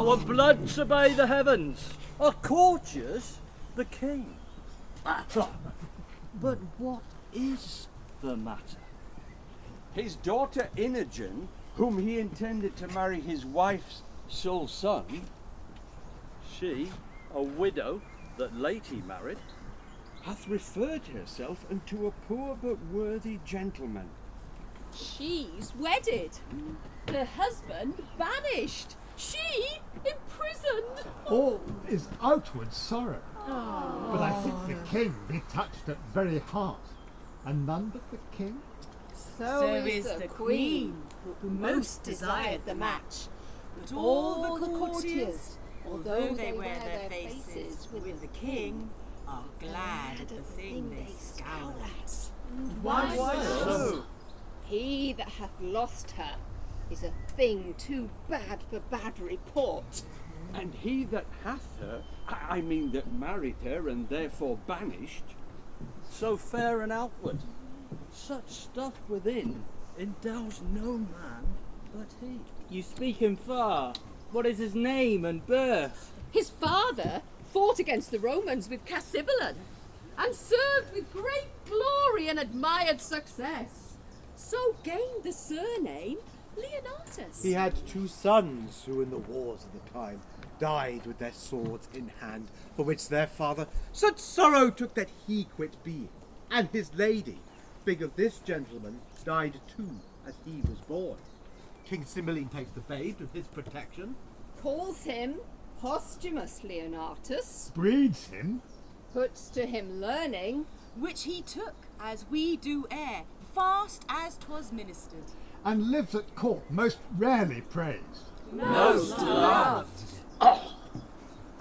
Our bloods obey the heavens, our courtiers the king. But what is the matter? His daughter Imogen, whom he intended to marry his wife's sole son, she, a widow that late he married, hath referred herself unto a poor but worthy gentleman. She's wedded, her husband banished, she imprisoned. All is outward sorrow, but I think the king be touched at very heart, and none but the king. So is the queen, who most desired the match. But all the courtiers, although they wear their faces with the king, are glad at the thing they scowl at. Why so? He that hath lost her is a thing too bad for bad report. And he that hath her, I mean that married her and therefore banished, so fair and outward, such stuff within endows no man but he. You speak him far. What is his name and birth? His father fought against the Romans with Cymbeline, and served with great glory and admired success, so gained the surname Leonatus. He had 2 sons who in the wars of the time died with their swords in hand, for which their father such sorrow took that he quit being. And his lady, big of this gentleman, died too as he was born. King Cymbeline takes the babe to his protection, Calls him posthumous Leonatus, Breeds him, puts to him learning, which he took, as we do err, fast as 'twas ministered. and lives at court most rarely praised. most loved.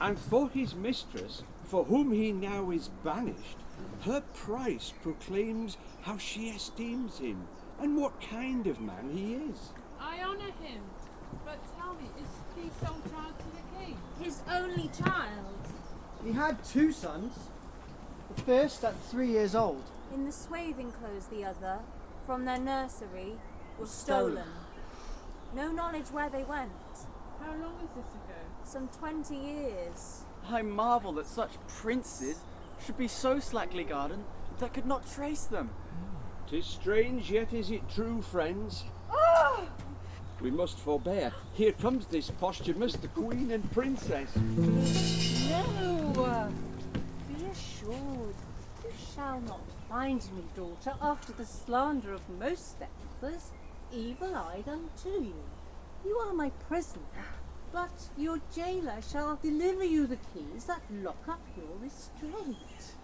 And for his mistress, for whom he now is banished, her price proclaims how she esteems him, and what kind of man he is. I honour him, but tell me, is he sole child to the king? His only child. He had 2 sons, the first at 3 years old. In the swathing clothes the other, from their nursery, was stolen. No knowledge where they went. How long is this ago? Some 20 years. I marvel that such princes should be so slackly guarded that could not trace them. 'Tis strange, yet is it true, friends. We must forbear. Here comes this posthumous, the queen and princess. No! Be assured, you shall not find me, daughter, after the slander of most stepmothers, evil-eyed unto you. You are my prisoner, but your jailer shall deliver you the keys that lock up your restraint.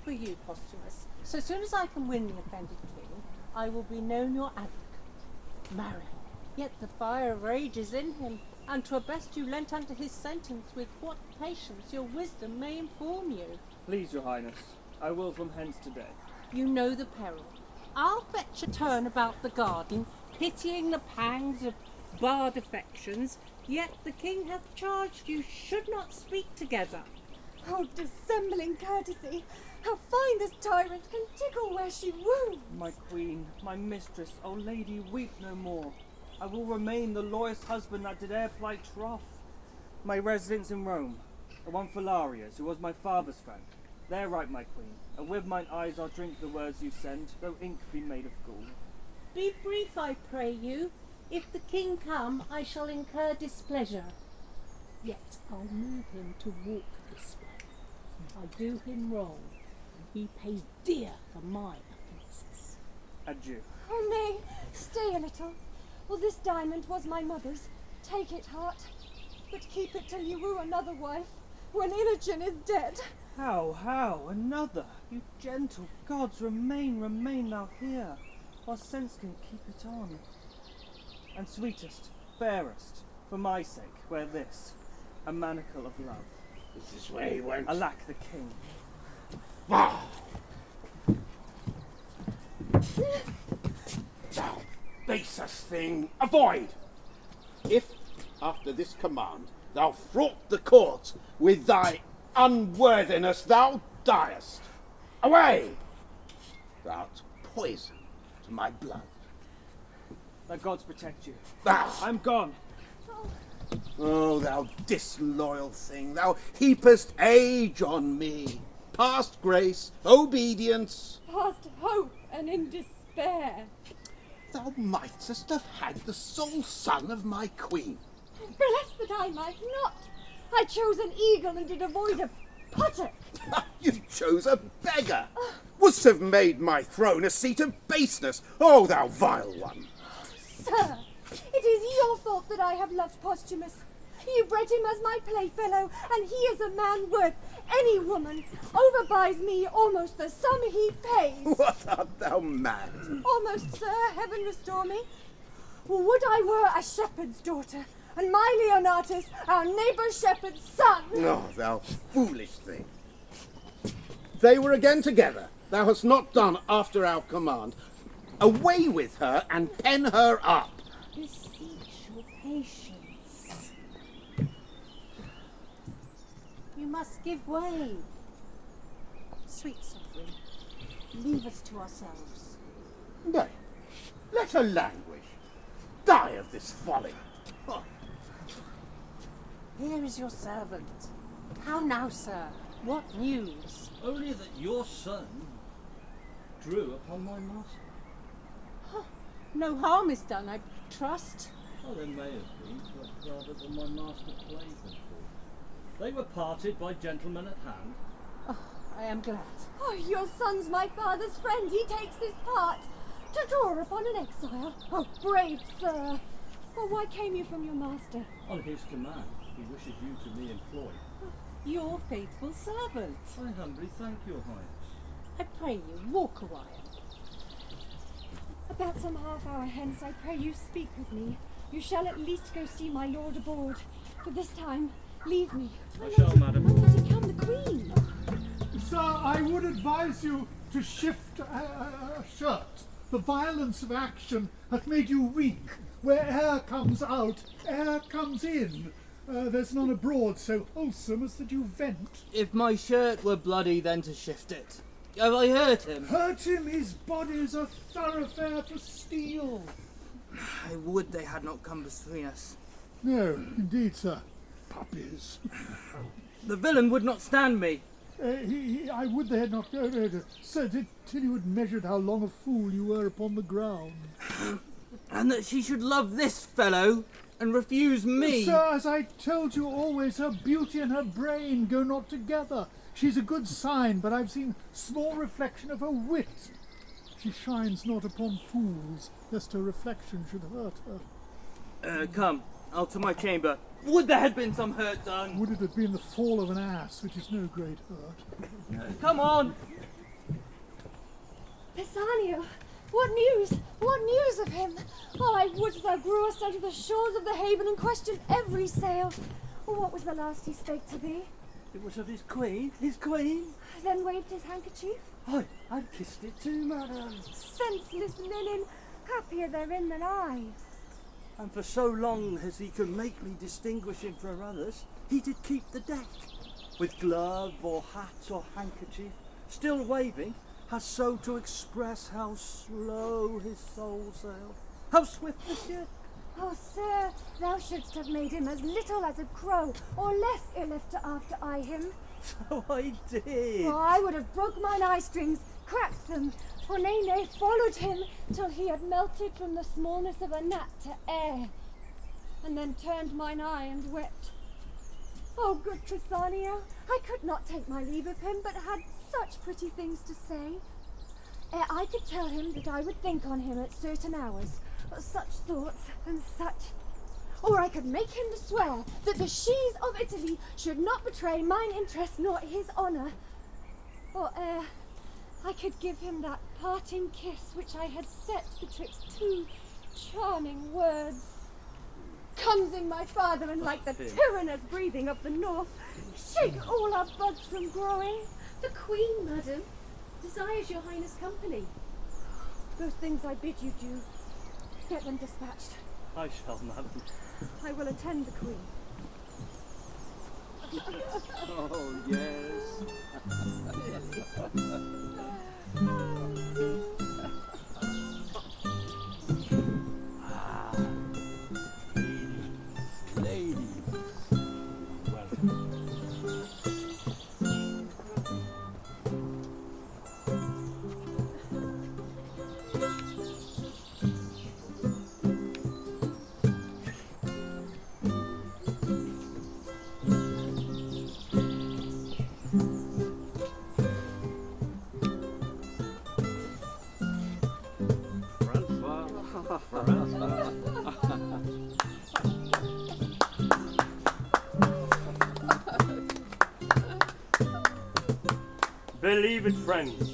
For you, Posthumus, so soon as I can win the offended king, I will be known your advocate. Marry, yet the fire rages in him, and 'twere best you leant unto his sentence with what patience your wisdom may inform you. Please, your highness, I will from hence today. You know the peril. I'll fetch a turn about the garden, pitying the pangs of barred affections, yet the king hath charged you should not speak together. Oh, dissembling courtesy! How fine this tyrant can tickle where she wounds! My queen, my mistress, O lady, weep no more. I will remain the loyalest husband that did e'er plight troth. My residence in Rome, the one for Larius, who was my father's friend. There write, my queen, and with mine eyes I'll drink the words you send, though ink be made of gall. Be brief, I pray you. If the king come, I shall incur displeasure. Yet I'll move him to walk this way. I do him wrong, and he pays dear for my offences. Adieu. Oh, nay, stay a little. Well, this diamond was my mother's. Take it, heart, but keep it till you woo another wife, when Imogen is dead. How, another? You gentle gods, remain thou here, while sense can keep it on. And sweetest, fairest, for my sake, wear this, a manacle of love. Is this where he went? Alack the king. Thou basest thing, avoid! If, after this command, thou fraught the court with thy unworthiness, thou diest. Away! Thou'rt poison to my blood. The gods protect you. Ah. I'm gone. Oh, thou disloyal thing, thou heapest age on me. Past grace, obedience. Past hope and in despair. Thou mightest have had the sole son of my queen. Bless that I might not. I chose an eagle and did avoid a puttock. You chose a beggar. Wouldst have made my throne a seat of baseness, oh thou vile one. Sir, it is your fault that I have loved Posthumus. You bred him as my playfellow, and he is a man worth any woman. Overbuys me almost the sum he pays. What, art thou mad? Almost, sir, heaven restore me. Would I were a shepherd's daughter, and my Leonatus our neighbour shepherd's son. Oh, thou foolish thing. They were again together. Thou hast not done after our command. Away with her and pen her up. Beseech your patience. You must give way. Sweet sovereign, leave us to ourselves. Nay, let her languish. Die of this folly. Oh. Here is your servant. How now, sir? What news? Only that your son drew upon my master. No harm is done, I trust. Well, there may have been, but rather than my master played them for. They were parted by gentlemen at hand. Oh, I am glad. Oh, your son's my father's friend. He takes this part to draw upon an exile. Oh, brave sir. Well, why came you from your master? On his command, he wishes you to be employed. Your faithful servant. I humbly thank your highness. I pray you, walk a while. About some half hour hence, I pray you speak with me. You shall at least go see my lord aboard. But this time, leave me. I shall, madam. When did he come, the queen? Sir, I would advise you to shift a shirt. The violence of action hath made you weak. Where air comes out, air comes in. There's none abroad so wholesome as that you vent. If my shirt were bloody, then to shift it. Have I hurt him? Hurt him, his body's a thoroughfare for steel. I would they had not come between us. No, indeed, sir. Puppies. The villain would not stand me. I would they had not said till you had measured how long a fool you were upon the ground. And that she should love this fellow and refuse me. Sir, as I told you always, her beauty and her brain go not together. She's a good sign, but I've seen small reflection of her wit. She shines not upon fools, lest her reflection should hurt her. Come, out to my chamber. Would there had been some hurt done? Would it have been the fall of an ass, which is no great hurt. Come on! Pisanio, what news? What news of him? Oh, I would thou grewest unto the shores of the haven and questioned every sail. What was the last he spake to thee? It was of his queen, Then waved his handkerchief. I've kissed it too, madam. Senseless linen, happier therein than I. And for so long as he could make me distinguish him from others, he did keep the deck. With glove or hat or handkerchief, still waving, has so to express how slow his soul sailed, how swift the ship. Oh, sir, thou shouldst have made him as little as a crow, or less ere left to after eye him. So I did. Oh, I would have broke mine eye strings, cracked them, for nay, followed him till he had melted from the smallness of a gnat to air, and then turned mine eye and wept. Oh, good Pisanio, I could not take my leave of him, but had such pretty things to say. Ere I could tell him that I would think on him at certain hours, such thoughts and such. Or I could make him to swear that the sheaves of Italy should not betray mine interest nor his honour. Or ere I could give him that parting kiss which I had set betwixt two charming words. Comes in my father, and like the tyrannous breathing of the north, shake all our buds from growing. The Queen, madam, desires your highness company. Those things I bid you do, get them dispatched. I shall, madam. I will attend the Queen. Oh, yes. Ladies, Believe it, friends,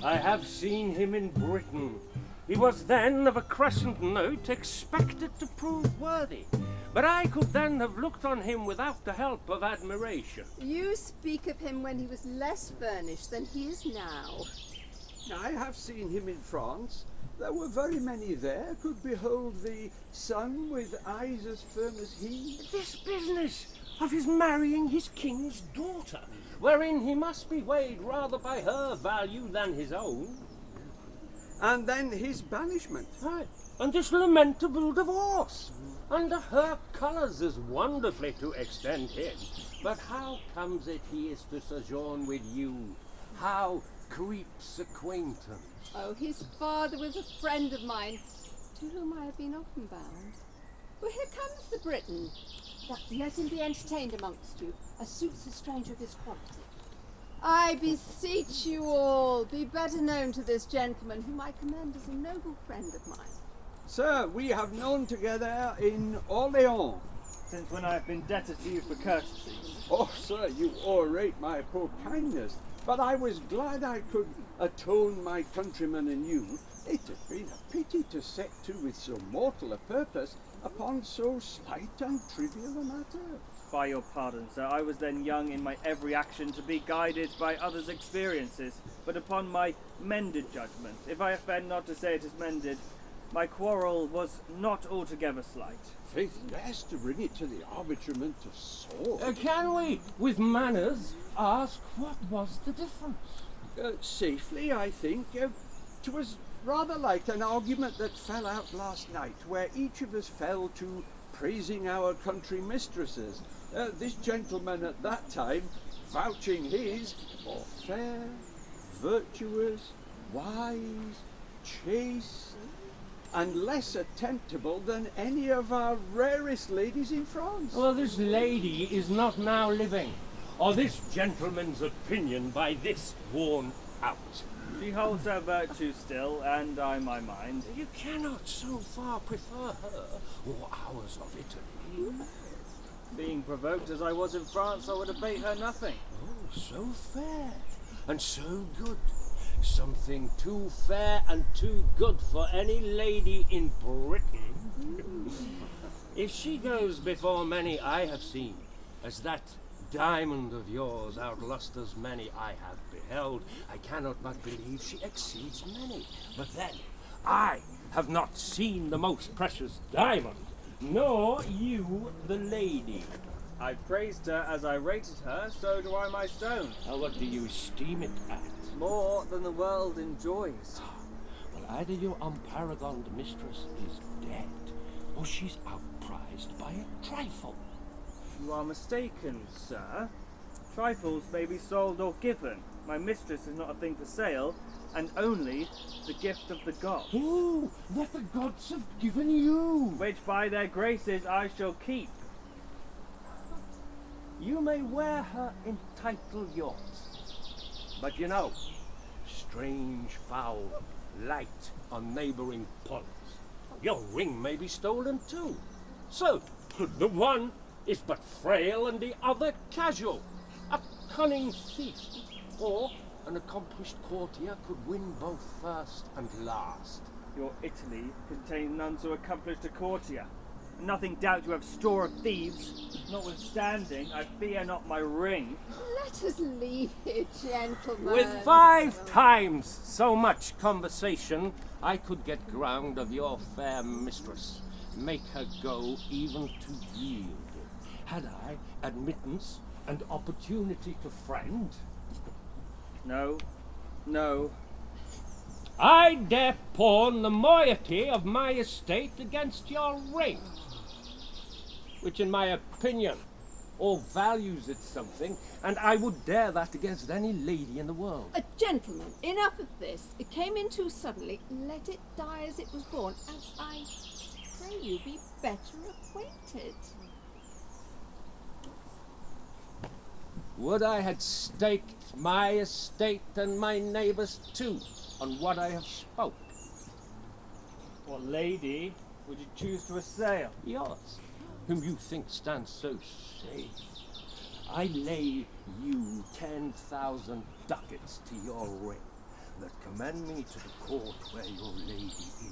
I have seen him in Britain. He was then of a crescent note expected to prove worthy, but I could then have looked on him without the help of admiration. You speak of him when he was less furnished than he is now. I have seen him in France. There were very many there could behold the sun with eyes as firm as he. This business of his marrying his king's daughter, wherein he must be weighed rather by her value than his own. And then his banishment. Aye, and this lamentable divorce. Under her colours is wonderfully to extend him. But how comes it he is to sojourn with you? How creeps acquaintance? Oh, his father was a friend of mine, to whom I have been often bound. Well, here comes the Briton. Let him be entertained amongst you, as suits a stranger of his quality. I beseech you all, be better known to this gentleman, whom I commend as a noble friend of mine. Sir, we have known together in Orleans. Since when I have been debtor to you for courtesy. Oh, sir, you o'errate my poor kindness, but I was glad I could atone my countrymen and you. It had been a pity to set to with so mortal a purpose upon so slight and trivial a matter. By your pardon, sir, I was then young in my every action to be guided by others' experiences, but upon my mended judgment, if I offend not to say it is mended, my quarrel was not altogether slight. Faith, yes, to bring it to the arbitrament of sword. Can we, with manners, ask what was the difference? Safely, I think. 'Twas rather like an argument that fell out last night, where each of us fell to praising our country mistresses. This gentleman at that time vouching his for fair, virtuous, wise, chaste, and less attemptable than any of our rarest ladies in France. Well, this lady is not now living, or this gentleman's opinion by this worn out. She holds her virtue still, and I my mind. You cannot so far prefer her or ours of Italy. Being provoked as I was in France, I would abate her nothing. Oh, so fair and so good. Something too fair and too good for any lady in Britain. If she goes before many I have seen, as that diamond of yours outlusters many I have beheld, I cannot but believe she exceeds many. But then, I have not seen the most precious diamond, nor you the lady. I praised her as I rated her, so do I my stone. What do you esteem it at? More than the world enjoys. Well, either your unparagoned mistress is dead, or she's outprized by a trifle. You are mistaken, sir. Trifles may be sold or given. My mistress is not a thing for sale, and only the gift of the gods. Oh, that the gods have given you! Which by their graces I shall keep. You may wear her in title yours. But you know, strange fowl light on neighbouring ponds. Your ring may be stolen too. So, the one is but frail and the other casual. A cunning thief or an accomplished courtier could win both first and last. Your Italy contains none so accomplished a courtier. Nothing doubt you have store of thieves. Notwithstanding, I fear not my ring. Let us leave it, gentlemen. With 5 times so much conversation, I could get ground of your fair mistress, make her go even to yield. Had I admittance and opportunity to friend? No, no. I dare pawn the moiety of my estate against your ring, which in my opinion all values it something, and I would dare that against any lady in the world. Gentlemen, enough of this. It came in too suddenly. Let it die as it was born, and I pray you be better acquainted. Would I had staked my estate and my neighbours too on what I have spoke. What lady would you choose to assail? Yours, whom you think stands so safe. I lay you 10,000 ducats to your ring, that commend me to the court where your lady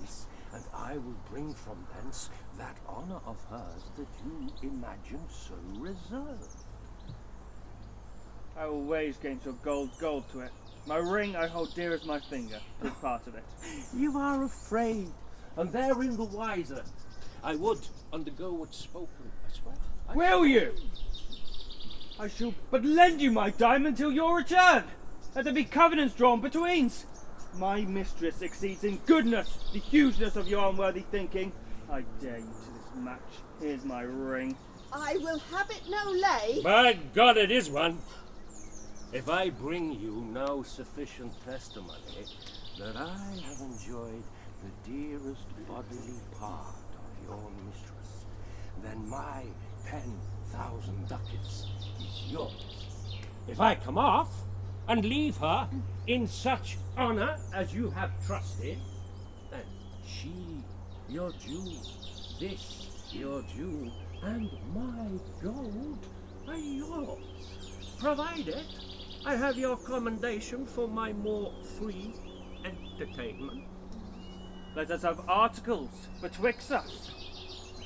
is, and I will bring from thence that honour of hers that you imagine so reserved. I will wage against your gold to it. My ring I hold dear as my finger, this part of it. You are afraid, and therein the wiser. I would undergo what's spoken, I swear. Will you? I shall but lend you my diamond till your return. Let there be covenants drawn between. My mistress exceeds in goodness the hugeness of your unworthy thinking. I dare you to this match. Here's my ring. I will have it no lay. By God, it is one. If I bring you no sufficient testimony that I have enjoyed the dearest bodily part of your mistress, then my 10,000 ducats is yours. If I come off and leave her in such honour as you have trusted, then she, your jewel, this, your jewel, and my gold are yours, provided I have your commendation for my more free entertainment. Let us have articles betwixt us.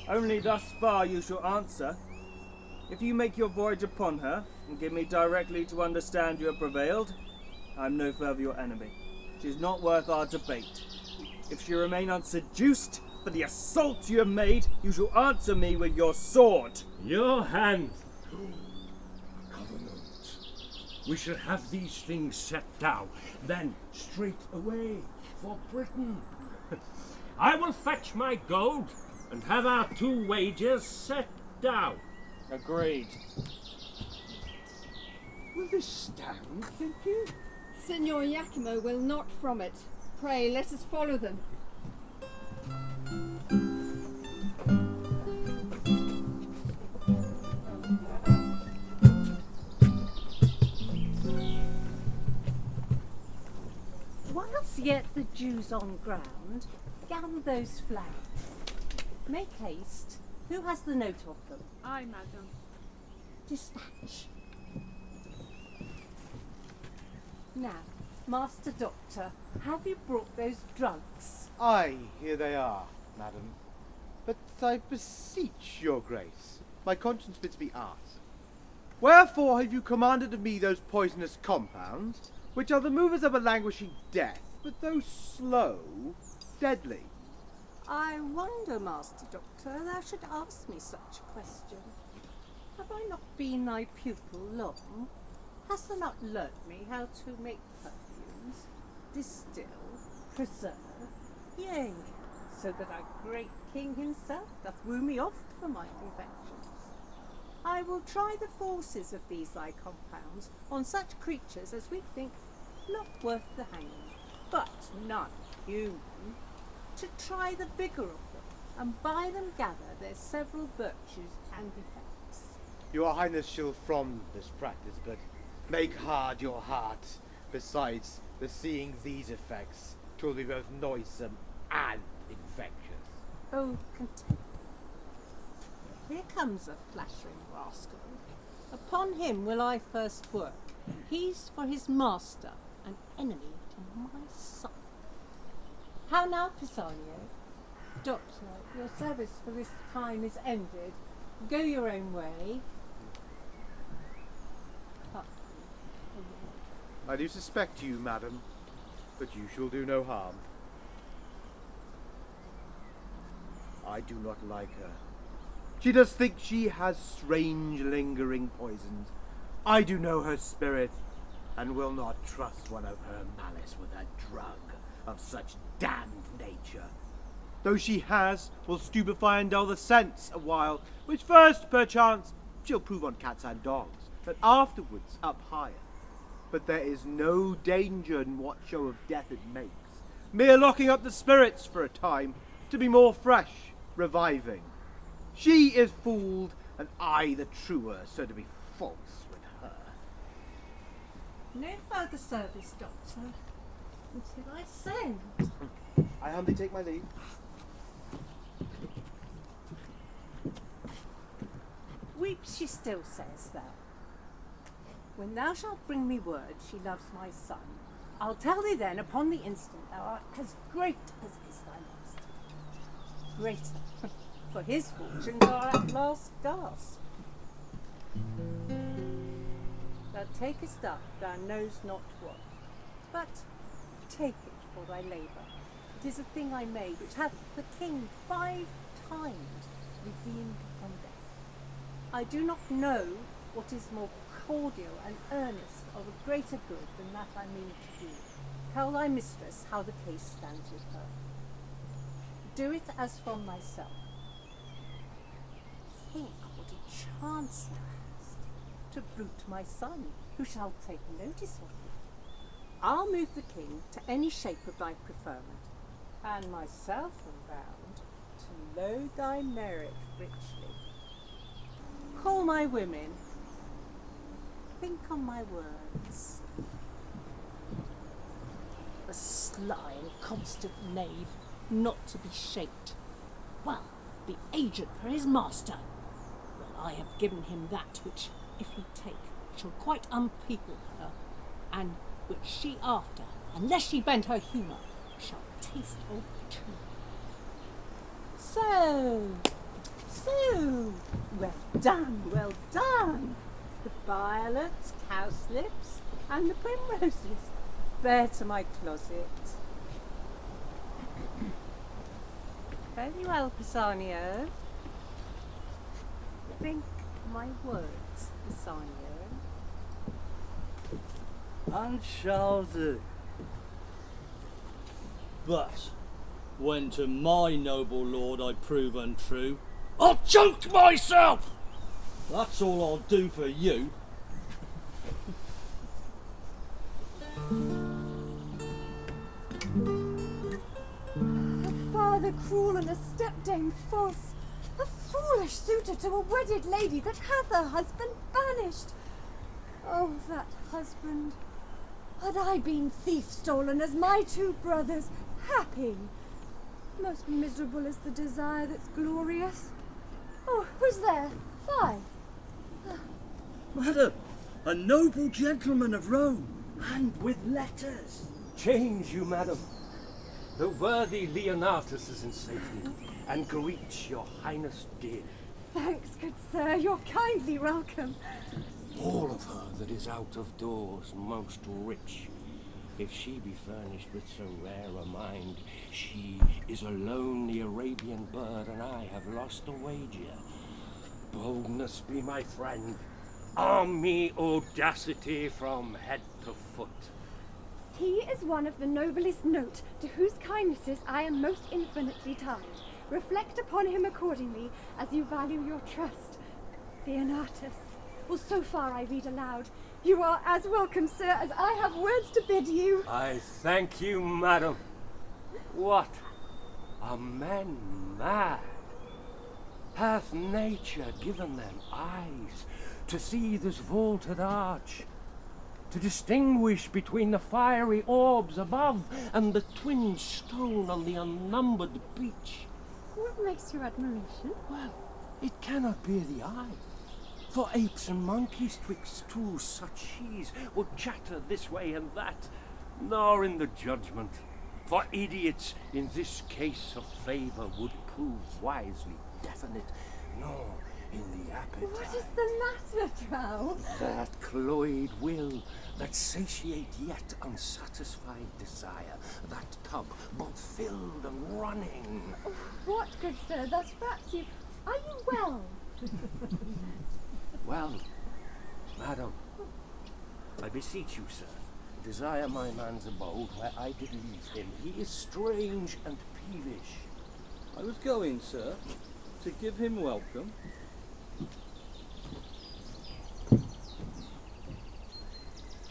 Only thus far you shall answer. If you make your voyage upon her, and give me directly to understand you have prevailed, I am no further your enemy. She is not worth our debate. If she remain unseduced for the assault you have made, you shall answer me with your sword. Your hand. Covenant. We shall have these things set down, then straight away for Britain. I will fetch my gold and have our 2 wagers set down. Agreed. Will this stand, think you? Signor Iachimo will not from it. Pray, let us follow them. Whilst yet the dew's on ground, gather those flowers. Make haste. Who has the note of them? I, madam. Dispatch. Now, Master Doctor, have you brought those drugs? Aye, here they are, madam. But I beseech your grace, my conscience bids me ask, wherefore have you commanded of me those poisonous compounds, which are the movers of a languishing death, but though slow, deadly? I wonder, Master Doctor, thou should ask me such a question. Have I not been thy pupil long? Hast thou not learnt me how to make perfumes, distill, preserve, yea, so that our great king himself doth woo me oft for my confections? I will try the forces of these thy compounds on such creatures as we think not worth the hanging, but none human, to try the vigour of them, and by them gather their several virtues and effects. Your highness shall from this practice, but make hard your heart. Besides, the seeing these effects, 'twill be both noisome and infectious. Oh, content. Here comes a flattering rascal. Upon him will I first work. He's for his master, an enemy to my son. How now, Pisanio? Doctor, your service for this time is ended. Go your own way. I do suspect you, madam, but you shall do no harm. I do not like her. She does think she has strange lingering poisons. I do know her spirit, and will not trust one of her malice with a drug of such damned nature. Though she will stupefy and dull the sense a while, which first, perchance, she'll prove on cats and dogs, but afterwards up higher. But there is no danger in what show of death it makes, mere locking up the spirits for a time, to be more fresh, reviving. She is fooled, and I the truer, so to be false with her. No further service, Doctor, until I send. I humbly take my leave. Weeps she still, sayest thou? When thou shalt bring me word she loves my son, I'll tell thee then upon the instant thou art as great as is thy master. Greater, for his fortunes are at last gasp. Thou takest up thou knowest not what, but take it for thy labour. It is a thing I made, which hath the king 5 times redeemed from death. I do not know what is more cordial and earnest of a greater good than that I mean to do. Tell thy mistress how the case stands with her. Do it as from myself. Think what a chance thou hast to bruit my son, who shall take notice of thee. I'll move the king to any shape of thy preferment, and myself am bound to load thy merit richly. Call my women. Think on my words. A sly and constant knave, not to be shaped. Well, the agent for his master. Well, I have given him that which, if he take, shall quite unpeople her, and which she after, unless she bend her humour, shall taste of true. So, well done, well done. The violets, cowslips, and the primroses. Bear to my closet. Very well, Pisanio. Think my words, Pisanio. And shall do. But when to my noble lord I prove untrue, I'll choke myself! That's all I'll do for you. A father cruel and a stepdame false, a foolish suitor to a wedded lady that hath her husband banished. Oh, that husband! Had I been thief-stolen as my 2 brothers, happy. Most miserable is the desire that's glorious. Oh, who's there? Fie! Madam, a noble gentleman of Rome, and with letters. Change you, madam. The worthy Leonatus is in safety, and greets your highness dearly. Thanks, good sir, you're kindly welcome. All of her that is out of doors most rich. If she be furnished with so rare a mind, she is alone the Arabian bird, and I have lost a wager. Boldness be my friend. Arm me audacity from head to foot. He is one of the noblest note, to whose kindnesses I am most infinitely tied. Reflect upon him accordingly, as you value your trust. Leonatus, well, so far I read aloud. You are as welcome, sir, as I have words to bid you. I thank you, madam. What? Are men mad? Hath nature given them eyes to see this vaulted arch, to distinguish between the fiery orbs above and the twin stone on the unnumbered beach? What makes your admiration? Well, it cannot be the eye. For apes and monkeys twixt 2 such she's would chatter this way and that, nor in the judgment. For idiots in this case of favour would prove wisely definite, nor in the appetite. What is the matter, Drow? That cloyed will, that satiate yet unsatisfied desire, that tub both filled and running. Oh, what, good sir, thus frats you? Are you well? Well, madam, I beseech you, sir, desire my man's abode where I did leave him. He is strange and peevish. I was going, sir, to give him welcome.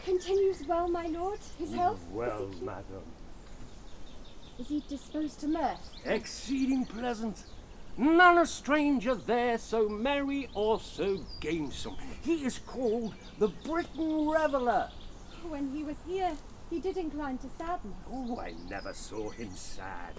Continues well, my lord? His health? Well, madam. Is he disposed to mirth? Exceeding pleasant. None a stranger there so merry or so gamesome. He is called the Britain Reveller. When he was here, he did incline to sadness. Oh, I never saw him sad.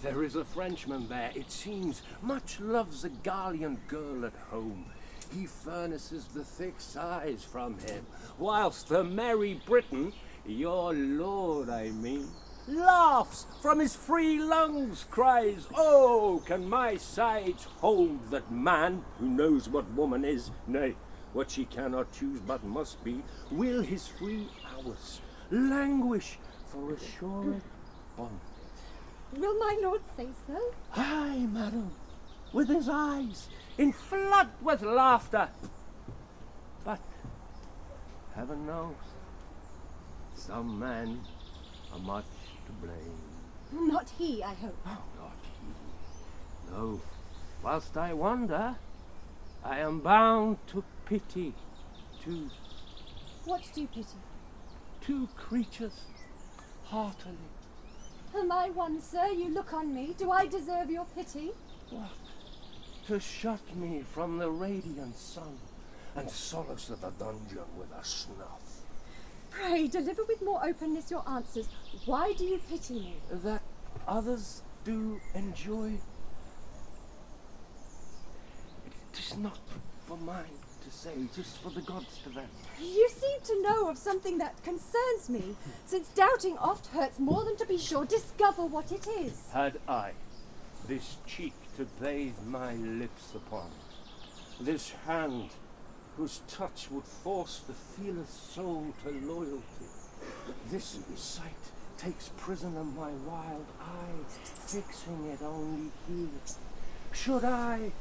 There is a Frenchman there, it seems, much loves a Gallian girl at home. he furnaces the thick sighs from him, whilst the merry Briton, your lord I mean, laughs from his free lungs, cries, "Oh, can my sides hold that man, who knows what woman is, nay, what she cannot choose but must be, will his free hours languish for assured bond?" Will my lord say so? Aye, madam, with his eyes in flood with laughter. But heaven knows, some men are much to blame. Not he, I hope. Oh, not he. No, whilst I wonder, I am bound to pity two. What do you pity? Two creatures, heartily. Am I one, sir? You look on me. Do I deserve your pity? What? To shut me from the radiant sun and solace of the dungeon with a snuff. Pray, deliver with more openness your answers. Why do you pity me? That others do enjoy. It is not for mine to say, just for the gods to vent. You seem to know of something that concerns me, since doubting oft hurts more than to be sure discover what it is. Had I this cheek to bathe my lips upon, this hand whose touch would force the fearless soul to loyalty, this sight takes prisoner my wild eye, fixing it only here. Should I,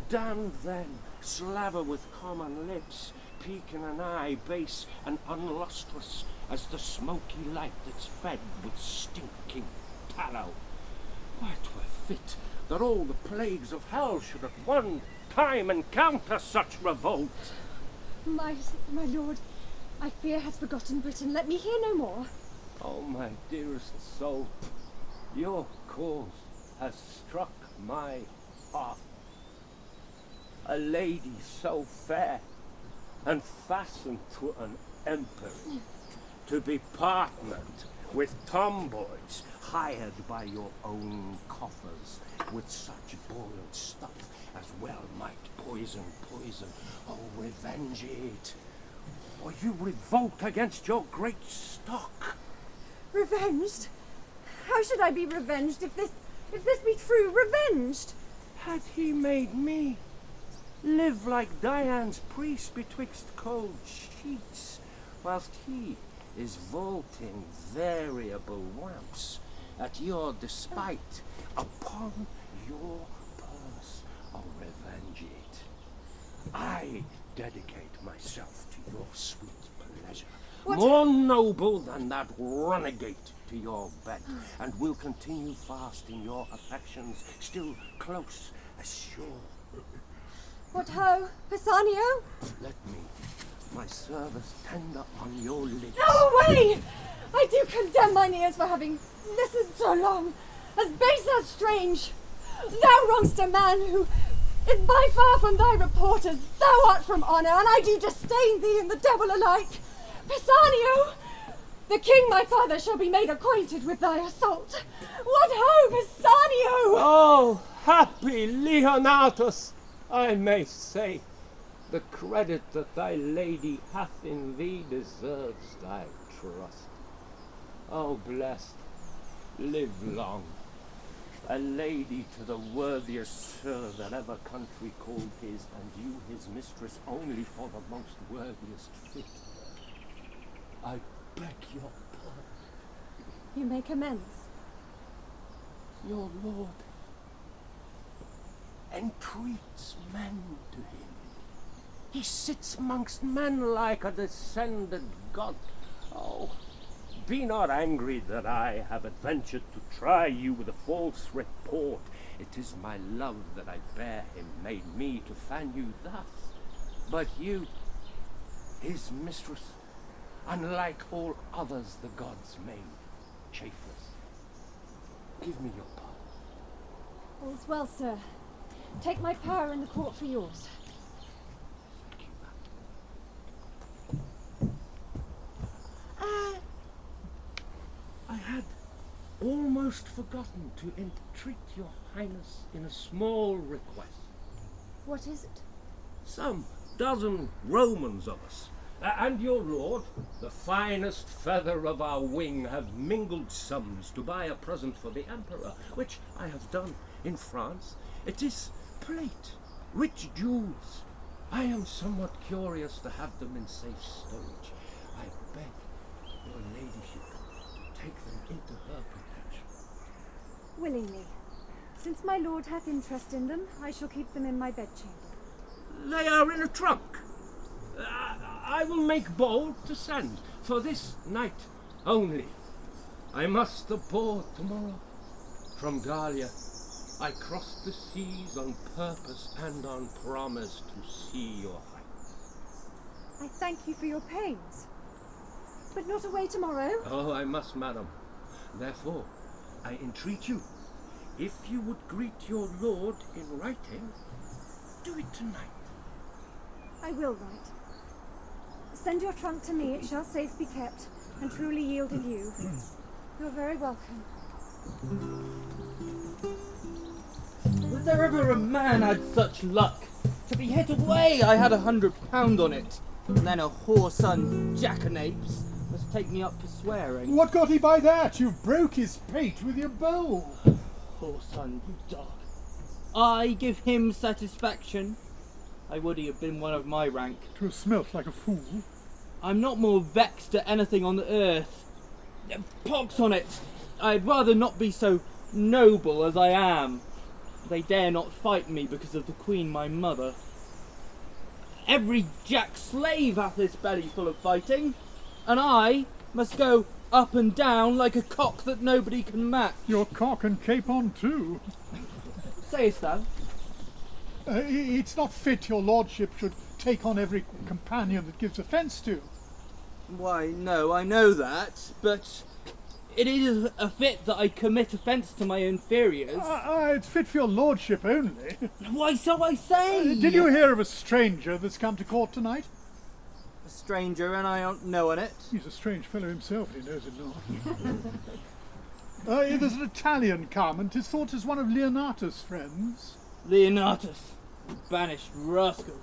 damned then, slaver with common lips, peak in an eye base and unlustrous as the smoky light that's fed with stinking tallow? Why, 'twere fit that all the plagues of hell should at one time encounter such revolt. My lord, I fear has forgotten Britain. Let me hear no more. Oh, my dearest soul, your cause has struck my heart. A lady so fair and fastened to an emperor, to be partnered with tomboys hired by your own coffers with such boiled stuff as well might poison. Oh, revenge it, or you revolt against your great stock. Revenged? How should I be revenged if this be true? Revenged? Had he made me live like Dian's priest betwixt cold sheets, whilst he is vaulting variable wamps at your despite upon your purse? Oh, revenge it. I dedicate myself to your sweet pleasure, more noble than that renegade to your bed, and will continue fast in your affections, still close as sure. What ho, Pisanio? Let me my service tender on your lips. No, away! I do condemn mine ears for having listened so long, as base as strange. Thou wrong'st a man who is by far from thy reporters. Thou art from honour, and I do disdain thee and the devil alike. Pisanio, the king my father shall be made acquainted with thy assault. What ho, Pisanio! Oh, happy Leonatus, I may say, the credit that thy lady hath in thee deserves thy trust. Oh, blessed, live long, a lady to the worthiest sir that ever country called his, and you his mistress only for the most worthiest fit. I beg your pardon. You make amends. Your lord entreats men to him. He sits amongst men like a descended god. Oh, be not angry that I have adventured to try you with a false report. It is my love that I bear him made me to fan you thus. But you, his mistress, unlike all others the gods made, chafless. Give me your pardon. All's well, sir. Take my power in the court for yours. I had almost forgotten to entreat your highness in a small request. What is it? Some dozen Romans of us. And your lord, the finest feather of our wing, have mingled sums to buy a present for the emperor, which I have done in France. It is plate, rich jewels. I am somewhat curious to have them in safe storage. I beg your ladyship to take them into her protection. Willingly. Since my lord hath interest in them, I shall keep them in my bedchamber. They are in a trunk. I will make bold to send for this night only. I must aboard tomorrow. From Gallia, I crossed the seas on purpose and on promise to see your heights. I thank you for your pains. But not away tomorrow? Oh, I must, madam. Therefore, I entreat you, if you would greet your lord in writing, do it tonight. I will write. Send your trunk to me, it shall safe be kept, and truly yielded you. You're very welcome. Was there ever a man had such luck? To be hit away, I had £100 on it. And then a whoreson jackanapes must take me up for swearing. What got he by that? You broke his pate with your bow. Whoreson, you dog. I give him satisfaction. I would he had been one of my rank. To have smelt like a fool. I'm not more vexed at anything on the earth. Pox on it! I'd rather not be so noble as I am. They dare not fight me because of the queen my mother. Every jack slave hath his belly full of fighting, and I must go up and down like a cock that nobody can match. Your cock and capon too. Sayest thou? It's not fit your lordship should take on every companion that gives offence to. Why, no, I know that, but it is a fit that I commit offence to my inferiors. It's fit for your lordship only. Why, so I say! Did you hear of a stranger that's come to court tonight? A stranger, and I don't know on it. He's a strange fellow himself, and he knows it not. There's an Italian come, and 'tis thought as one of Leonatus' friends. Leonatus, banished rascal.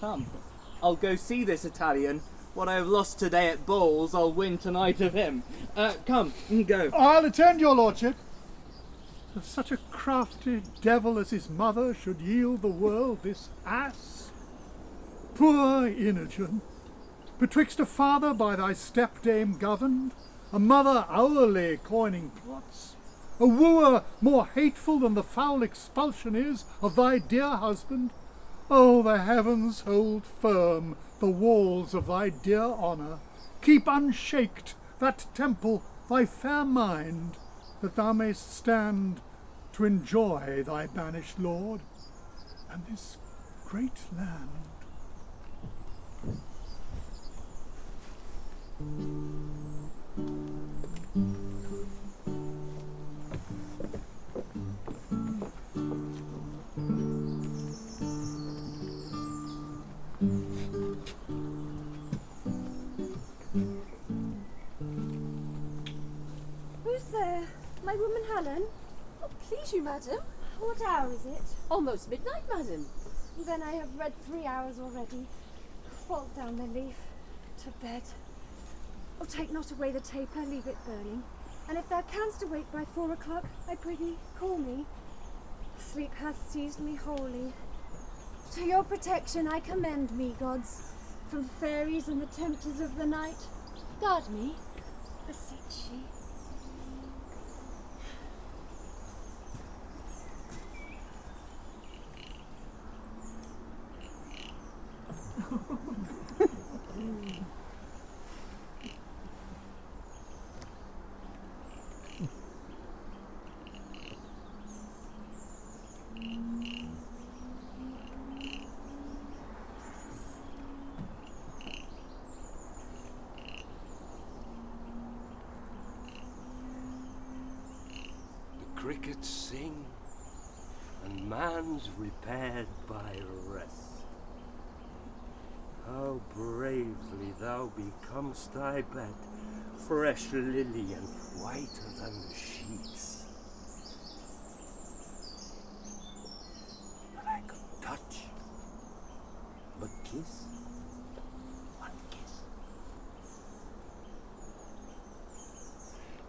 Come, I'll go see this Italian. What I have lost today at bowls, I'll win tonight of him. Come, go. I'll attend your lordship. That such a crafty devil as his mother should yield the world this ass. Poor Imogen, betwixt a father by thy stepdame governed, a mother hourly coining plots, a wooer more hateful than the foul expulsion is of thy dear husband. Oh, the heavens hold firm the walls of thy dear honour. Keep unshaked that temple, thy fair mind, that thou mayst stand to enjoy thy banished lord and this great land. Who's there? My woman Helen? Oh, please you, madam. What hour is it? Almost midnight, madam. Then I have read 3 hours already. Fall down the leaf. To bed. Oh, take not away the taper, leave it burning. And if thou canst awake by 4 o'clock, I prithee, call me. Sleep hath seized me wholly. To your protection I commend me, gods, from fairies and the tempters of the night. Guard me, beseech ye. Crickets sing, and man's repaired by rest. How bravely thou becomest thy bed, fresh lily and whiter than the sheets. But I could touch kiss. One kiss.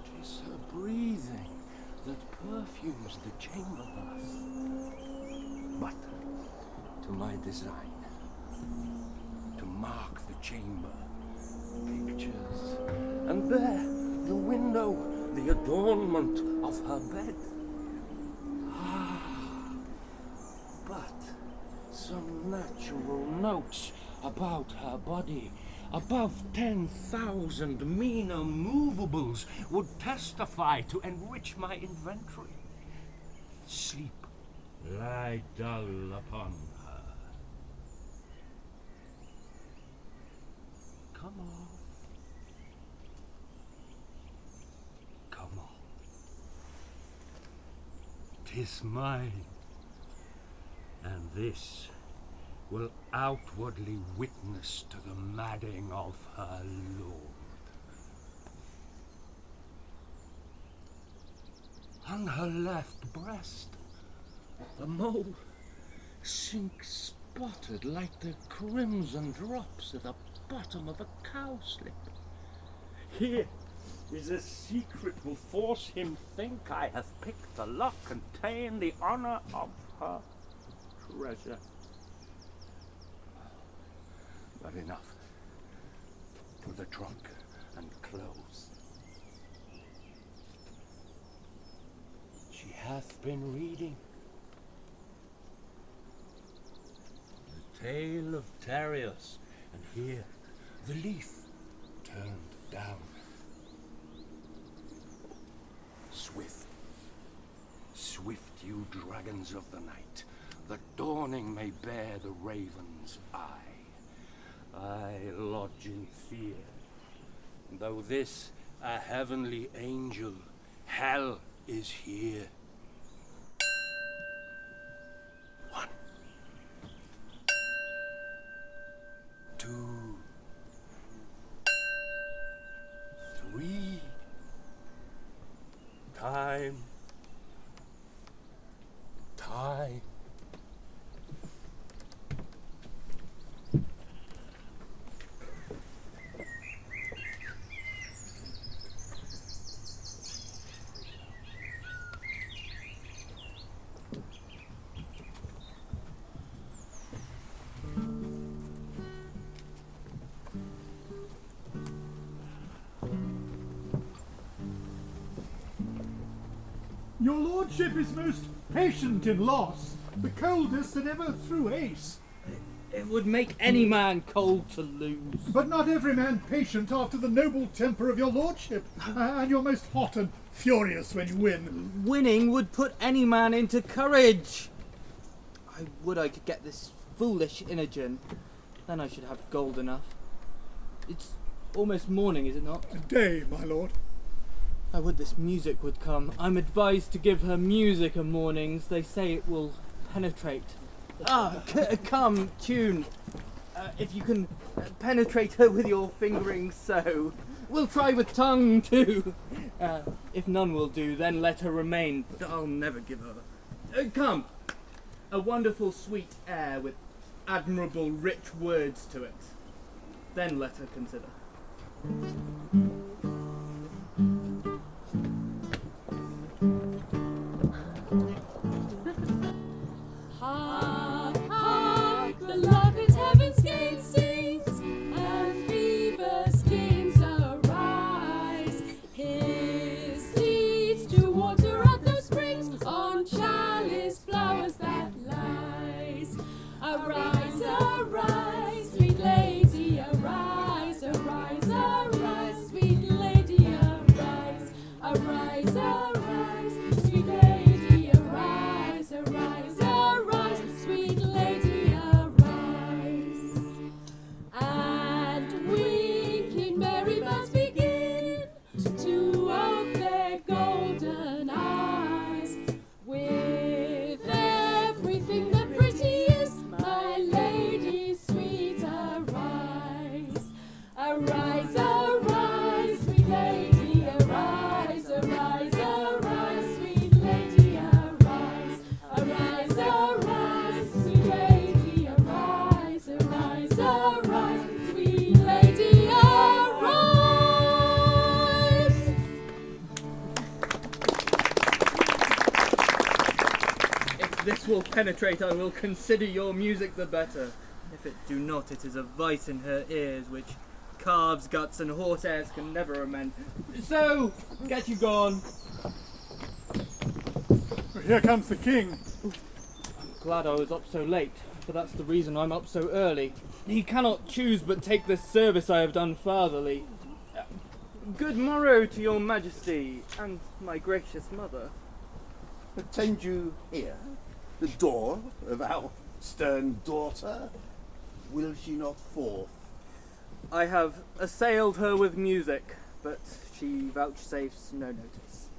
'Tis her breathing that perfumes the chamber thus. But to my design, to mark the chamber, pictures, and there the window, the adornment of her bed. But some natural notes about her body, above 10,000 meaner movables, would testify to enrich my inventory. Sleep, lie dull upon her. Come off. Come off. 'Tis mine. And this will outwardly witness to the madding of her lord. On her left breast, the mole sinks spotted like the crimson drops at the bottom of a cowslip. Here is a secret will force him think I have picked the lock and ta'en the honour of her treasure. But enough. To the trunk and clothes. She hath been reading the tale of Tereus, and here the leaf turned down. Swift, swift, you dragons of the night, the dawning may bear the raven's eye. I lodge in fear, though this a heavenly angel, hell is here. One, two, three. Time. Your lordship is most patient in loss, the coldest that ever threw ace. It would make any man cold to lose. But not every man patient after the noble temper of your lordship, and you're most hot and furious when you win. Winning would put any man into courage. I would I could get this foolish Imogen, then I should have gold enough. It's almost morning, is it not? Day, my lord. I would this music would come. I'm advised to give her music o' mornings. They say it will penetrate. Come, tune. If you can penetrate her with your fingerings so. We'll try with tongue too. If none will do, then let her remain. But I'll never give her. Come. A wonderful sweet air with admirable rich words to it. Then let her consider. Hark, hark, the lark at heaven's gate sings, and Phoebus' kings arise. His leads to water at the springs, on chalice flowers that lies. Arise, arise, sweet lady, arise, arise, arise, sweet lady, arise. Arise, arise, sweet lady, arise, arise, arise, sweet lady, arise. And winking merry birds begin to open their golden eyes. With everything that pretty is, my lady will penetrate, I will consider your music the better. If it do not, it is a vice in her ears, which calves' guts and horse hairs can never amend. So, get you gone. Here comes the king. Glad I was up so late, for that's the reason I'm up so early. He cannot choose but take this service I have done fatherly. Good morrow to your majesty, and my gracious mother. Attend you here, the door of our stern daughter? Will she not forth? I have assailed her with music, but she vouchsafes no notice.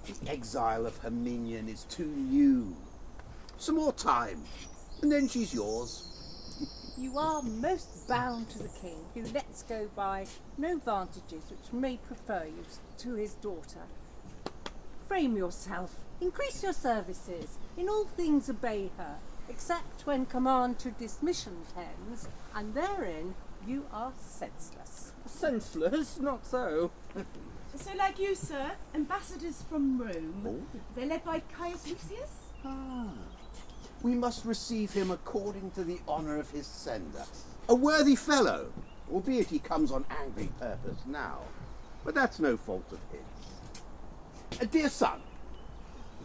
The exile of her minion is too new. Some more time, and then she's yours. You are most bound to the king, who lets go by no vantages which may prefer you to his daughter. Frame yourself, increase your services, in all things obey her, except when command to dismission tends, and therein you are senseless. Senseless? Not so. So like you, sir, ambassadors from Rome, they're led by Caius Lucius? We must receive him according to the honour of his sender. A worthy fellow, albeit he comes on angry purpose now. But that's no fault of his. Dear son,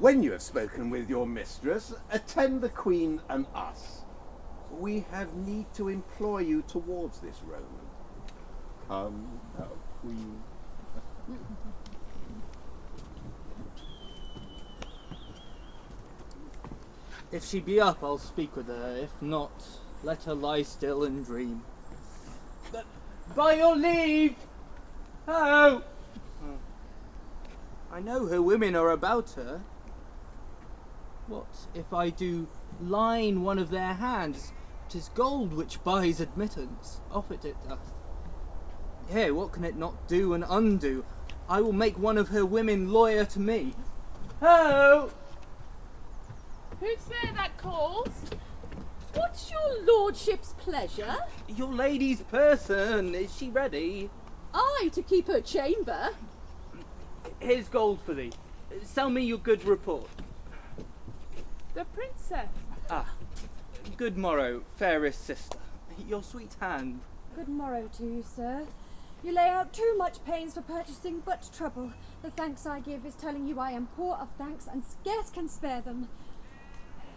when you have spoken with your mistress, attend the Queen and us. We have need to employ you towards this Roman. Come, our Queen. If she be up, I'll speak with her. If not, let her lie still and dream. But by your leave! Oh! I know her women are about her. What if I do line one of their hands? 'Tis gold which buys admittance. Off it doth. Here, what can it not do and undo? I will make one of her women lawyer to me. Oh! Who's there that calls? What's your lordship's pleasure? Your lady's person, is she ready? Aye, to keep her chamber. Here's gold for thee. Sell me your good report. The princess. Ah, good morrow, fairest sister. Your sweet hand. Good morrow to you, sir. You lay out too much pains for purchasing but trouble. The thanks I give is telling you I am poor of thanks and scarce can spare them.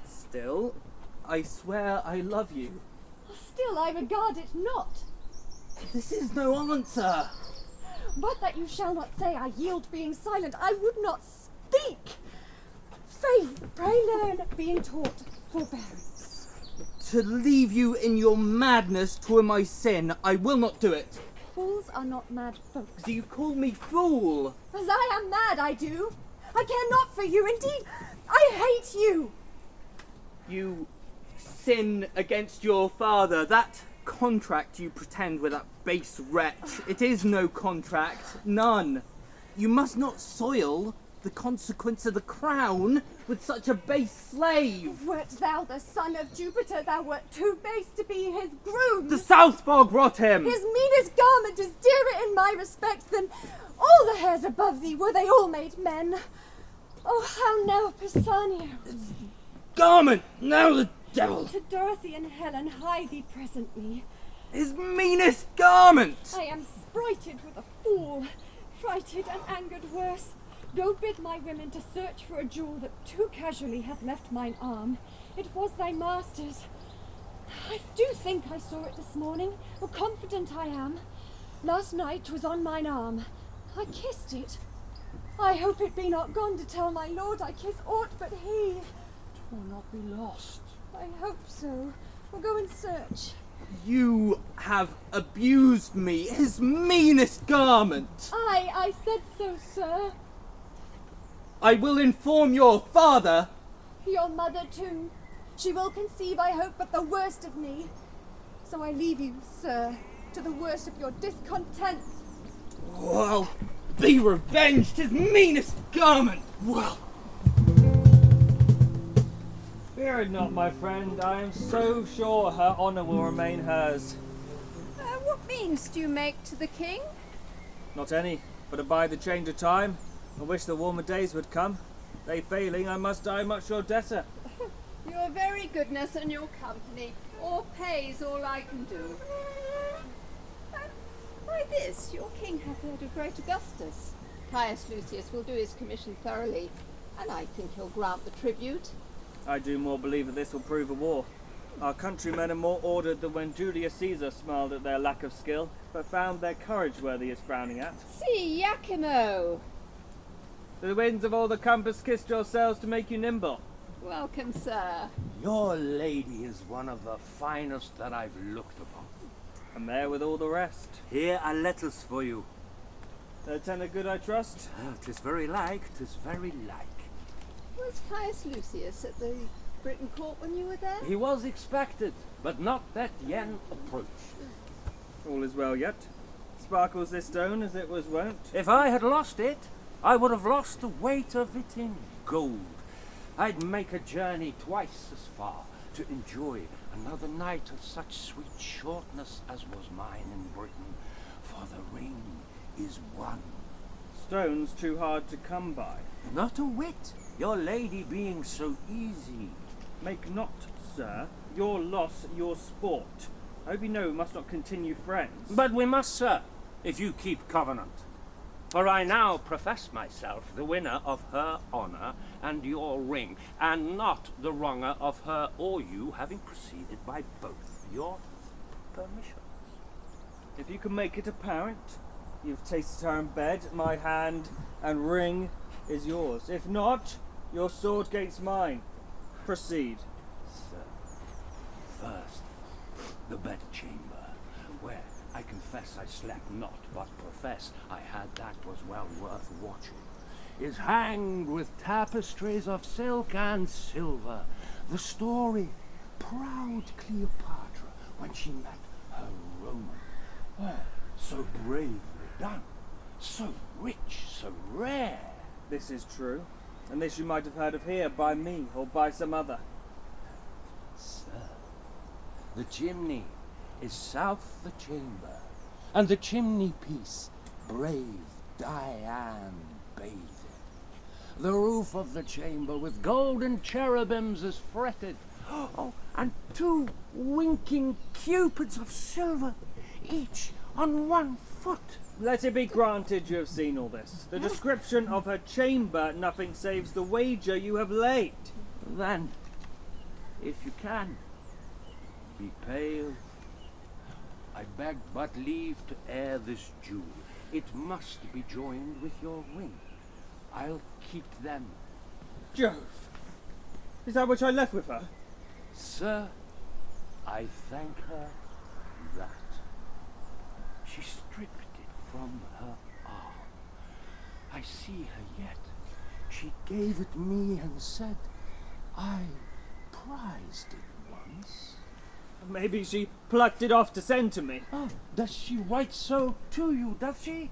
Still, I swear I love you. Still, I regard it not. This is no answer. But that you shall not say I yield being silent, I would not speak. Faith, pray learn, being taught forbearance. To leave you in your madness twere my sin. I will not do it. Fools are not mad folks. Do you call me fool? As I am mad, I do. I care not for you, indeed, I hate you. You sin against your father. That contract you pretend with that base wretch, it is no contract, none. You must not soil the consequence of the crown with such a base slave. Wert thou the son of Jupiter, thou wert too base to be his groom. The South Bog rot him! His meanest garment is dearer in my respect than all the hairs above thee, were they all made men. Oh, how now, Pisanio! Garment! Now the devil! To Dorothy and Helen hie thee presently. His meanest garment! I am sprited with a fool, frighted and angered worse. Go bid my women to search for a jewel that too casually hath left mine arm. It was thy master's. I do think I saw it this morning, how confident I am. Last night 'twas on mine arm. I kissed it. I hope it be not gone to tell my lord I kiss aught but he. Will not be lost. I hope so. We'll go and search. You have abused me, his meanest garment. I said so, sir. I will inform your father. Your mother too. She will conceive, I hope, but the worst of me. So I leave you, sir, to the worst of your discontent. Well, be revenged, his meanest garment. Well. Fear it not, my friend. I am so sure her honour will remain hers. What means do you make to the king? Not any, but abide the change of time. I wish the warmer days would come. They failing, I must die much your debtor. Your very goodness and your company, all pays all I can do. By this, your king hath heard of great Augustus. Caius Lucius will do his commission thoroughly, and I think he'll grant the tribute. I do more believe that this will prove a war. Our countrymen are more ordered than when Julius Caesar smiled at their lack of skill, but found their courage worthy as frowning at. See, Iachimo! The winds of all the compass kissed your sails to make you nimble. Welcome, sir. Your lady is one of the finest that I've looked upon. And there with all the rest. Here are letters for you. Lieutenant good, I trust? 'Tis very like, 'tis very like. Was Caius Lucius at the Britain court when you were there? He was expected, but not that yen approach. All is well yet. Sparkles this stone as it was wont. If I had lost it, I would have lost the weight of it in gold. I'd make a journey twice as far to enjoy another night of such sweet shortness as was mine in Britain, for the ring is won. Stones too hard to come by. Not a whit, your lady being so easy. Make not, sir, your loss your sport. I hope you know we must not continue friends. But we must, sir, if you keep covenant. For I now profess myself the winner of her honour and your ring, and not the wronger of her or you, having proceeded by both your permissions. If you can make it apparent, you've tasted her in bed, my hand and ring is yours. If not, your sword gainst mine. Proceed. Sir, first, the bedchamber, where I confess I slept not, but profess I had that was well worth watching, is hanged with tapestries of silk and silver. The story, proud Cleopatra, when she met her Roman. Oh, so bravely done, so rich, so rare. This is true, and this you might have heard of here by me or by some other. Sir, the chimney is south the chamber, and the chimney piece brave Diane bathing. The roof of the chamber with golden cherubims is fretted. Oh, and 2 winking cupids of silver, each on 1 foot. Let it be granted you have seen all this. The description of her chamber nothing saves the wager you have laid. Then, if you can, be pale. I beg but leave to air this jewel. It must be joined with your ring. I'll keep them. Jove! Is that which I left with her? Sir, I thank her that. She stripped it from her arm. I see her yet. She gave it me and said, I prized it once. Maybe she plucked it off to send to me. Oh, does she write so to you, does she?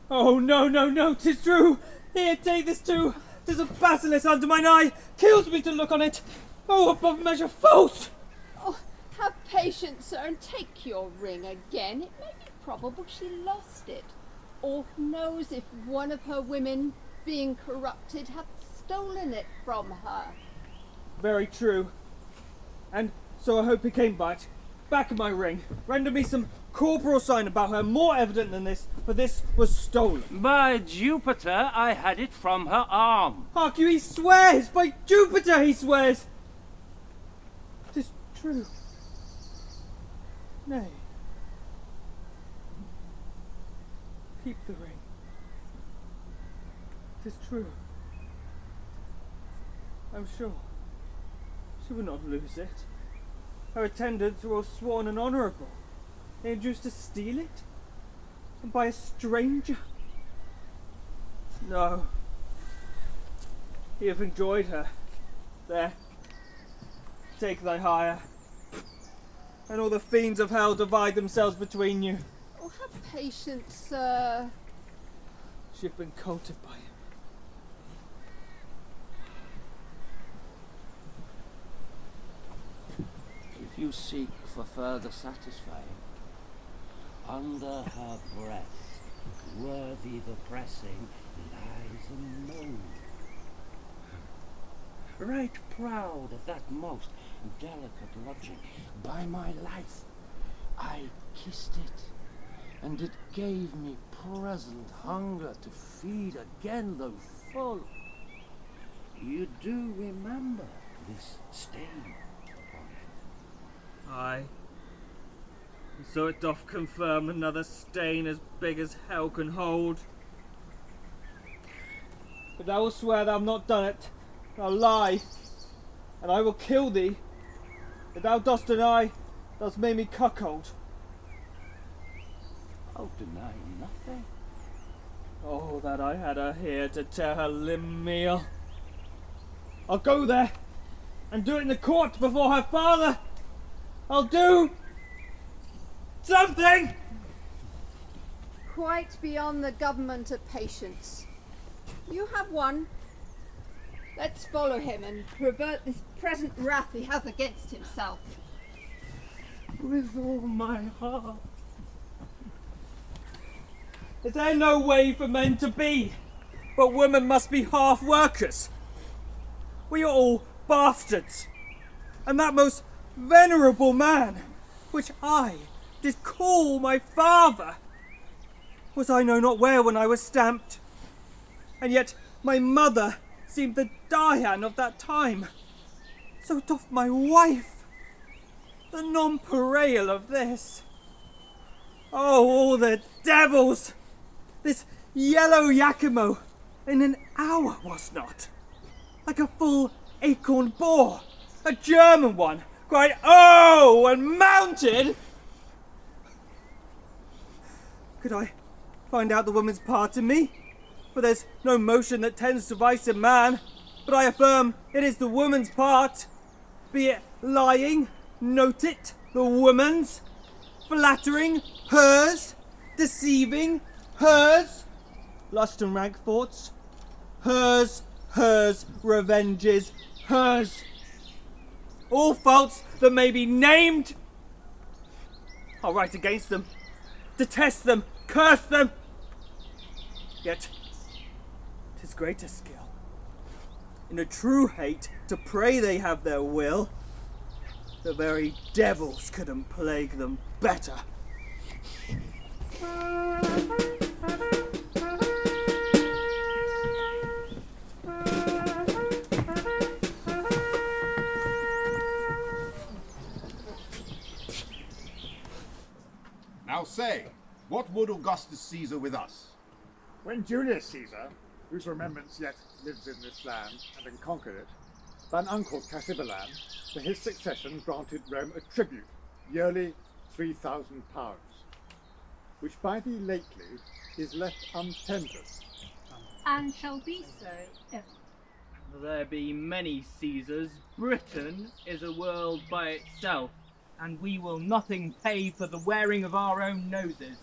Oh, no, 'tis true. Here, take this too. 'Tis a basilisk under mine eye. Kills me to look on it. Oh, above measure false. Oh, have patience, sir, and take your ring again. It may be probable she lost it. Or who knows if one of her women, being corrupted, hath stolen it from her. Very true. And so I hope he came by it. Back of my ring. Render me some corporal sign about her more evident than this, for this was stolen. By Jupiter, I had it from her arm. Hark you, he swears! By Jupiter, he swears! 'Tis true. Nay. Keep the ring. 'Tis true. I'm sure. She would not lose it. Her attendants were all sworn and honourable. They induced to steal it? And by a stranger? No. You have enjoyed her. There. Take thy hire. And all the fiends of hell divide themselves between you. Oh, have patience, sir. She hath been courted by him. If you seek for further satisfying, under her breast, worthy the pressing, lies a moan. right proud of that most delicate lodging. By my life, I kissed it, and it gave me present hunger to feed again though full. You do remember this stain upon it? Aye. And so it doth confirm another stain as big as hell can hold. But thou wilt swear thou have not done it, thou lie, and I will kill thee. If thou dost deny, thou'st made me cuckold. I'll deny nothing. Oh, that I had her here to tear her limb meal. I'll go there and do it in the court before her father. I'll do something. Quite beyond the government of patience. You have won. Let's follow him and pervert this present wrath he hath against himself. With all my heart. Is there no way for men to be, but women must be half workers? We are all bastards, and that most venerable man, which I did call my father, was I know not where when I was stamped, and yet my mother seemed the Dian of that time. So doth my wife, the nonpareil of this. Oh, all the devils! This yellow Yakimo in an hour was not. Like a full acorn boar, a German one, cried oh, and mounted. Could I find out the woman's part in me? For there's no motion that tends to vice a man, but I affirm it is the woman's part. Be it lying, note it, the woman's, flattering, hers, deceiving, hers, lust and rank thoughts, hers, revenges, hers. All faults that may be named, I'll write against them, detest them, curse them. Yet, 'tis greater skill in a true hate to pray they have their will. The very devils couldn't plague them better. Now say, what would Augustus Caesar with us? When Julius Caesar, whose remembrance yet lives in this land, having conquered it, thine uncle Cymbeline, for his succession granted Rome a tribute, yearly 3,000 pounds, which by thee lately is left untendered. And shall be so ever. There be many Caesars. Britain is a world by itself, and we will nothing pay for the wearing of our own noses.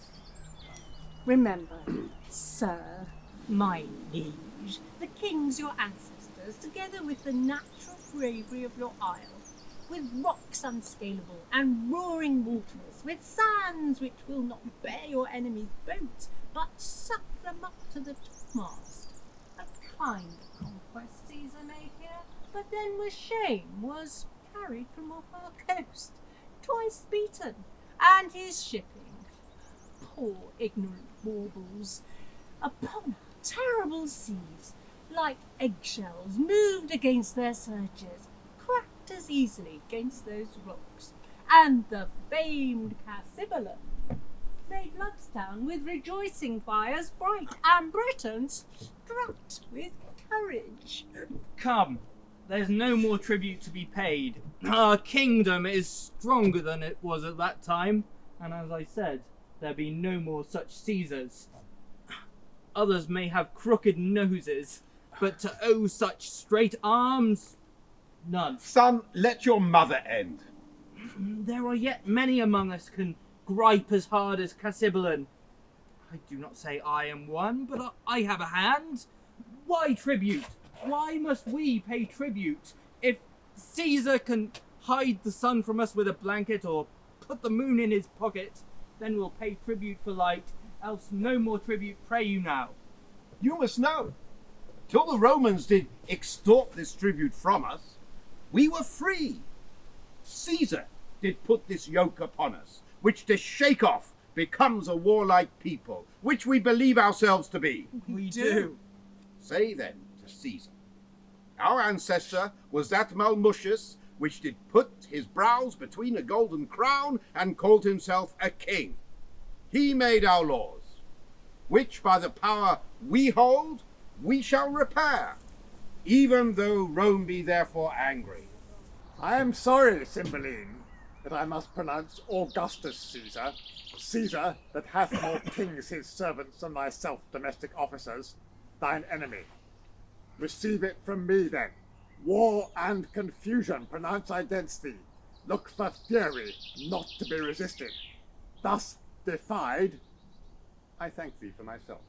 Remember, sir, my liege, the kings your ancestors, together with the natural bravery of your isle, with rocks unscalable and roaring waters, with sands which will not bear your enemies' boats, but suck them up to the topmast. A kind of conquest Caesar made here, but then with shame was carried from off our coast, twice beaten, and his shipping, poor ignorant baubles, upon terrible seas, like eggshells moved against their surges, cracked as easily against those rocks, and the famed Cymbeline made Bloodstown with rejoicing fires bright, and Britons strut with courage. Come, there's no more tribute to be paid. Our kingdom is stronger than it was at that time, and as I said, there be no more such Caesars. Others may have crooked noses, but to owe such straight arms, none. Son, let your mother end. There are yet many among us can gripe as hard as Cymbeline. I do not say I am one, but I have a hand. Why tribute? Why must we pay tribute? If Caesar can hide the sun from us with a blanket or put the moon in his pocket, then we'll pay tribute for light, else no more tribute, pray you now. You must know, till the Romans did extort this tribute from us, we were free. Caesar did put this yoke upon us, which to shake off becomes a warlike people, which we believe ourselves to be. We do. Say then to Caesar, our ancestor was that Malmucius which did put his brows between a golden crown and called himself a king. He made our laws, which by the power we hold, we shall repair, even though Rome be therefore angry. I am sorry, Cymbeline, that I must pronounce Augustus Caesar, Caesar that hath more kings his servants than thyself domestic officers, thine enemy. Receive it from me then. War and confusion pronounce I against thee. Look for fury, not to be resisted. Thus defied, I thank thee for myself.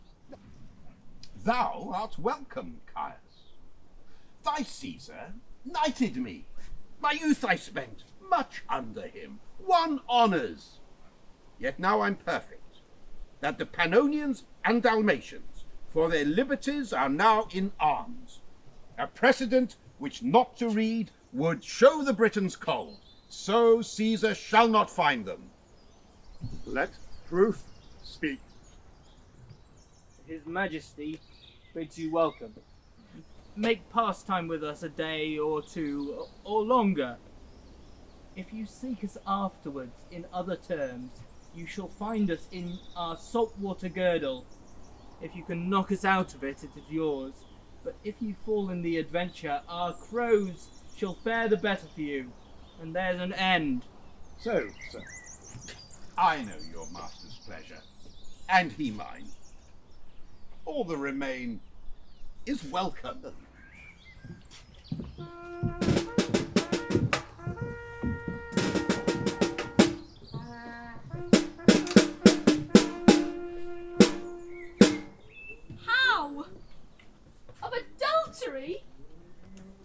Thou art welcome, Caius. Thy Caesar knighted me. My youth I spent much under him, won honours. Yet now I'm perfect, that the Pannonians and Dalmatians for their liberties are now in arms. A precedent which not to read would show the Britons cold, so Caesar shall not find them. Let proof speak. His Majesty bids you welcome. Make pastime with us a day or two, or longer. If you seek us afterwards in other terms, you shall find us in our saltwater girdle. If you can knock us out of it, it is yours. But if you fall in the adventure, our crows shall fare the better for you, and there's an end. So, sir, I know your master's pleasure, and he mine. All that remain is welcome. How? Of adultery?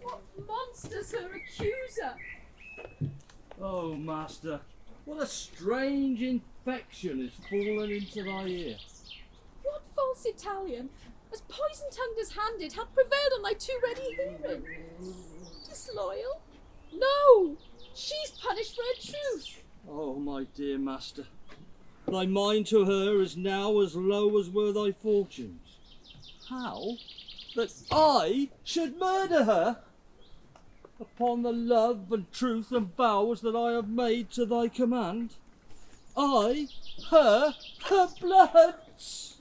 What monster's her accuser? Oh, master, what a strange infection has fallen into thy ear. What false Italian, as poison-tongued as handed, hath prevailed on thy too ready hearing? Disloyal? No! She's punished for her truth. Oh, my dear master, thy mind to her is now as low as were thy fortunes. How? That I should murder her? Upon the love and truth and vows that I have made to thy command? I, her bloods!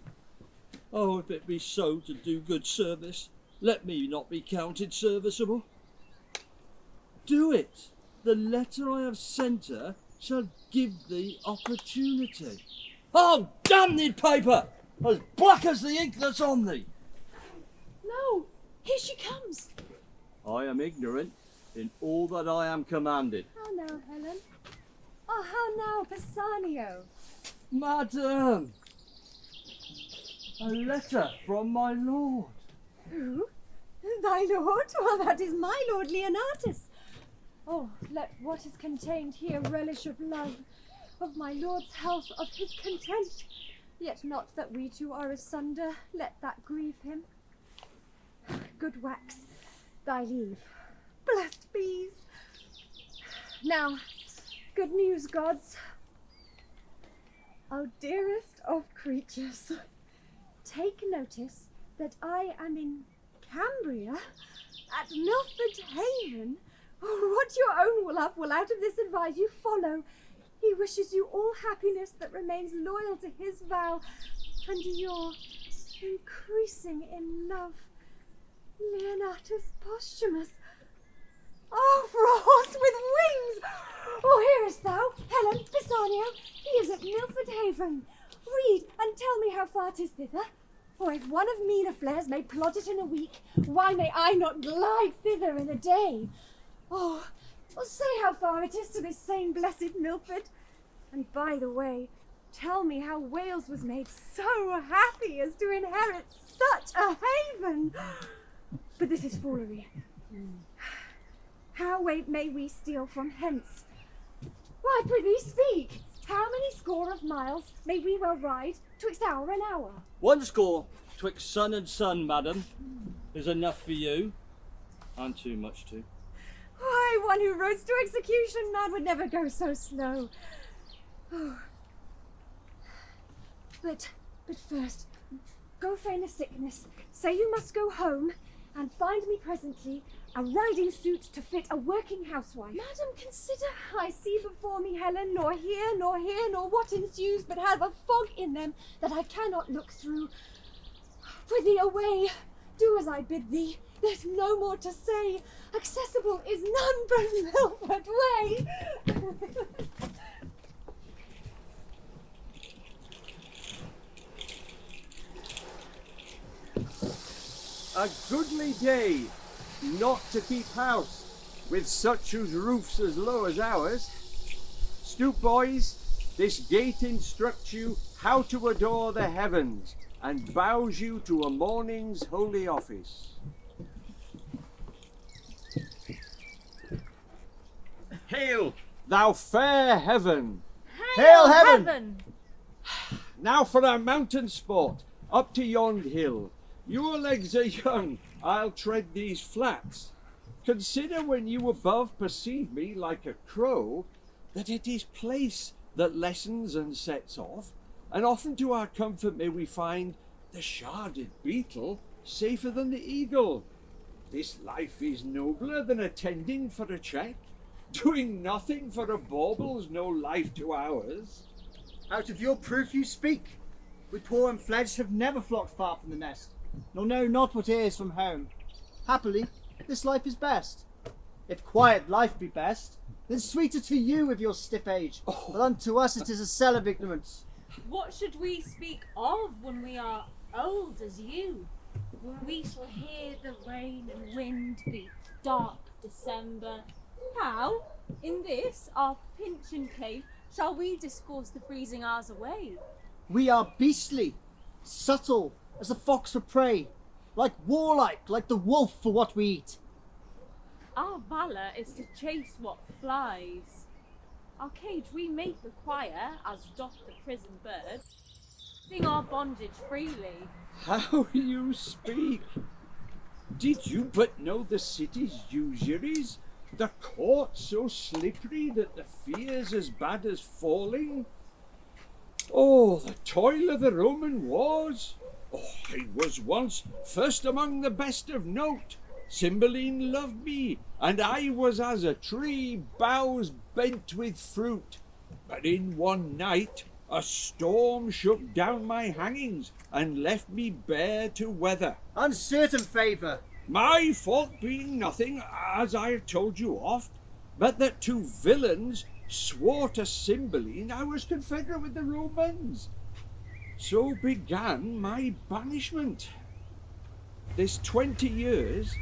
Oh, if it be so to do good service, let me not be counted serviceable. Do it. The letter I have sent her shall give thee opportunity. Oh, damn thee paper! As black as the ink that's on thee! No, here she comes. I am ignorant in all that I am commanded. How now, Helen? Oh, how now, Bassanio? Madam! A letter from my lord. Who? Thy lord? Well, that is my lord Leonatus. Oh, let what is contained here relish of love, of my lord's health, of his content. Yet not that we two are asunder, let that grieve him. Good wax, thy leave. Blessed bees. Now, good news, gods. O dearest of creatures, take notice that I am in Cambria, at Milford Haven. What your own will out of this advise you follow. He wishes you all happiness that remains loyal to his vow, and your increasing in love, Leonatus Posthumus. Oh, for a horse with wings! Oh, hearest thou, Helen, Bassanio, he is at Milford Haven. Read, and tell me how far 'tis thither. For if one of meaner flares may plod it in a week, why may I not glide thither in a day? Oh, well, say how far it is to this same blessed Milford. And by the way, tell me how Wales was made so happy as to inherit such a haven. But this is foolery. How may we steal from hence? Why, prithee, speak. How many score of miles may we well ride twixt hour and hour? 1 score, twixt sun and sun, madam. There's enough for you, and too much too. Why, one who roads to execution, man, would never go so slow. Oh. But first, go feign a sickness, say you must go home, and find me presently a riding suit to fit a working housewife. Madam, consider, I see before me, Helen, nor hear, nor what ensues, but have a fog in them that I cannot look through. Prithee, away, do as I bid thee. There's no more to say. Accessible is none but Milford way. A goodly day, not to keep house with such whose roof's as low as ours. Stoop, boys, this gate instructs you how to adore the heavens, and bows you to a morning's holy office. Hail, thou fair heaven! Hail, heaven! Now for our mountain sport, up to yond hill. Your legs are young, I'll tread these flats. Consider when you above perceive me like a crow, that it is place that lessens and sets off, and often to our comfort may we find the sharded beetle safer than the eagle. This life is nobler than attending for a check. Doing nothing for a bauble's no life to ours. Out of your proof you speak. We poor and fledged have never flocked far from the nest, nor know not what is from home. Happily, this life is best. If quiet life be best, then sweeter to you with your stiff age, but unto us it is a cell of ignorance. What should we speak of when we are old as you? We shall hear the rain and wind beat dark December. How, in this our pincheon cave, shall we discourse the freezing hours away? We are beastly, subtle as a fox for prey, warlike like the wolf for what we eat. Our valour is to chase what flies. Our cage we make require, as doth the prison bird, sing our bondage freely. How you speak! Did you but know the city's usuries? The court so slippery that the fear's as bad as falling? Oh, the toil of the Roman wars! Oh, I was once first among the best of note. Cymbeline loved me, and I was as a tree boughs bent with fruit. But in one night a storm shook down my hangings and left me bare to weather. Uncertain favour! My fault being nothing, as I have told you oft, but that two villains swore to Cymbeline I was confederate with the Romans. So began my banishment. This 20 years,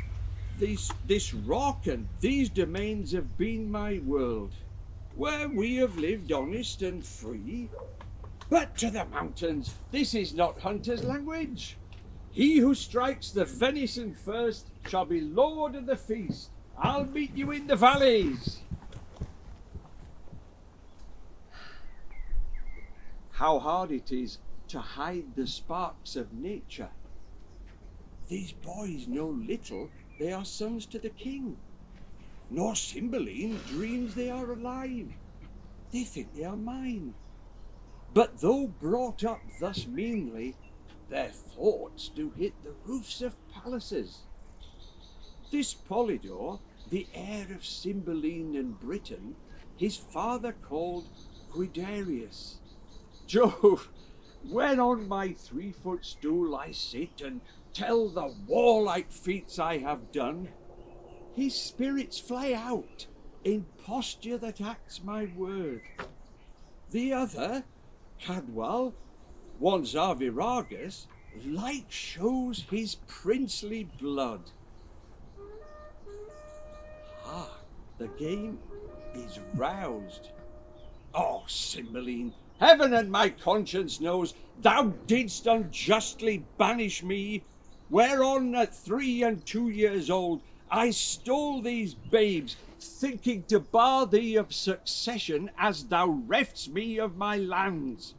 this rock and these domains have been my world, where we have lived honest and free. But to the mountains, this is not hunter's language. He who strikes the venison first shall be lord of the feast. I'll meet you in the valleys. How hard it is to hide the sparks of nature. These boys know little they are sons to the king, nor Cymbeline dreams they are alive. They think they are mine. But though brought up thus meanly, their thoughts do hit the roofs of palaces. This Polydore, the heir of Cymbeline and Britain, his father called Guiderius. Jove, when on my 3-foot stool I sit and tell the warlike feats I have done, his spirits fly out in posture that acts my word. The other, Cadwal, once Arviragus, like shows his princely blood. Ah, the game is roused. Oh, Cymbeline, heaven and my conscience knows thou didst unjustly banish me, whereon at 3 and 2 years old I stole these babes, thinking to bar thee of succession as thou reft'st me of my lands.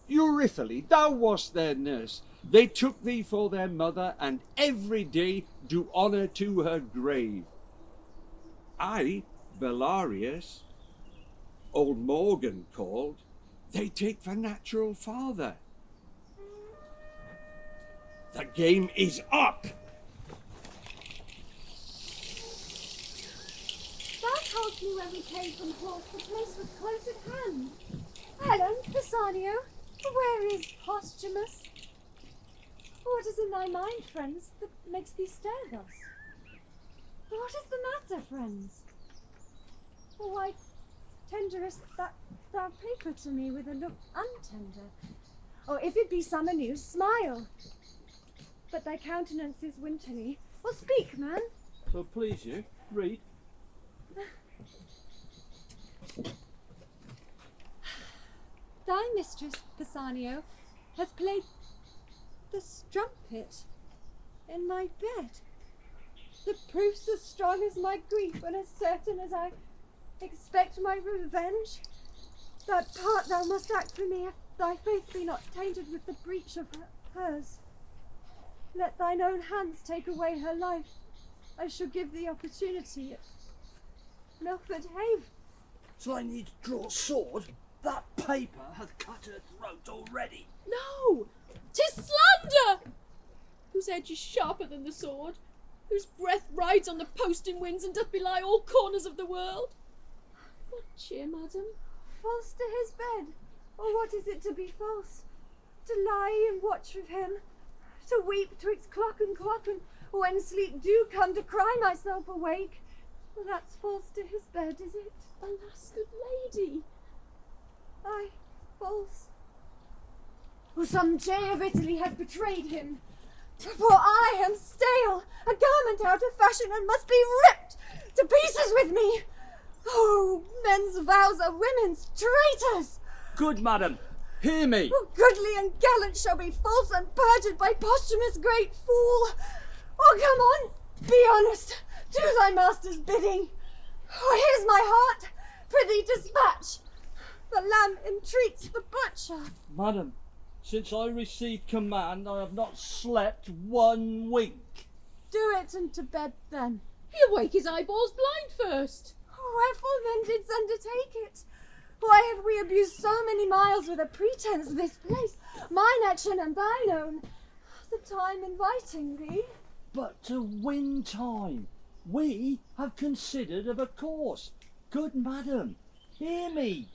Euryphile, thou wast their nurse, They took thee for their mother, and every day do honour to her grave. I, Belarius, old Morgan called, they take for natural father. The game is up! Thou told me when we came from Hort, the place was close at hand. Helen, Bassanio, where is Posthumus? What is in thy mind, friends, that makes thee stare thus? What is the matter, friends? Why tenderest that thou paper to me with a look untender? Or if it be summer news, smile. But thy countenance is winterly. Or speak, man. So please you, read. Thy mistress, Bassanio, hath played the strumpet in my bed. The proof's as strong as my grief, and as certain as I expect my revenge. That part thou must act for me, if thy faith be not tainted with the breach of hers. Let thine own hands take away her life. I shall give thee opportunity at Milford Haven. So I need to draw a sword? That paper hath cut her throat already. No! 'Tis slander! Whose edge is sharper than the sword, whose breath rides on the posting winds and doth belie all corners of the world. What cheer, madam? False to his bed? Or what is it to be false? To lie and watch with him? To weep twixt clock, and when sleep do come, to cry myself awake? Well, that's false to his bed, is it? Alas, good lady. Aye, false. Or some jay of Italy hath betrayed him. For I am stale, a garment out of fashion, and must be ripped to pieces with me. Oh, men's vows are women's traitors. Good madam, hear me. Oh, goodly and gallant shall be false and perjured by Posthumus, great fool. Oh, come on, be honest, do thy master's bidding. Oh, here's my heart, prithee dispatch. The lamb entreats the butcher. Madam, since I received command, I have not slept 1 wink. Do it, and to bed then. He'll wake his eyeballs blind first. Wherefore then didst undertake it? Why have we abused so many miles with a pretence this place, mine action and thine own, the time inviting thee? But to win time, we have considered of a course. Good madam, hear me.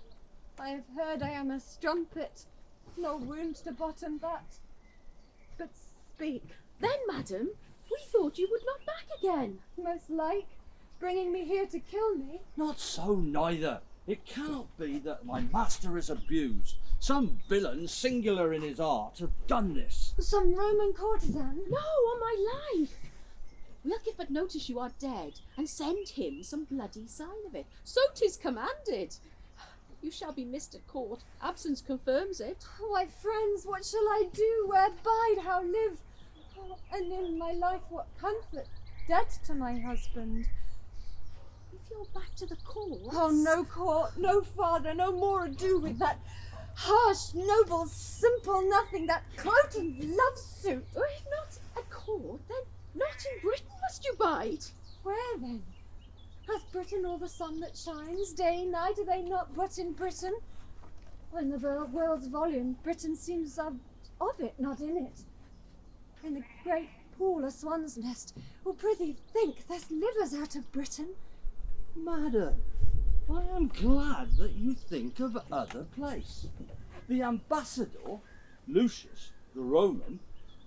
I have heard I am a strumpet, no wound to bottom that. But speak. Then, madam, we thought you would not back again. Most like, bringing me here to kill me. Not so neither. It cannot be that my master is abused. Some villain singular in his art have done this. Some Roman courtesan? No, on my life. We'll give but notice you are dead, and send him some bloody sign of it. So 'tis commanded. You shall be missed at court. Absence confirms it. Why, friends, what shall I do? Where bide? How live? Oh, and in my life what comfort? Debt to my husband. If you're back to the court... Oh, no court, no father, no more ado with that harsh, noble, simple nothing, that Cloten's love suit. Or if not at court, then not in Britain must you bide. Where then? Hath Britain all the sun that shines, day, night, are they not but in Britain? When the world's volume, Britain seems of it, not in it. In the great pool a swan's nest. Oh, prithee think, there's livers out of Britain. Madam, I am glad that you think of other place. The ambassador, Lucius, the Roman,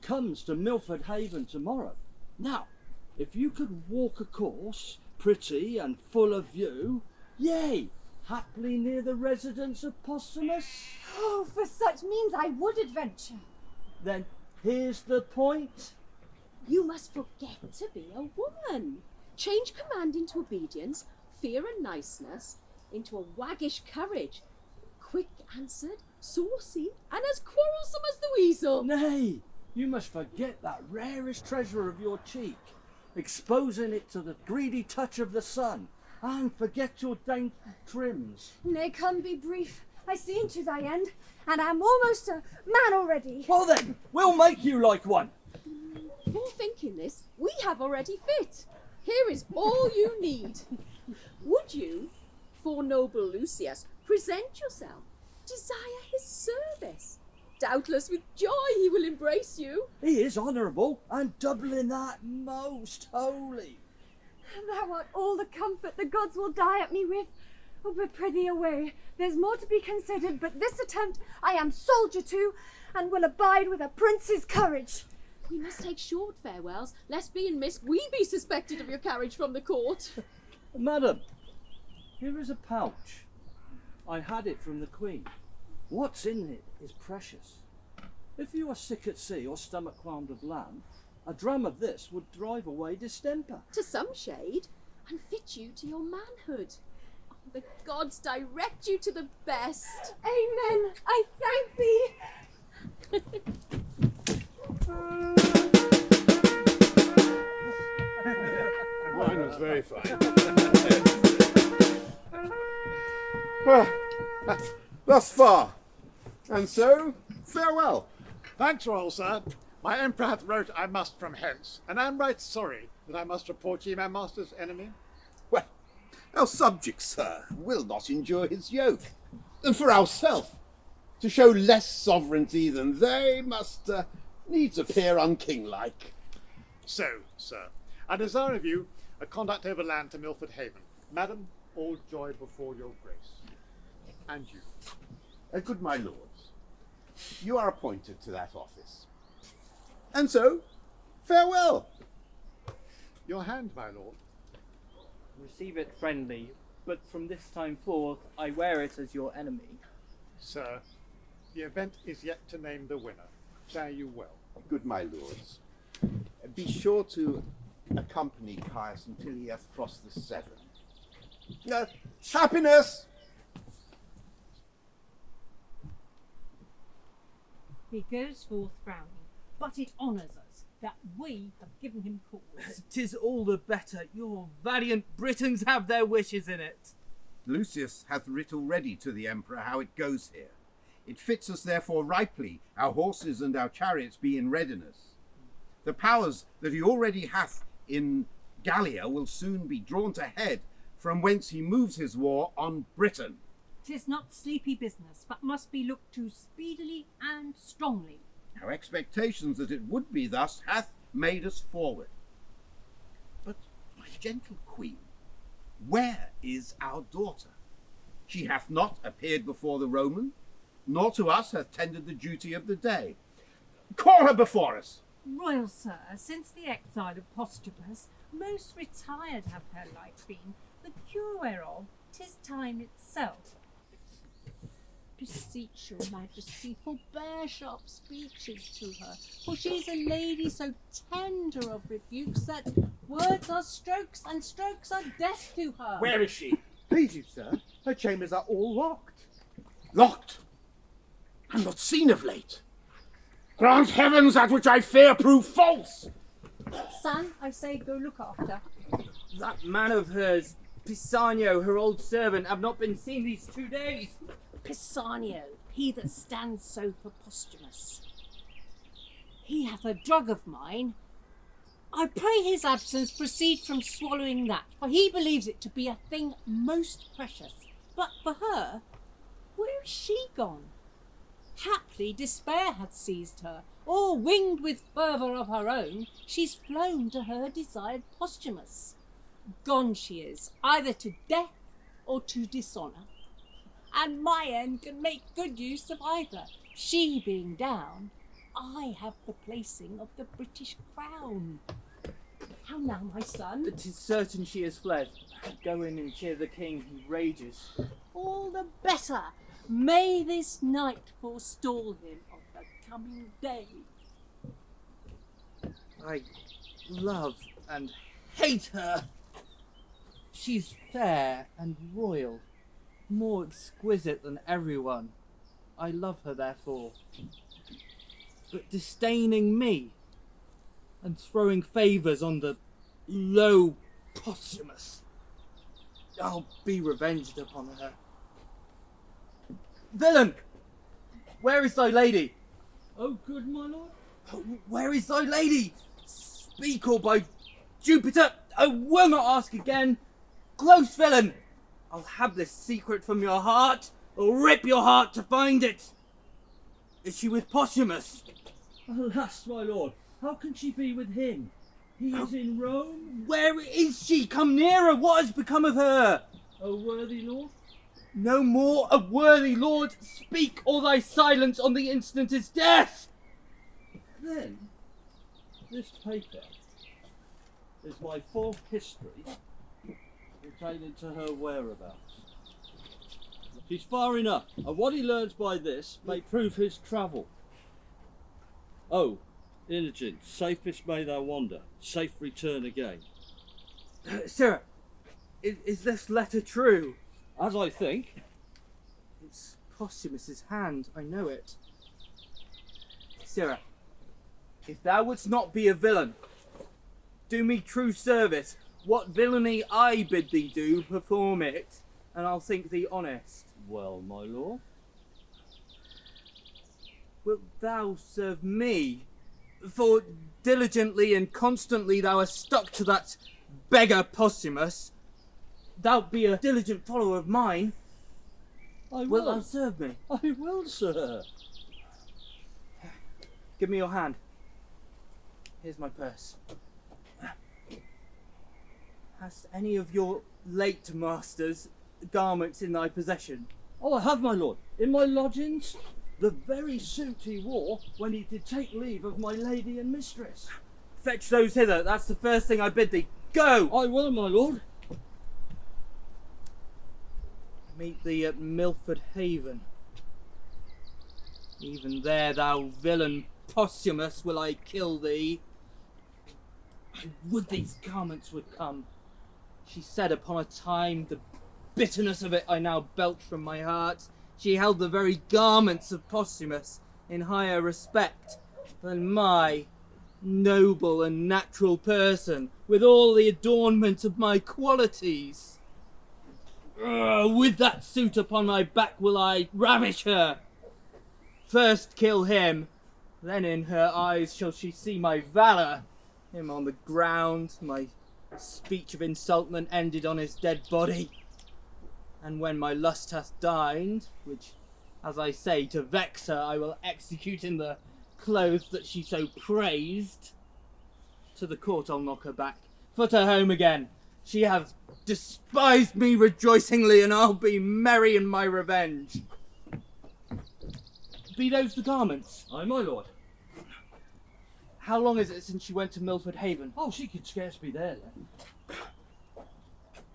comes to Milford Haven tomorrow. Now, if you could walk a course, pretty and full of view, yea, haply near the residence of Posthumus. Oh, for such means I would adventure. Then here's the point. You must forget to be a woman. Change command into obedience, fear and niceness into a waggish courage, quick answered, saucy, and as quarrelsome as the weasel. Nay, you must forget that rarest treasure of your cheek, exposing it to the greedy touch of the sun, and forget your dainty trims. Nay, come, be brief. I see into thy end, and am almost a man already. Well then, we'll make you like one. For thinking this, we have already fit. Here is all you need. Would you, for noble Lucius, present yourself, desire his service? Doubtless with joy he will embrace you. He is honourable, and doubling that most holy. Thou art all the comfort the gods will die at me with. Oh, but prithee away. There's more to be considered, but this attempt I am soldier to, and will abide with a prince's courage. We must take short farewells, lest being missed we be suspected of your carriage from the court. Madam, here is a pouch. I had it from the Queen. What's in it is precious. If you are sick at sea or stomach qualmed of land, a dram of this would drive away distemper. To some shade, and fit you to your manhood. Oh, the gods direct you to the best. Amen. I thank thee. The wine was very fine. Well, thus far. And so, farewell. Thanks, royal sir. My emperor hath wrote I must from hence, and I am right sorry that I must report ye my master's enemy. Well, our subjects, sir, will not endure his yoke. And for ourself, to show less sovereignty than they, must needs appear unkinglike. So, sir, I desire of you a conduct overland to Milford Haven. Madam, all joy before your grace. And you. Good my lords, you are appointed to that office. And so, farewell. Your hand, my lord. Receive it friendly, but from this time forth I wear it as your enemy. Sir, the event is yet to name the winner. Fare you well. Good my lords, be sure to accompany Caius until he hath crossed the Severn. Happiness! He goes forth frowning, but it honours us that we have given him cause. 'Tis all the better. Your valiant Britons have their wishes in it. Lucius hath writ already to the emperor how it goes here. It fits us therefore ripely, our horses and our chariots be in readiness. The powers that he already hath in Gallia will soon be drawn to head, from whence he moves his war on Britain. 'Tis not sleepy business, but must be looked to speedily and strongly. Our expectations that it would be thus hath made us forward. But, my gentle queen, where is our daughter? She hath not appeared before the Roman, nor to us hath tendered the duty of the day. Call her before us. Royal sir, since the exile of Posthumus, most retired have her life been, the cure whereof 'tis time itself. Beseech your majesty, forbear sharp speeches to her, for she's a lady so tender of rebukes that words are strokes and strokes are death to her. Where is she? Please you, sir, her chambers are all locked. Locked, and not seen of late. Grant heavens that which I fear prove false. Son, I say go look after. That man of hers, Pisanio, her old servant, have not been seen these 2 days. Pisanio, he that stands so for Posthumus. He hath a drug of mine. I pray his absence proceed from swallowing that, for he believes it to be a thing most precious. But for her, where is she gone? Haply despair hath seized her, or winged with fervour of her own, she's flown to her desired Posthumus. Gone she is, either to death or to dishonour. And my end can make good use of either. She being down, I have the placing of the British crown. How now, my son? 'Tis certain she has fled. Go in and cheer the king, he rages. All the better. May this night forestall him of the coming day. I love and hate her. She's fair and royal, more exquisite than everyone. I love her therefore. But disdaining me and throwing favours on the low Posthumus, I'll be revenged upon her. Villain! Where is thy lady? Oh, good, my lord. Where is thy lady? Speak, or by Jupiter, I will not ask again. Close, villain! I'll have this secret from your heart, or rip your heart to find it. Is she with Posthumus? Alas, my lord, how can she be with him? He is in Rome. Where is she? Come nearer. What has become of her? O worthy lord? No more a worthy lord. Speak, or thy silence on the instant is death. Then, this paper is my full history pertaining to her whereabouts. She's far enough, and what he learns by this may prove his travel. Oh, Imogen, safest may thou wander, safe return again. Sir, is this letter true? As I think. It's Posthumus's hand, I know it. Sirrah, if thou wouldst not be a villain, do me true service. What villainy I bid thee do, perform it, and I'll think thee honest. Well, my lord. Wilt thou serve me? For diligently and constantly thou hast stuck to that beggar Posthumus. Thou'lt be a diligent follower of mine. I will. Wilt thou serve me? I will, sir. Give me your hand. Here's my purse. Hast any of your late master's garments in thy possession? Oh, I have, my lord. In my lodgings, the very suit he wore when he did take leave of my lady and mistress. Fetch those hither. That's the first thing I bid thee. Go! I will, my lord. Meet thee at Milford Haven. Even there, thou villain Posthumus, will I kill thee. I would these garments would come. She said upon a time, the bitterness of it I now belch from my heart. She held the very garments of Posthumus in higher respect than my noble and natural person, with all the adornment of my qualities. With that suit upon my back will I ravish her. First kill him, then in her eyes shall she see my valour. Him on the ground, my speech of insultment ended on his dead body. And when my lust hath dined, which, as I say, to vex her I will execute in the clothes that she so praised, to the court I'll knock her back, put her home again. She hath despised me rejoicingly, and I'll be merry in my revenge. Be those the garments? Aye, my lord. How long is it since she went to Milford Haven? Oh, she could scarce be there then.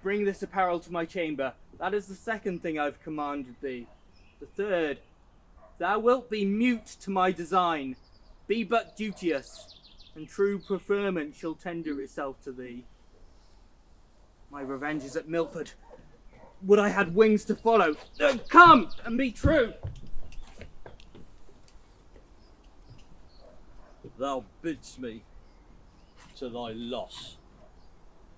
Bring this apparel to my chamber. That is the second thing I've commanded thee. The third, thou wilt be mute to my design. Be but duteous, and true preferment shall tender itself to thee. My revenge is at Milford. Would I had wings to follow. Come and be true. Thou bidst me to thy loss.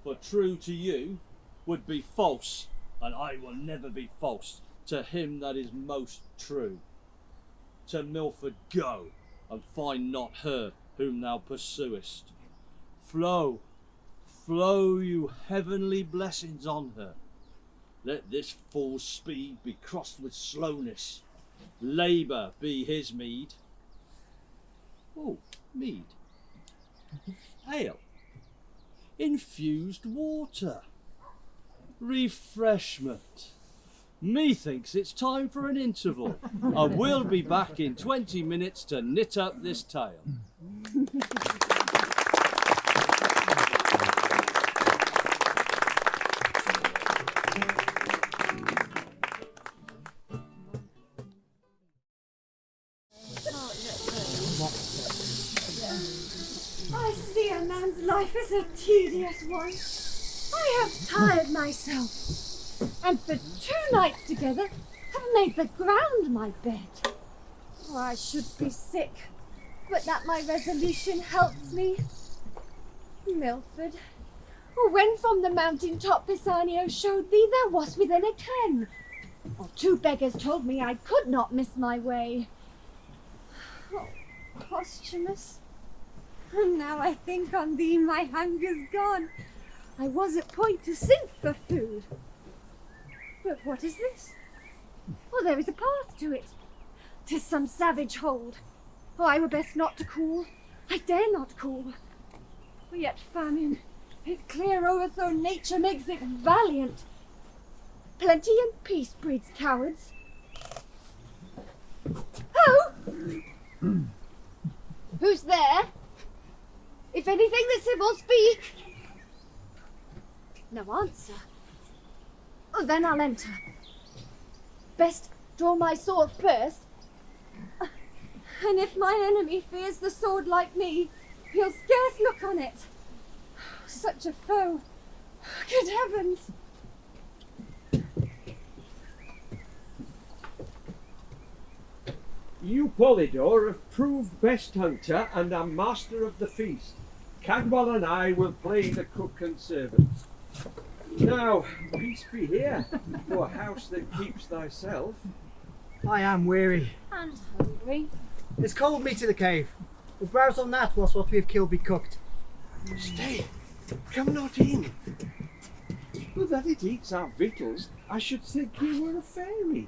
For true to you would be false, and I will never be false to him that is most true. To Milford go, and find not her whom thou pursuest. Flow, flow you heavenly blessings on her. Let this full speed be crossed with slowness. Labour be his meed. Oh, mead. Ale. Infused water. Refreshment. Methinks it's time for an interval. I will be back in 20 minutes to knit up this tale. I see a man's life is a tedious one. I have tired myself, and for 2 nights together have made the ground my bed. For I should be sick, but that my resolution helps me. Milford, when from the mountain top Pisanio showed thee thou wast within a ken, Oh, 2 beggars told me I could not miss my way. Oh, Posthumus. And now I think on thee my hunger's gone. I was at point to sink for food. But what is this? Oh, there is a path to it. 'Tis some savage hold. Oh, I were best not to call. I dare not call. For yet famine, it clear overthrown nature makes it valiant. Plenty and peace breeds cowards. Oh! Who's there? If anything the civil speak. No answer. Oh, then I'll enter. Best draw my sword first. And if my enemy fears the sword like me, he'll scarce look on it. Such a foe. Good heavens! You, Polydor, have proved best hunter and are master of the feast. Cadwal and I will play the cook and servant. Now, peace be here, for house that keeps thyself. I am weary. And hungry. It's cold me to the cave. We'll browse on that whilst what we have killed be cooked. Stay, come not in. But that it eats our victuals, I should think you were a fairy.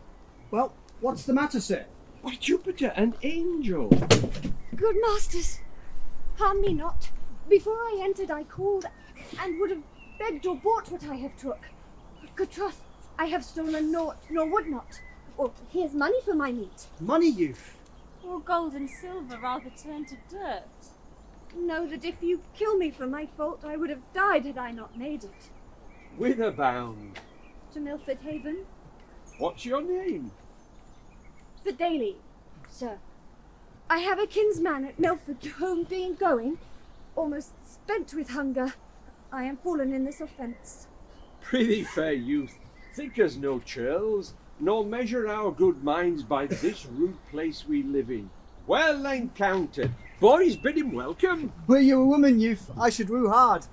Well, what's the matter, sir? Why, Jupiter, an angel. Good masters, harm me not. Before I entered I called, and would have begged or bought what I have took. But good troth, I have stolen naught, nor would not. Or here's money for my meat. Money, youth? Or gold and silver rather turned to dirt. Know that if you kill me for my fault, I would have died had I not made it. Whither bound? To Milford Haven. What's your name? The Daily, sir. I have a kinsman at Milford to whom being going, almost spent with hunger, I am fallen in this offence. Prithee, fair youth, think us no churls, nor measure our good minds by this rude place we live in. Well encountered. Boys, bid him welcome. Were you a woman, youth, I should woo hard.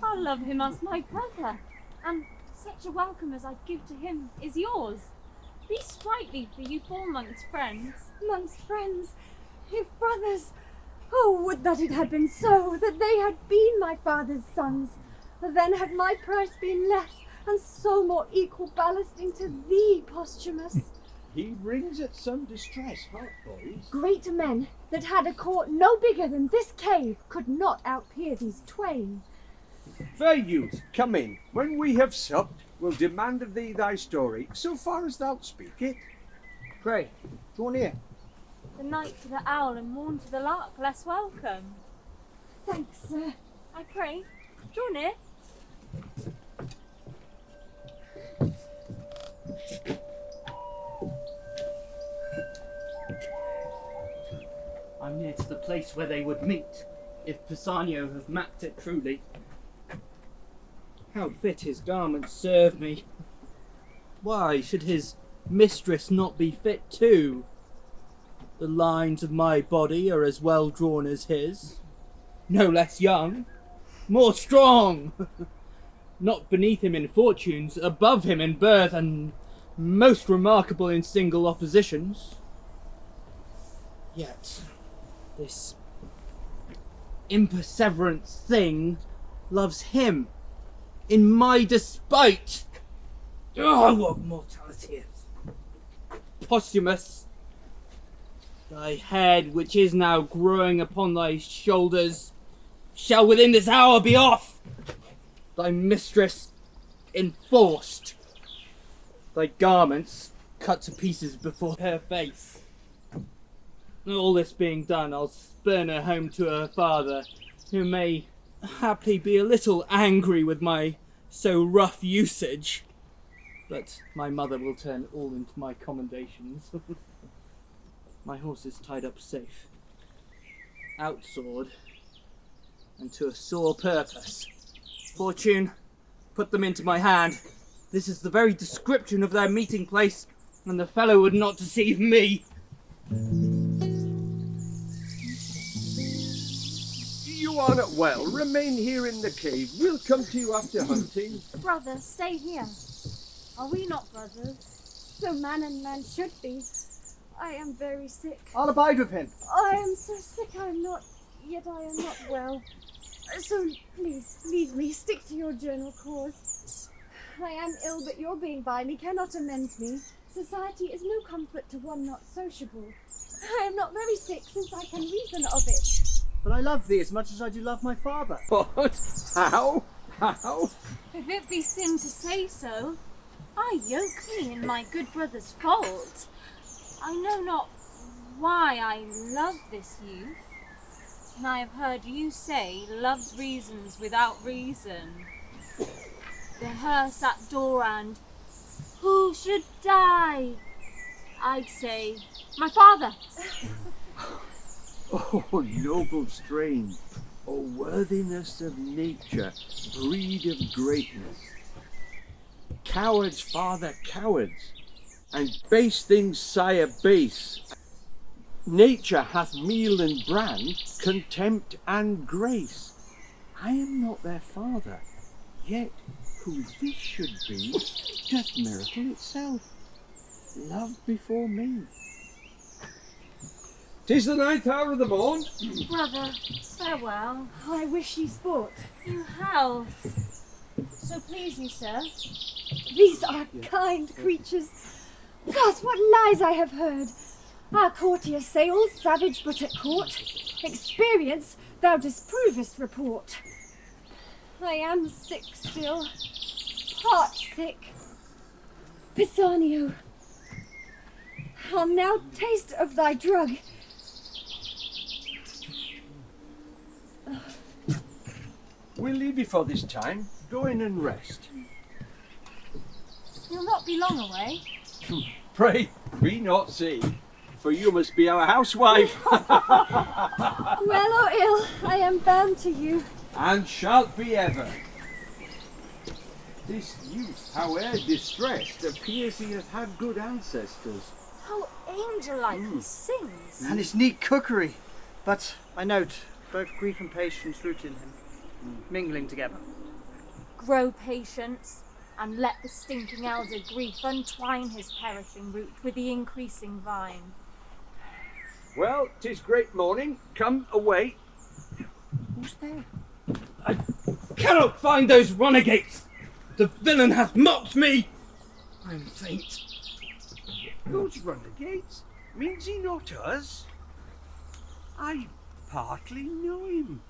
I love him as my brother, and such a welcome as I give to him is yours. Be sprightly for you fall amongst friends. Amongst friends, if brothers. Oh, would that it had been so, that they had been my father's sons. Then had my price been less, and so more equal ballasting to thee, Posthumus. He brings at some distress, heart boys. Great men that had a court no bigger than this cave could not outpeer these twain. Fair youth, come in. When we have supped, we'll demand of thee thy story, so far as thou'lt speak it. Pray, draw near. The night to the owl and morn to the lark less welcome. Thanks, sir. I pray, draw near. I'm near to the place where they would meet, if Pisanio have mapped it truly. How fit his garments serve me. Why should his mistress not be fit too? The lines of my body are as well drawn as his. No less young, more strong. Not beneath him in fortunes, above him in birth, and most remarkable in single oppositions. Yet this imperseverant thing loves him in my despite. Oh, what mortality is! Posthumus, thy head, which is now growing upon thy shoulders, shall within this hour be off, thy mistress enforced, thy garments cut to pieces before her face. All this being done, I'll spurn her home to her father, who may haply be a little angry with my so rough usage, but my mother will turn all into my commendations. My horse is tied up safe, outsword, and to a sore purpose. Fortune, put them into my hand. This is the very description of their meeting place, and the fellow would not deceive me. You are not well. Remain here in the cave. We'll come to you after hunting. Brother, stay here. Are we not brothers? So man and man should be. I am very sick. I'll abide with him. I am so sick I am not well. So please, leave me, stick to your journal cause. I am ill, but your being by me cannot amend me. Society is no comfort to one not sociable. I am not very sick, since I can reason of it. But I love thee as much as I do love my father. What? How? How? If it be sin to say so, I yoke me in my good brother's fault. I know not why I love this youth, and I have heard you say love's reasons without reason. The hearse at door and who should die? I'd say my father. Oh, noble strain, oh worthiness of nature, breed of greatness. Cowards father cowards, and base things sire base. Nature hath meal and bran, contempt and grace. I am not their father, yet who this should be doth miracle itself. Love before me. 'Tis the 9th hour of the morn. Brother, farewell. I wish ye sport. You health. So please you, sir. These are kind creatures. Gods, what lies I have heard. Our courtiers say all savage but at court. Experience thou disprovest report. I am sick still. Heart sick. Pisanio, I'll now taste of thy drug. We'll leave you for this time. Go in and rest. You'll not be long away. Pray, be not see, for you must be our housewife. Well or ill, I am bound to you. And shalt be ever. This youth, howe'er distressed, appears he hath had good ancestors. How angel-like he sings. And his neat cookery. But I note both grief and patience root in him, mingling together. Grow patience, and let the stinking elder grief untwine his perishing root with the increasing vine. Well, 'tis great morning. Come away. Who's there? I cannot find those runagates. The villain hath mocked me. I am faint. Those renegades? Means he not us? I partly know him.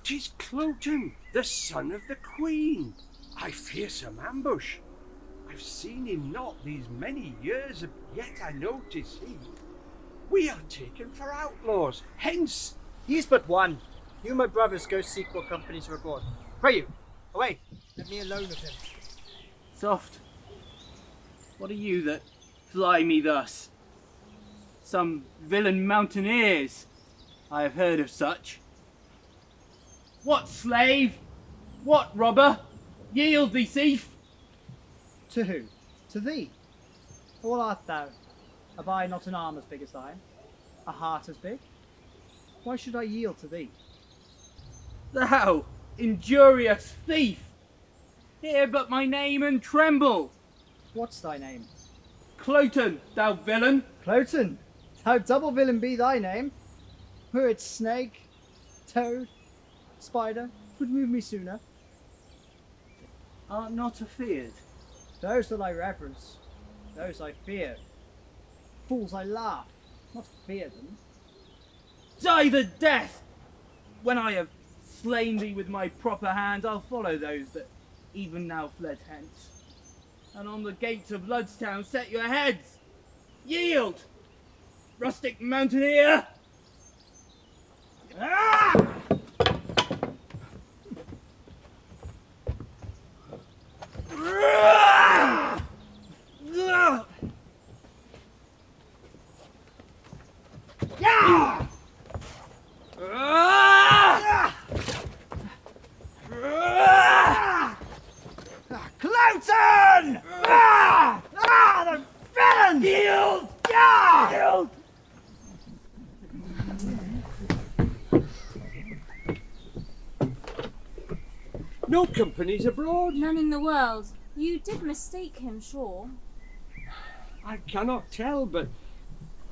'Tis Cloten, the son of the Queen. I fear some ambush. I've seen him not these many years, yet I know 'tis he. We are taken for outlaws, hence. He's but one. You, my brothers, go seek what companies are abroad. Pray you, away. Let me alone with him. Soft. What are you that fly me thus? Some villain mountaineers. I have heard of such. What slave? What robber? Yield thee, thief! To who? To thee. What art thou? Have I not an arm as big as thine? A heart as big? Why should I yield to thee? Thou, injurious thief! Hear but my name and tremble! What's thy name? Cloten, thou villain! Cloten? Thou double villain be thy name. Were it snake, toad, spider, would move me sooner. Art not afeard? Those that I reverence, those I fear. Fools I laugh, not fear them. Die the death! When I have slain thee with my proper hand, I'll follow those that even now fled hence. And on the gates of Ludstown set your heads! Yield! Rustic mountaineer! Ah! Cloten! The villain! Yield! Yield! No companies abroad. None in the world. You did mistake him, sure. I cannot tell, but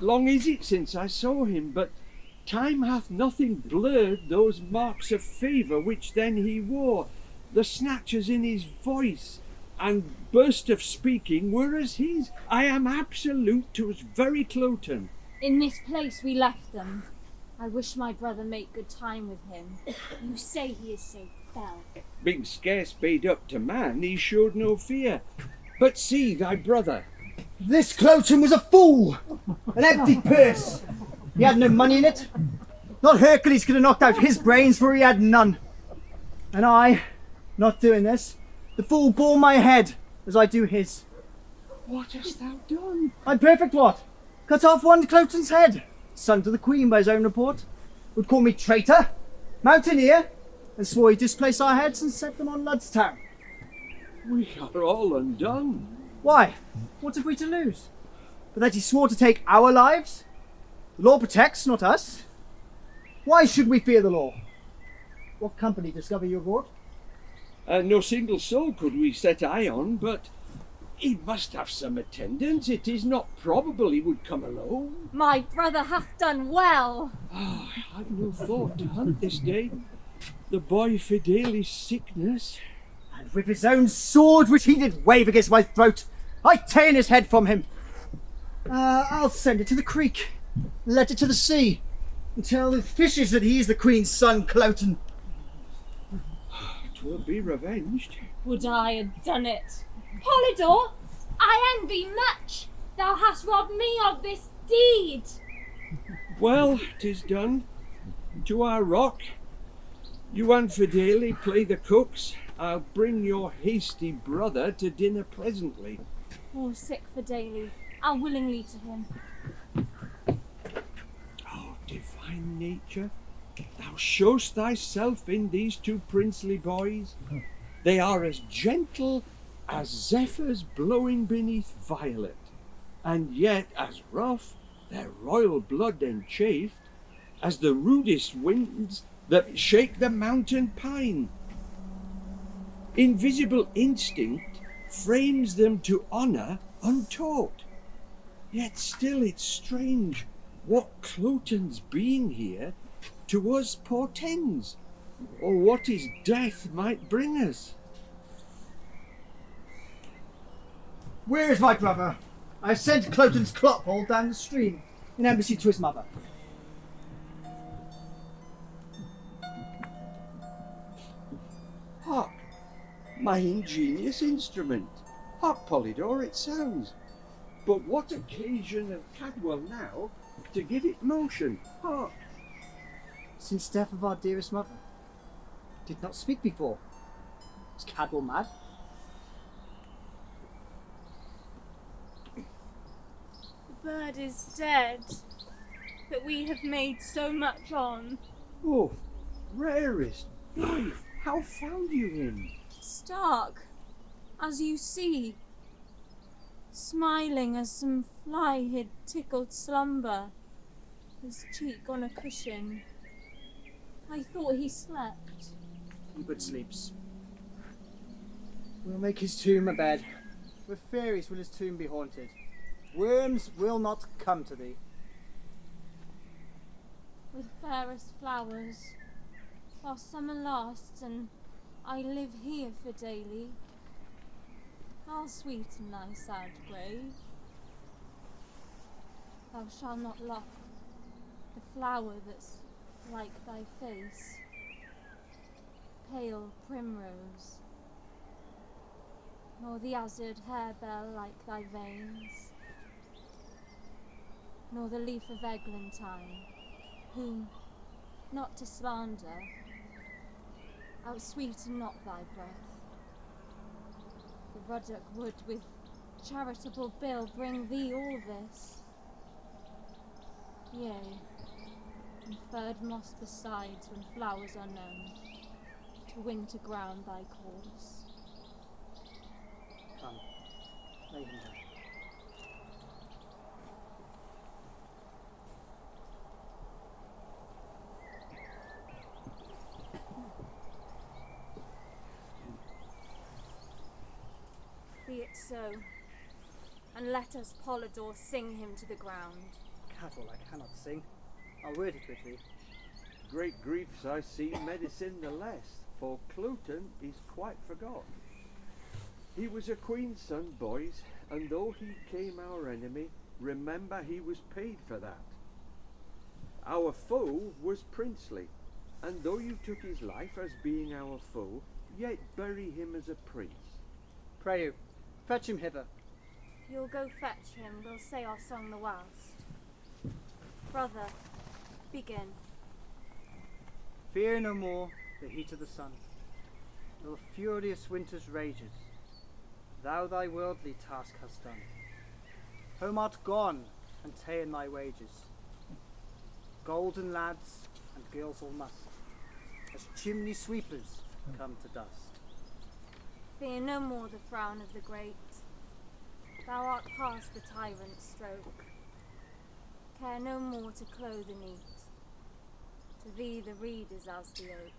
long is it since I saw him, but time hath nothing blurred those marks of favour which then he wore. The snatches in his voice and burst of speaking were as his. I am absolute to his very Cloten. In this place we left them. I wish my brother make good time with him. You say he is so fell. Being scarce bade up to man, he showed no fear. But see thy brother. This Cloten was a fool! An empty purse! He had no money in it. Not Hercules could have knocked out his brains, for he had none. And I, not doing this, the fool bore my head as I do his. What hast thou done? I'm perfect what? Cut off one Cloten's head. Son to the Queen by his own report. Would call me traitor, mountaineer, and swore he'd displace our heads and set them on Ludstown. We are all undone. Why? What have we to lose? But that he swore to take our lives? The law protects, not us. Why should we fear the law? What company discover you abroad? No single soul could we set eye on, but he must have some attendance. It is not probable he would come alone. My brother hath done well. I had no thought to hunt this day. The boy Fidele's sickness. And with his own sword, which he did wave against my throat, I ta'en his head from him. I'll send it to the creek, let it to the sea, and tell the fishes that he is the Queen's son, Cloten. 'Twill be revenged. Would I had done it. Polydor, I envy much. Thou hast robbed me of this deed. Well, 'tis done. To our rock. You and Fidele play the cooks. I'll bring your hasty brother to dinner presently. Oh, sick for daily. I'll willingly to him. Oh, divine nature, thou show'st thyself in these two princely boys. They are as gentle as zephyrs blowing beneath violet, and yet as rough, their royal blood enchafed, as the rudest winds that shake the mountain pine. Invisible instinct frames them to honour untaught. Yet still it's strange what Cloten's being here to us portends, or what his death might bring us. Where is my brother? I have sent Cloten's clothole down the stream in embassy to his mother. Hark, my ingenious instrument. Hark, Polydor, it sounds. But what occasion of Cadwell now to give it motion? Hark. Since death of our dearest mother. Did not speak before. Is Cadwell mad? The bird is dead, that we have made so much on. Oh, rarest life, how found you him? Stark, as you see, smiling as some fly had tickled slumber, his cheek on a cushion. I thought he slept. He but sleeps. We'll make his tomb a bed. With fairies will his tomb be haunted. Worms will not come to thee. With fairest flowers, while summer lasts and I live here for daily, I'll sweeten thy sad grave. Thou shalt not lock the flower that's like thy face, pale primrose, nor the azur'd harebell like thy veins, nor the leaf of eglantine, whom, not to slander, outsweeten not thy breath. The ruddock would with charitable bill bring thee all this. Yea, and furred moss besides when flowers are known, to win to ground thy course. Come, lay him down. Be it so. and let us Polydor sing him to the ground. Cattle I cannot sing. I'll word it with thee. Great griefs I see medicine the less, for Cloten is quite forgot. He was a queen's son, boys, and though he came our enemy, remember he was paid for that. Our foe was princely, and though you took his life as being our foe, yet bury him as a prince. Pray you, fetch him hither. You'll go fetch him, we'll say our song the whilst. Brother, begin. Fear no more the heat of the sun, nor furious winter's rages. Thou thy worldly task hast done. Home art gone, and ta'en thy wages. Golden lads and girls all must, as chimney sweepers come to dust. Fear no more the frown of the great. Thou art past the tyrant's stroke. Care no more to clothe and eat. To thee the reed is as the oak.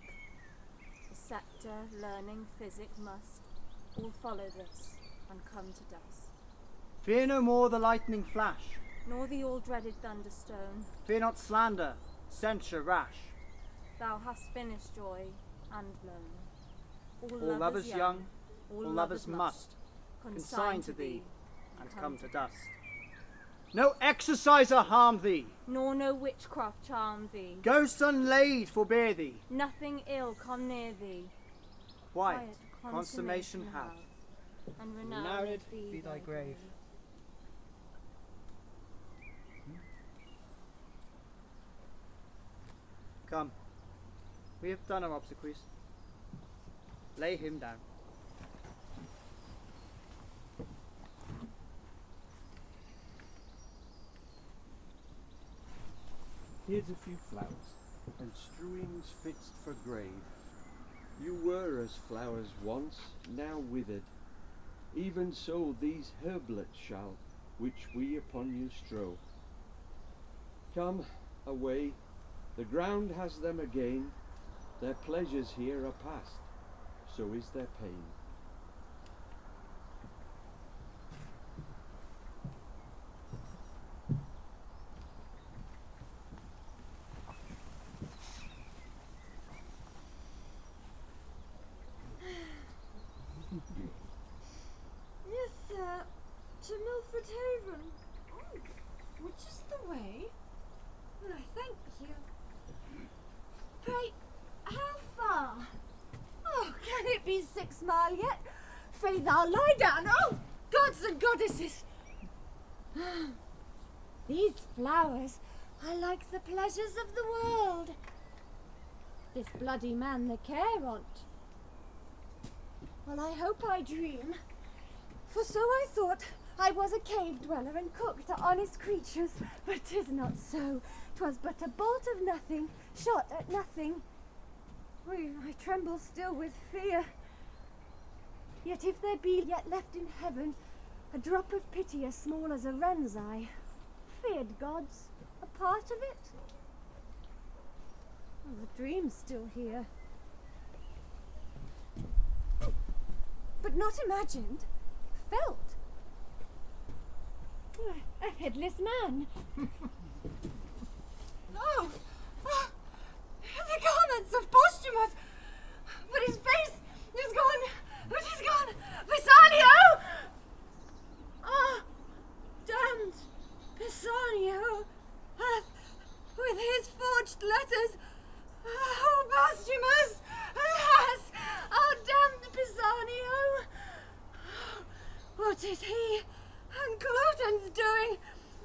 The sceptre, learning, physic must all follow this and come to dust. Fear no more the lightning flash, Nor the all-dreaded thunderstone. fear not slander, censure rash. Thou hast finished joy and moan. All lovers young, all lovers must consign to thee and come to dust. No exerciser harm thee, Nor no witchcraft charm thee. ghost unlaid forbear thee. Nothing ill come near thee. Quiet consummation have, and renowned be thy grave. Come, we have done our obsequies. Lay him down. Here's a few flowers, and strewings fixed for grave. You were as flowers once, now withered. Even so these herblets shall, which we upon you strow. Come, away, the ground has them again. Their pleasures here are past, so is their pain. Yes, sir. To Milford Haven. Oh, which is the way? Well, I thank you. Pray, how far? Oh, can it be 6 mile yet? Faith, I'll lie down. Oh, gods and goddesses! These flowers are like the pleasures of the world. This bloody man the care on't. Well, I hope I dream. For so I thought I was a cave dweller and cook to honest creatures, but 'tis not so. 'Twas but a bolt of nothing, shot at nothing. I tremble still with fear. Yet if there be yet left in heaven a drop of pity as small as a wren's eye, feared gods, a part of it? Oh, the dream's still here. But not imagined, felt. A headless man. Oh! The garments of Posthumus! But his face is gone! It is gone! Pisanio! Ah! Damned! Pisanio hath, with his forged letters, oh, Posthumus! Alas! Oh, damned Pisanio! What is he and Cloten's doing?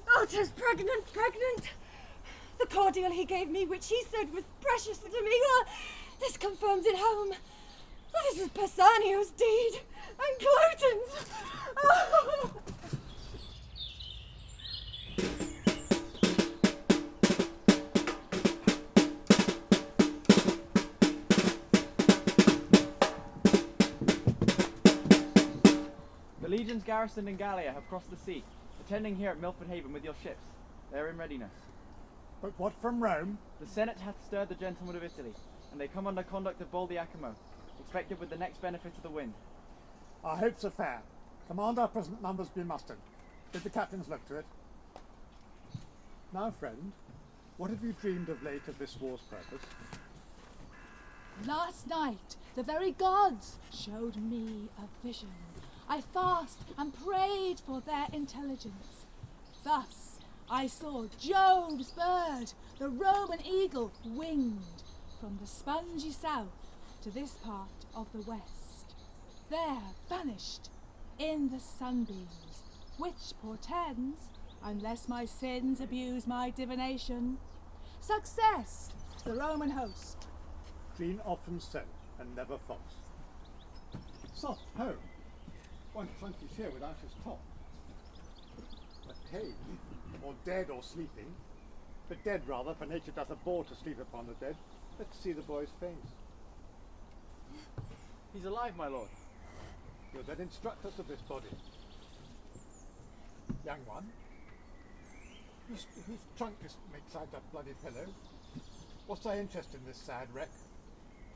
Oh, 'tis pregnant! The cordial he gave me, which he said was precious to me, well, this confirms it home. This is Pisanio's deed, and Cloten's! Oh. The legions garrisoned in Gallia have crossed the sea, attending here at Milford Haven with your ships. They are in readiness. But what from Rome? The Senate hath stirred the gentlemen of Italy, and they come under conduct of Boldiacomo, expected with the next benefit of the wind. Our hopes are fair. Command our present numbers be mustered. Did the captains look to it? Now, friend, what have you dreamed of late of this war's purpose? Last night, the very gods showed me a vision. I fasted and prayed for their intelligence. Thus, I saw Jove's bird, the Roman eagle, winged from the spongy south to this part of the west. There vanished in the sunbeams, which portends, unless my sins abuse my divination, success to the Roman host. Clean often said, and never false. Soft home. One clunky here without his top. A cage, or dead or sleeping. But dead rather, for nature doth abhor to sleep upon the dead. Let's see the boy's face. He's alive, my lord. You'll then instruct us of this body. Young one, whose trunk makes out that bloody pillow? What's thy interest in this sad wreck?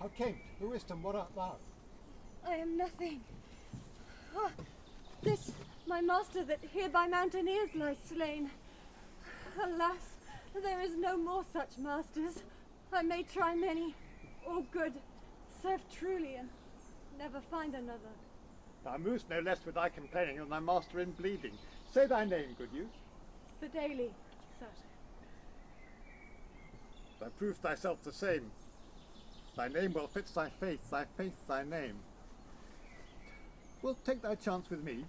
How cam't? Who is't and what art thou? I am nothing. Ah, this, my master that here by mountaineers lies slain. Alas, there is no more such masters. I may try many, all good, serve truly, and never find another. Thou movest no less with thy complaining than thy master in bleeding. Say thy name, good youth. Fidelity, sir. Thou provest thyself the same. Thy name well fits thy faith thy name. Wilt take thy chance with me?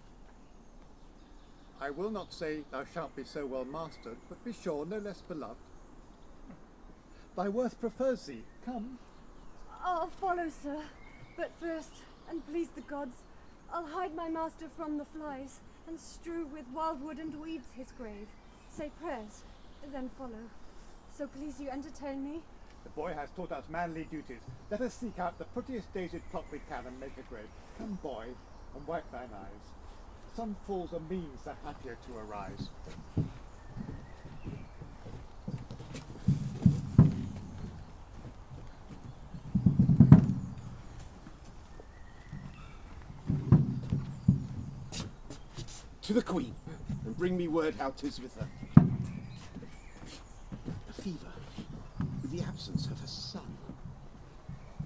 I will not say thou shalt be so well mastered, but be sure no less beloved. Thy worth prefers thee. Come. I'll follow, sir. But first, and please the gods, I'll hide my master from the flies, and strew with wildwood and weeds his grave. Say prayers, then follow. So please you entertain me. The boy has taught us manly duties. Let us seek out the prettiest daisied plot we can and make a grave. Come, boy, and wipe thine eyes. Some fools are means the happier to arise. To the Queen, and bring me word how 'tis with her. A fever, with the absence of her son.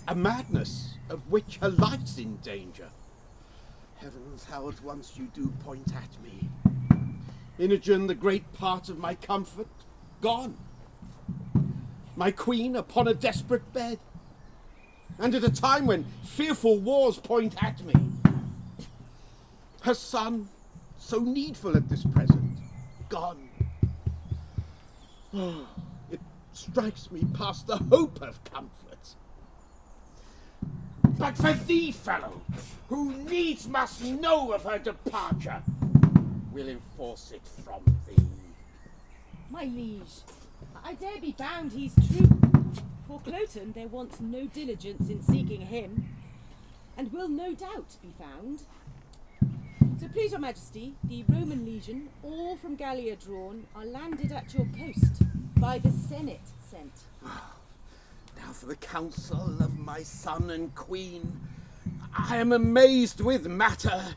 A madness, of which her life's in danger. Heavens, how at once you do point at me. Imogen, the great part of my comfort, gone. My queen upon a desperate bed. And at a time when fearful wars point at me. Her son, so needful at this present, gone. Oh, it strikes me past the hope of comfort. But for thee, fellow, who needs must know of her departure, will enforce it from thee. My liege, I dare be bound he's true. For Cloten there wants no diligence in seeking him, and will no doubt be found. So please your majesty, the Roman legion, all from Gallia drawn, are landed at your coast, by the Senate sent. Now for the counsel of my son and queen, I am amazed with matter.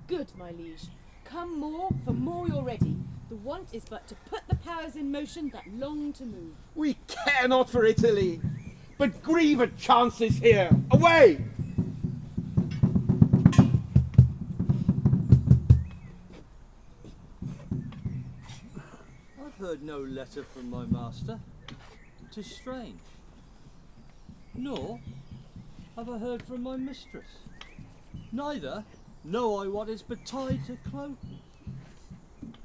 Good, my liege. Come more, for more you're ready. The want is but to put the powers in motion that long to move. We care not for Italy, but grieve at chances here. Away! I've heard no letter from my master. 'Tis strange. Nor have I heard from my mistress. Neither know I what is betide to Cloten,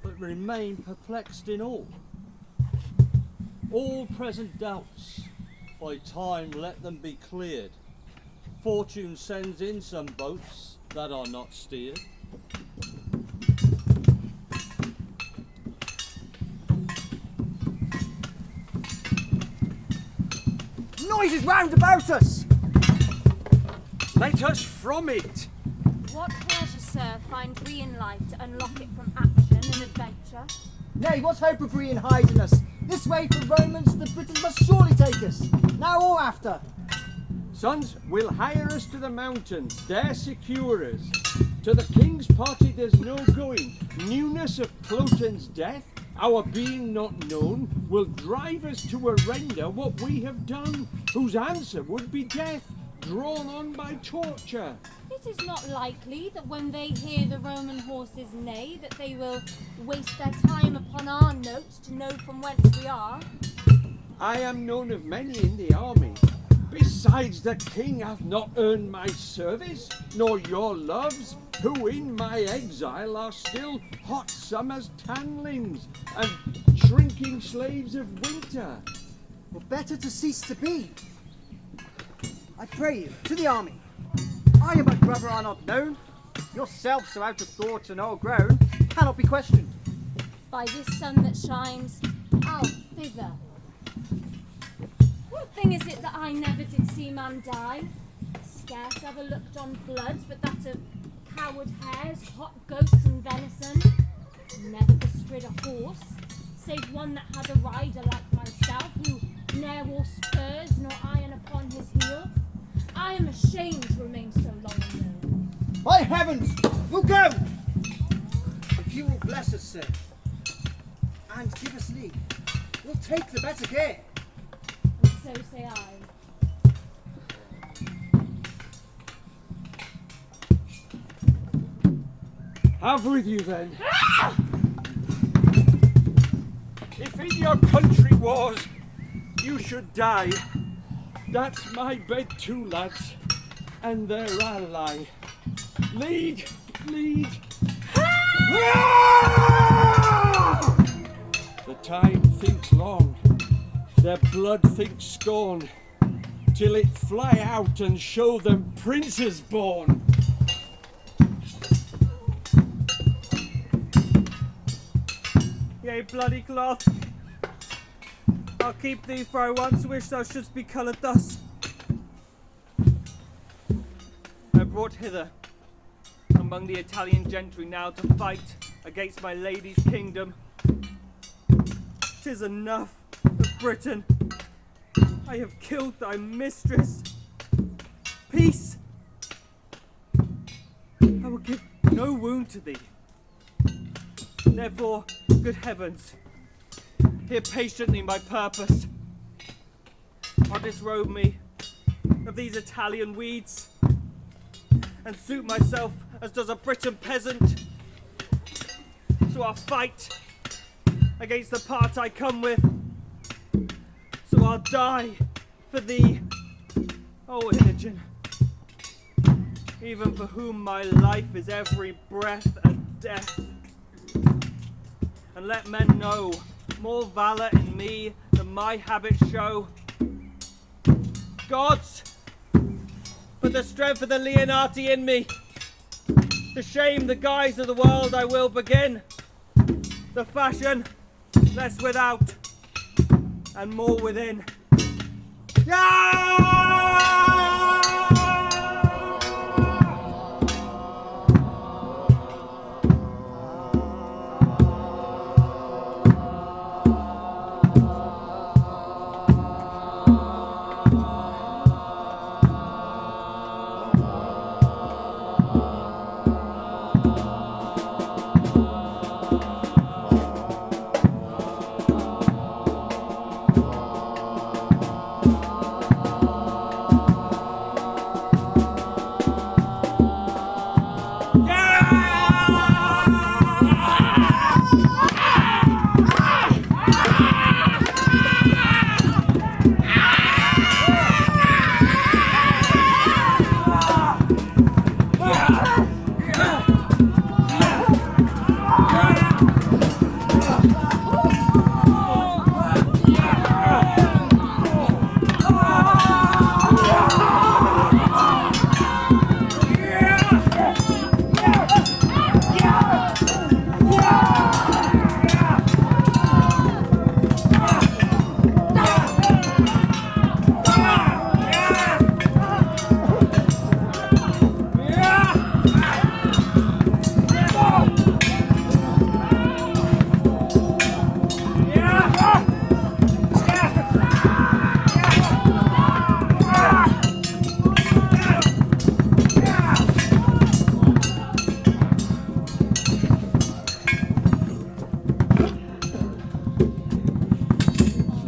but remain perplexed in all. All present doubts, by time let them be cleared. Fortune sends in some boats that are not steered. Noises round about us! Let us from it! What pleasure, sir, find we in life to unlock it from action and adventure? Nay, what hope of we in hiding us? This way for Romans, the Britons must surely take us, now or after. Sons, we'll hire us to the mountains, there secure us. To the king's party there's no going. Newness of Cloten's death, our being not known, will drive us to render what we have done, whose answer would be death, drawn on by torture. It is not likely that when they hear the Roman horses neigh, that they will waste their time upon our notes to know from whence we are. I am known of many in the army. Besides, the king hath not earned my service, nor your loves, who in my exile are still hot summer's tanlings and shrinking slaves of winter. Well, better to cease to be. I pray you, to the army. I and my brother are not known. Yourself, so out of thought and o'ergrown, cannot be questioned. By this sun that shines, out thither. What thing is it that I never did see man die? Scarce ever looked on blood, but that of coward hares, hot goats and venison. Never bestrid a horse, save one that had a rider like myself, who ne'er wore spurs nor iron upon his heel. I am ashamed to remain so long unknown. By heavens, we'll go! If you will bless us, sir, and give us leave, we'll take the better care. And so say I. Have with you then. If in your country wars you should die, that's my bed too, lads, and there I'll lie. Lead, lead. The time thinks long, their blood thinks scorn, till it fly out and show them princes born. Yea, bloody cloth, I'll keep thee, for I once wished thou shouldst be coloured thus. I brought hither among the Italian gentry now to fight against my lady's kingdom. 'Tis enough of Britain. I have killed thy mistress. Peace! I will give no wound to thee. Therefore, good heavens, hear patiently my purpose. I'll disrobe me of these Italian weeds and suit myself as does a Briton peasant. So I'll fight against the part I come with. So I'll die for thee, O Imogen, even for whom my life is every breath and death. And let men know more valour in me than my habits show. Gods, put the strength of the Leonati in me. To shame the guise of the world I will begin. The fashion, less without, and more within.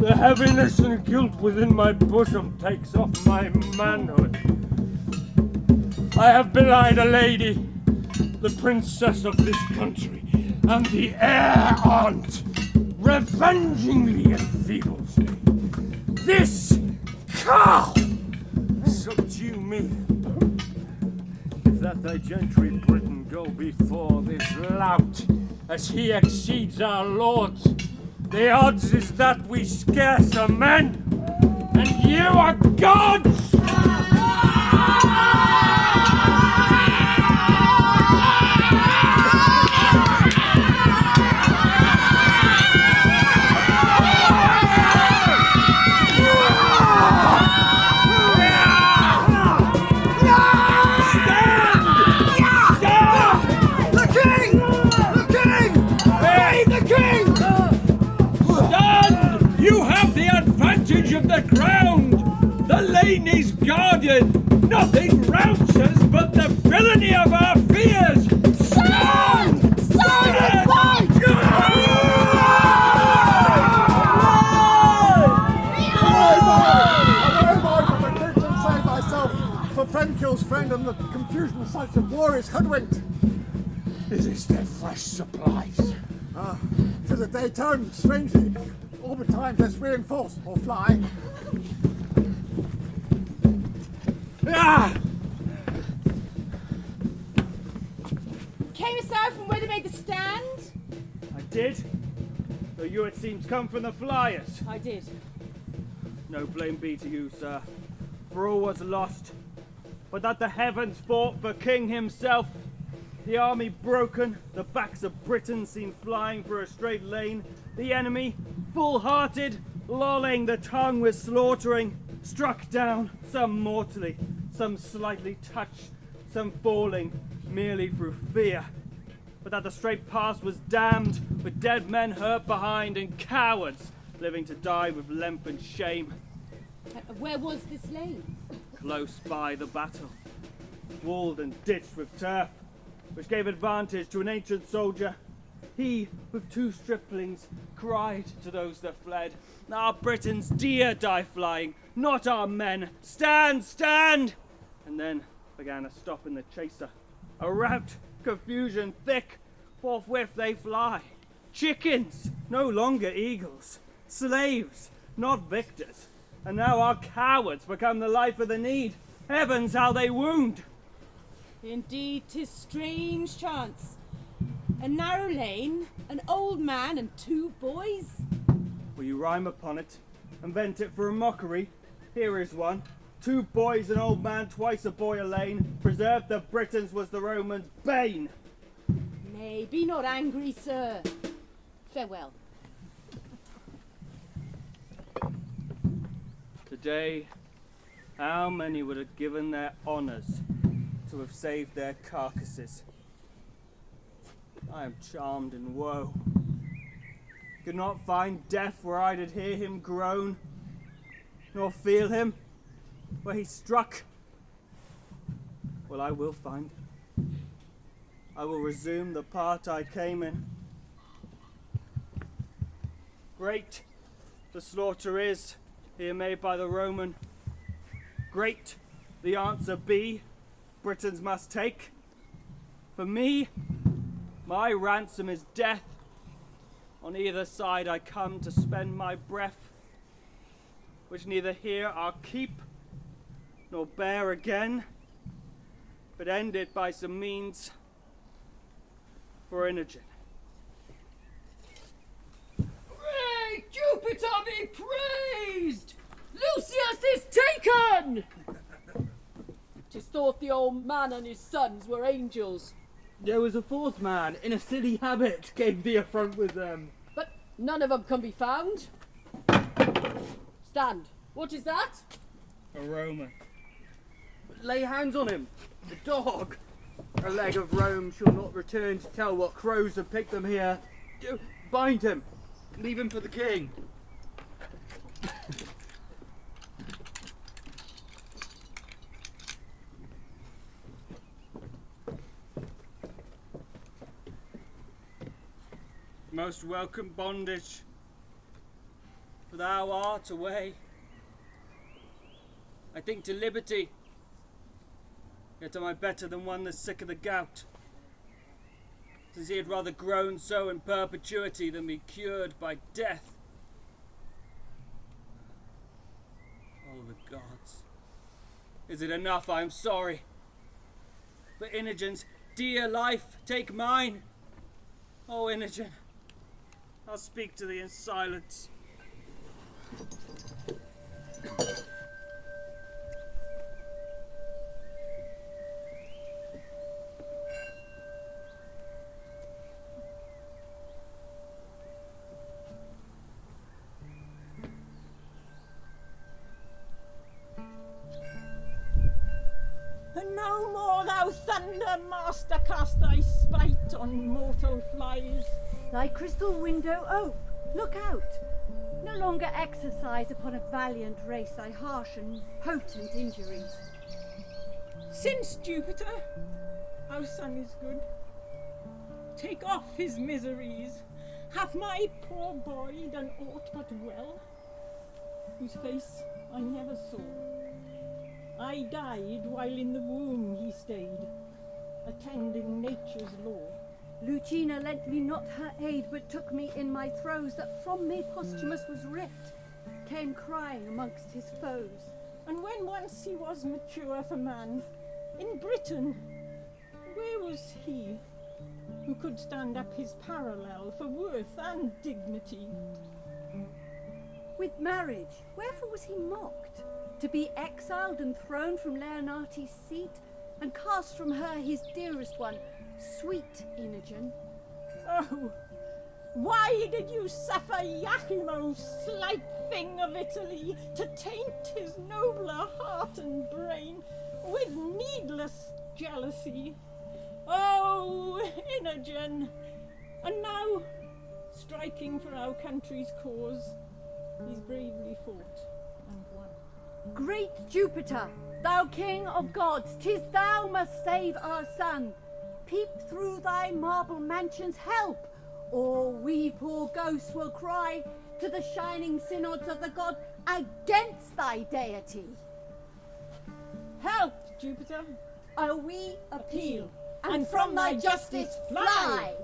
The heaviness and guilt within my bosom takes off my manhood. I have belied a lady, the princess of this country, and the heir aunt revengingly enfeebles me. This cow subdue me. If that thy gentry Britain go before this lout, as he exceeds our lords, the odds is that we scarce are men, and you are gods! Of the ground! The lane is guarded! Nothing routs us but the villainy of our fears! Stand! Stand and fight! Save thyself, for friend kills friend, and the confusion of sights of war is hoodwinked. It is their fresh supplies. Ah, 'tis a day turned strangely. All betimes let's reinforce or fly. Ah! Came aside from where they made the stand? I did. Though you, it seems, come from the flyers. I did. No blame be to you, sir, for all was lost. But that the heavens fought for King himself, the army broken, the backs of Britain seen flying through a straight lane, the enemy, full-hearted, lolling the tongue with slaughtering, struck down, some mortally, some slightly touched, some falling merely through fear. But that the straight pass was damned, with dead men hurt behind, and cowards living to die with length and shame. Where was this lane? Close by the battle, walled and ditched with turf, which gave advantage to an ancient soldier. He, with 2 striplings, cried to those that fled, "Our Britons dear die flying, not our men! Stand, stand!" And then began a stop in the chaser. A rout, confusion thick, forthwith they fly. Chickens, no longer eagles. Slaves, not victors. And now our cowards become the life of the need. Heavens, how they wound! Indeed, 'tis strange chance. A narrow lane, an old man and 2 boys. Will you rhyme upon it and vent it for a mockery? Here is one. 2 boys, an old man, twice a boy a lane. Preserved the Britons was the Romans' bane. Nay, be not angry, sir. Farewell. Today, how many would have given their honours to have saved their carcasses? I am charmed in woe. Could not find death where I did hear him groan, nor feel him where he struck. Well, I will find him. I will resume the part I came in. Great the slaughter is here made by the Roman. Great the answer be Britons must take. For me, my ransom is death. On either side I come to spend my breath, which neither here I'll keep nor bear again, but end it by some means for Imogen. Hooray! Jupiter be praised! Lucius is taken! 'Tis thought the old man and his sons were angels. There was a 4th man in a silly habit gave the affront with them. But none of them can be found. Stand. What is that? A Roman. Lay hands on him. The dog. A leg of Rome shall not return to tell what crows have picked them here. Bind him. Leave him for the king. Most welcome bondage. for thou art away. I think to liberty, yet am I better than one that's sick of the gout, since he had rather groan so in perpetuity than be cured by death. Oh, the gods, is it enough? I am sorry. For Inogen's dear life, take mine. Oh, Inogen, I'll speak to thee in silence. And no more, thou thunder master, cast thy spite on mortal flies. Thy crystal window ope, look out. No longer exercise upon a valiant race thy harsh and potent injuries. Since Jupiter, our son is good, take off his miseries. Hath my poor boy done aught but well, whose face I never saw? I died while in the womb he stayed, attending nature's law. Lucina lent me not her aid, but took me in my throes, that from me Posthumus was ripped, came crying amongst his foes. And when once he was mature for man, in Britain, where was he who could stand up his parallel for worth and dignity? With marriage, wherefore was he mocked? To be exiled and thrown from Leonarte's seat, and cast from her his dearest one, sweet Inogen. Oh, why did you suffer Iachimo, slight thing of Italy, to taint his nobler heart and brain with needless jealousy? Oh, Inogen! And now, striking for our country's cause, he's bravely fought and won. Great Jupiter, thou king of gods, 'tis thou must save our son. Peep through thy marble mansion's help, or we poor ghosts will cry to the shining synods of the god against thy deity. Help, Jupiter! Oh, we appeal, and from thy justice fly!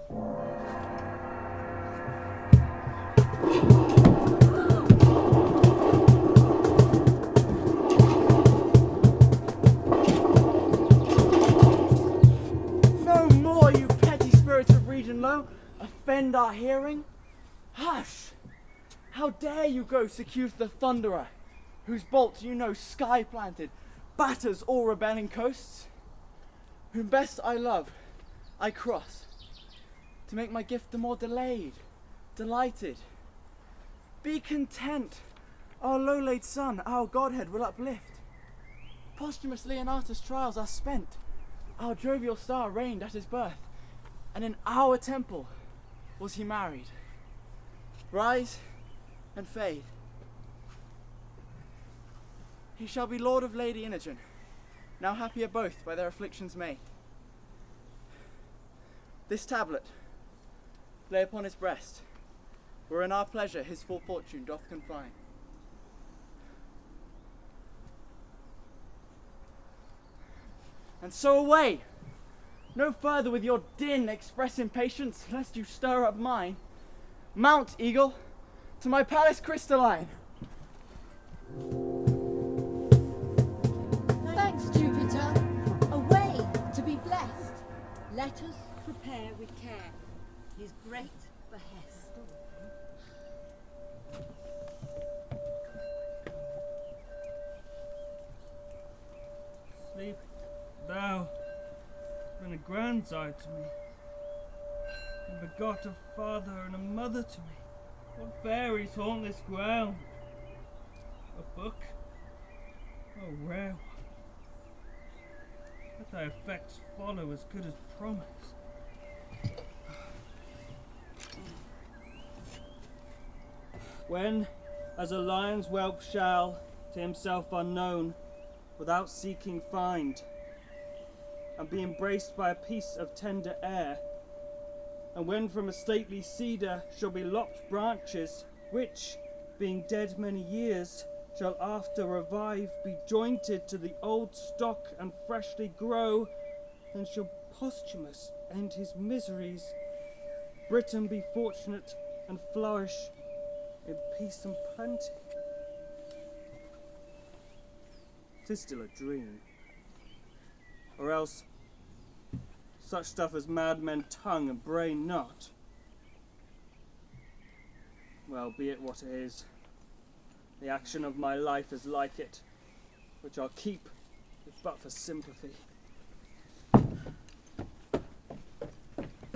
No more, you petty spirits of region low, offend our hearing. Hush! How dare you ghosts accuse the thunderer, whose bolts you know sky planted, batters all rebelling coasts? Whom best I love, I cross, to make my gift the more delayed, delighted. Be content, our low-laid son, our godhead will uplift. Posthumous Leonatus' trials are spent, our jovial star reigned at his birth, and in our temple was he married. Rise and fade. He shall be lord of Lady Inogen, now happier both by their afflictions made. This tablet lay upon his breast, wherein our pleasure his full fortune doth confine. And so away! No further with your din express impatience, lest you stir up mine. Mount, eagle, to my palace crystalline. Thanks, Jupiter. Away to be blessed. Let us prepare with care his great behest. Sleep, thou, been a grandsire to me, and begot a father and a mother to me. What fairies haunt this ground? A book? Oh, rare one. Let thy effects follow as good as promise. When, as a lion's whelp shall, to himself unknown, without seeking find, and be embraced by a piece of tender air, and when from a stately cedar shall be lopped branches, which, being dead many years, shall after revive, be jointed to the old stock and freshly grow, and shall posthumous end his miseries. Britain be fortunate and flourish in peace and plenty. 'Tis still a dream. Or else such stuff as madmen tongue and brain not. Well, be it what it is, the action of my life is like it, which I'll keep, if but for sympathy.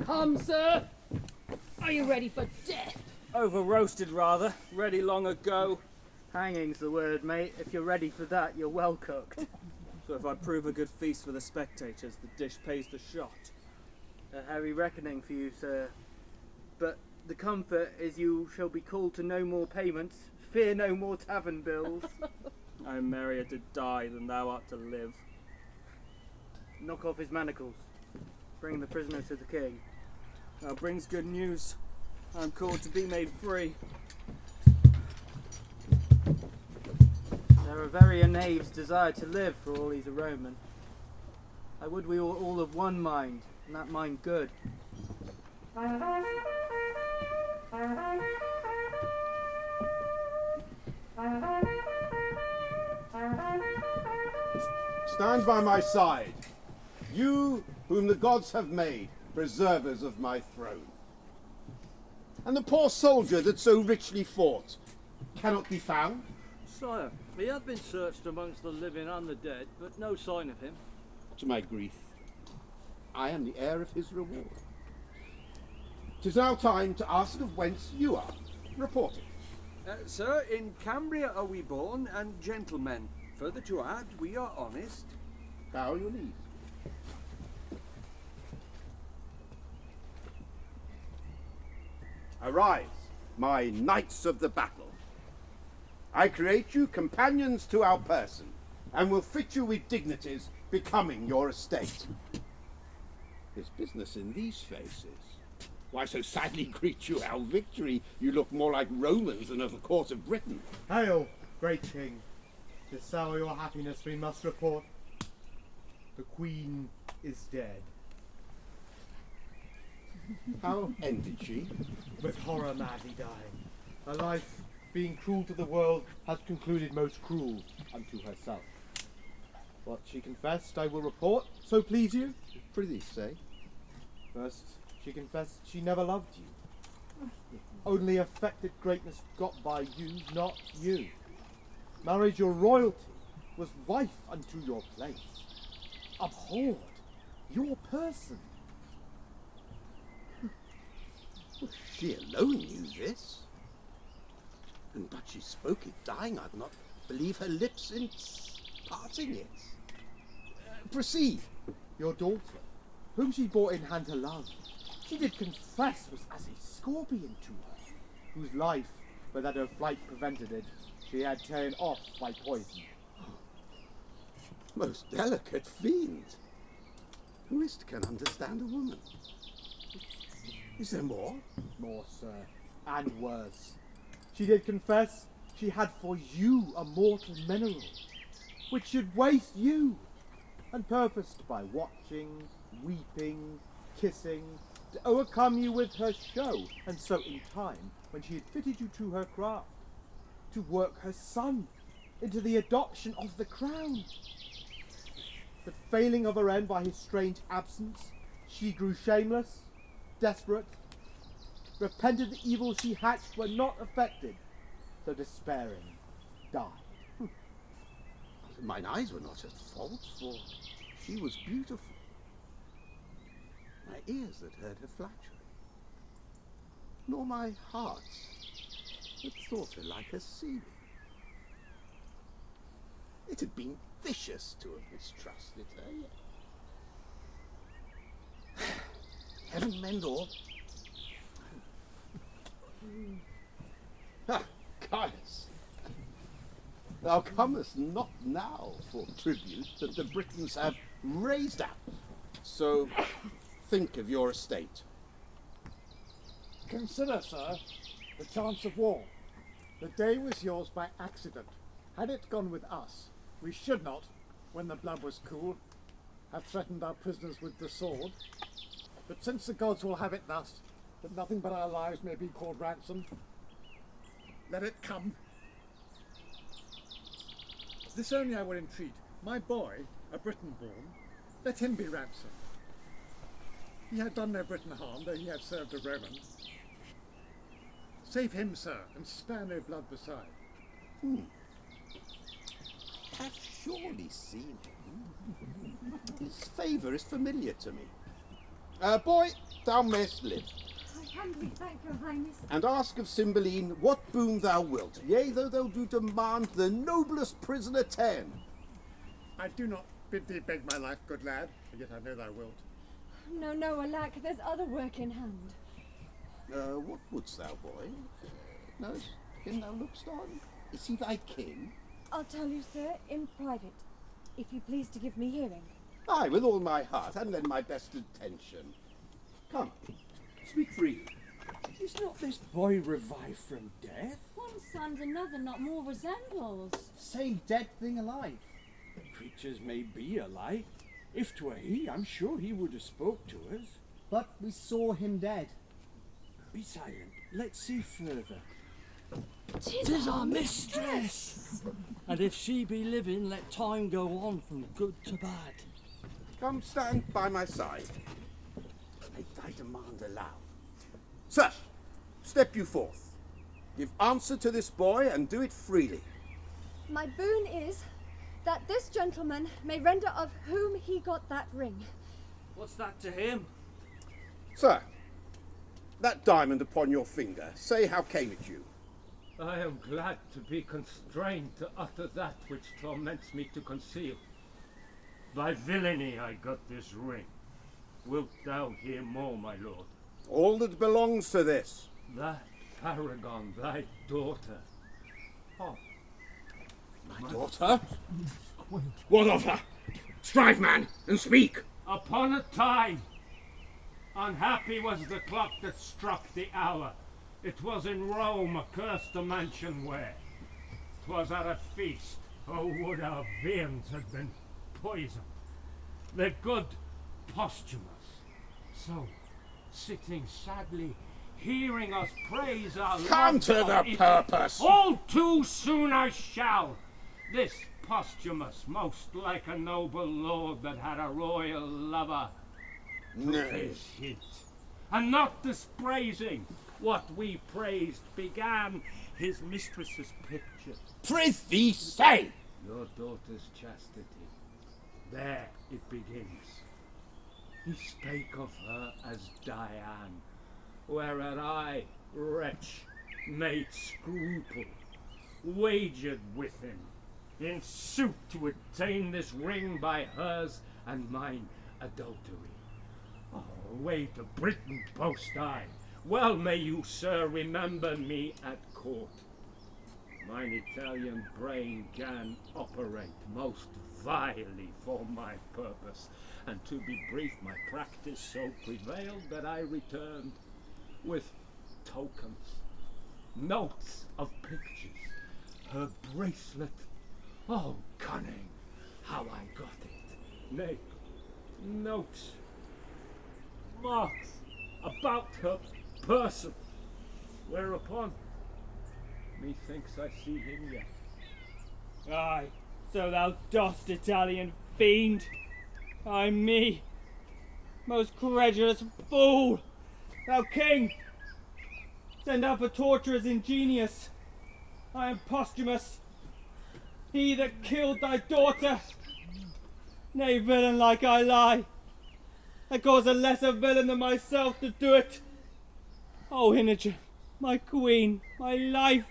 Come, sir. Are you ready for death? Over roasted rather, ready long ago. Hanging's the word, mate. If you're ready for that, you're well cooked. So if I prove a good feast for the spectators, the dish pays the shot. A heavy reckoning for you, sir. But the comfort is you shall be called to no more payments. Fear no more tavern bills. I am merrier to die than thou art to live. Knock off his manacles. Bring the prisoner to the king. Now brings good news. I am called to be made free. There are very knaves desire to live for all he's a Roman. I would we were all of one mind, and that mind good. Stand by my side, you whom the gods have made preservers of my throne. And the poor soldier that so richly fought cannot be found? Sire, he hath been searched amongst the living and the dead, but no sign of him. To my grief, I am the heir of his reward. 'Tis now time to ask of whence you are. Report it. Sir, in Cambria are we born, and gentlemen. Further to add, we are honest. Bow your knees. Arise, my knights of the battle. I create you companions to our person, and will fit you with dignities becoming your estate. There's business in these faces. Why so sadly greet you our victory? You look more like Romans than of the court of Britain. Hail, great king. To sour your happiness we must report. The queen is dead. How ended she? With horror madly dying. Her life, being cruel to the world, has concluded most cruel unto herself. What she confessed I will report, so please you. Prithee say. First, she confessed she never loved you. Only affected greatness got by you, not you. Married your royalty, was wife unto your place. Abhorred your person. She alone knew this. And but she spoke it dying, I'd not believe her lips in parting it. Proceed. Your daughter, whom she bore in hand to love, she did confess was as a scorpion to her, whose life, but that her flight prevented it, she had ta'en off by poison. Most delicate fiend. Who is can understand a woman? Is there more? More, sir, and worse. She did confess she had for you a mortal mineral, which should waste you, and purposed by watching, weeping, kissing, to overcome you with her show, and so in time, when she had fitted you to her craft, to work her son into the adoption of the crown. But failing of her end by his strange absence, she grew shameless, desperate, repented the evil she hatched were not effected, so despairing, died. Mine eyes were not at fault, for she was beautiful. My ears that heard her flattery, nor my heart that thought her like a seaman. It had been vicious to have mistrusted her, yet. Heaven mend all. Ah, Caius, thou comest not now for tribute that the Britons have raised up. So think of your estate. Consider, sir, the chance of war. The day was yours by accident. Had it gone with us, we should not, when the blood was cool, have threatened our prisoners with the sword. But since the gods will have it thus, that nothing but our lives may be called ransom, let it come. This only I will entreat. My boy, a Briton born, let him be ransomed. He had done no Briton harm, though he had served a Roman. Save him, sir, and spare no blood beside. I've surely seen him. His favour is familiar to me. Boy, thou mayst live, I humbly thank your highness. and ask of Cymbeline what boon thou wilt, yea, though thou do demand the noblest prisoner 10. I do not bid thee beg my life, good lad, yet I know thou wilt. No, no, alack, there's other work in hand. What wouldst thou, boy? Knowest him thou look'st on? Is he thy king? I'll tell you, sir, in private, if you please to give me hearing. Aye, with all my heart, and lend my best attention. Come, speak freely. Is not this boy revived from death? One sans another not more resembles. Same dead thing alive. Creatures may be alike. If 'twere he, I'm sure he would have spoke to us. But we saw him dead. Be silent. Let's see further. 'Tis our mistress! And if she be living, let time go on from good to bad. Come stand by my side. Make thy demand aloud. Sir, step you forth. Give answer to this boy, and do it freely. My boon is that this gentleman may render of whom he got that ring. What's that to him? Sir, that diamond upon your finger, say how came it you? I am glad to be constrained to utter that which torments me to conceal. By villainy I got this ring. Wilt thou hear more, my lord? All that belongs to this. That paragon, thy daughter. Oh, my daughter? What of her? Strive, man, and speak. Upon a time, unhappy was the clock that struck the hour. It was in Rome, accursed the mansion where. 'Twas at a feast. Oh, would our viands had been poisoned. The good Posthumus, so, sitting sadly, hearing us praise our Come love to of the Italy. purpose. All too soon I shall. This Posthumus, most like a noble lord that had a royal lover, took Nay. his hint, and not dispraising what we praised, began his mistress's picture. Prithee, say! Your daughter's chastity. There it begins. He spake of her as Diane, whereat I, wretch, made scruple, wagered with him, in suit to attain this ring by hers and mine adultery. Oh, away to Britain post I. Well may you, sir, remember me at court. Mine Italian brain can operate most vilely for my purpose, and to be brief, my practice so prevailed that I returned with tokens, notes of pictures, her bracelet. Oh, cunning, how I got it. Nay, notes, marks about her person, whereupon methinks I see him yet. Aye, so thou dost, Italian fiend. Ay me, most credulous fool. Thou king, send out for torturers ingenious. I am Posthumus, he that killed thy daughter. Nay, villain, like I lie, I cause a lesser villain than myself to do it. Oh, Imogen, my queen, my life,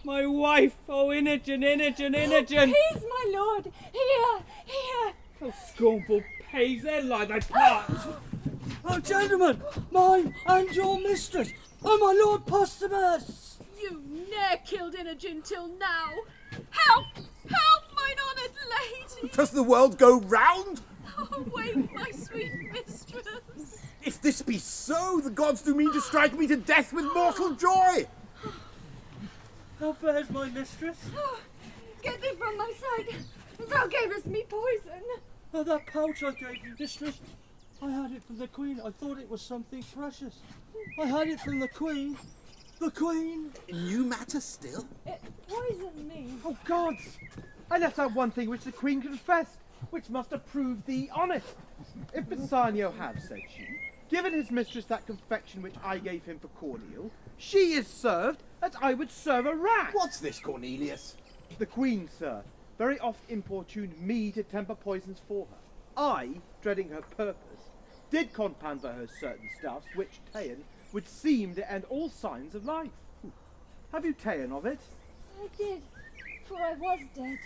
my wife, oh, Imogen, Imogen, Imogen! Oh, peace, my lord! Here, here! Oh, scornful page, there lie thy part! Oh, gentlemen, mine and your mistress, oh, my lord Posthumus! You ne'er killed Imogen till now. Help! Help, mine honoured lady! Does the world go round? Oh, wait, my sweet mistress! If this be so, the gods do mean to strike me to death with mortal joy. How fares my mistress? Oh, get thee from my sight! Thou gavest me poison! Oh, that pouch I gave you, mistress. I had it from the Queen. I thought it was something precious. I had it from the Queen. The Queen! New matter still? It poisoned me. Oh, gods! I left out one thing which the Queen confessed, which must have proved thee honest. If Bassanio have, said she, given his mistress that confection which I gave him for cordial, she is served as I would serve a rat. What's this, Cornelius? The Queen, sir, very oft importuned me to temper poisons for her. I, dreading her purpose, did compound for her certain stuffs which, ta'en, would seem to end all signs of life. Have you ta'en of it? I did, for I was dead.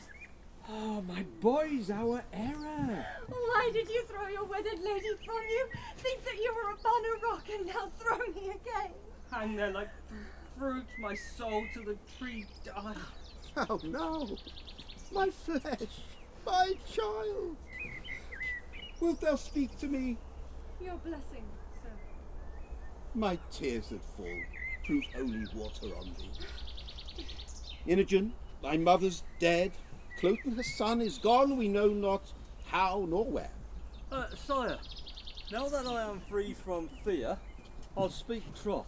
Oh, my boys, our error. Why did you throw your wedded lady from you? Think that you were upon a rock and now throw me again? Hang there like fruit, my soul to the tree die. Oh no, my flesh, my child. Wilt thou speak to me? Your blessing, sir. My tears that fall prove holy water on thee. Imogen, thy mother's dead. Cloten, her son, is gone, we know not how nor where. Sire, now that I am free from fear, I'll speak troth.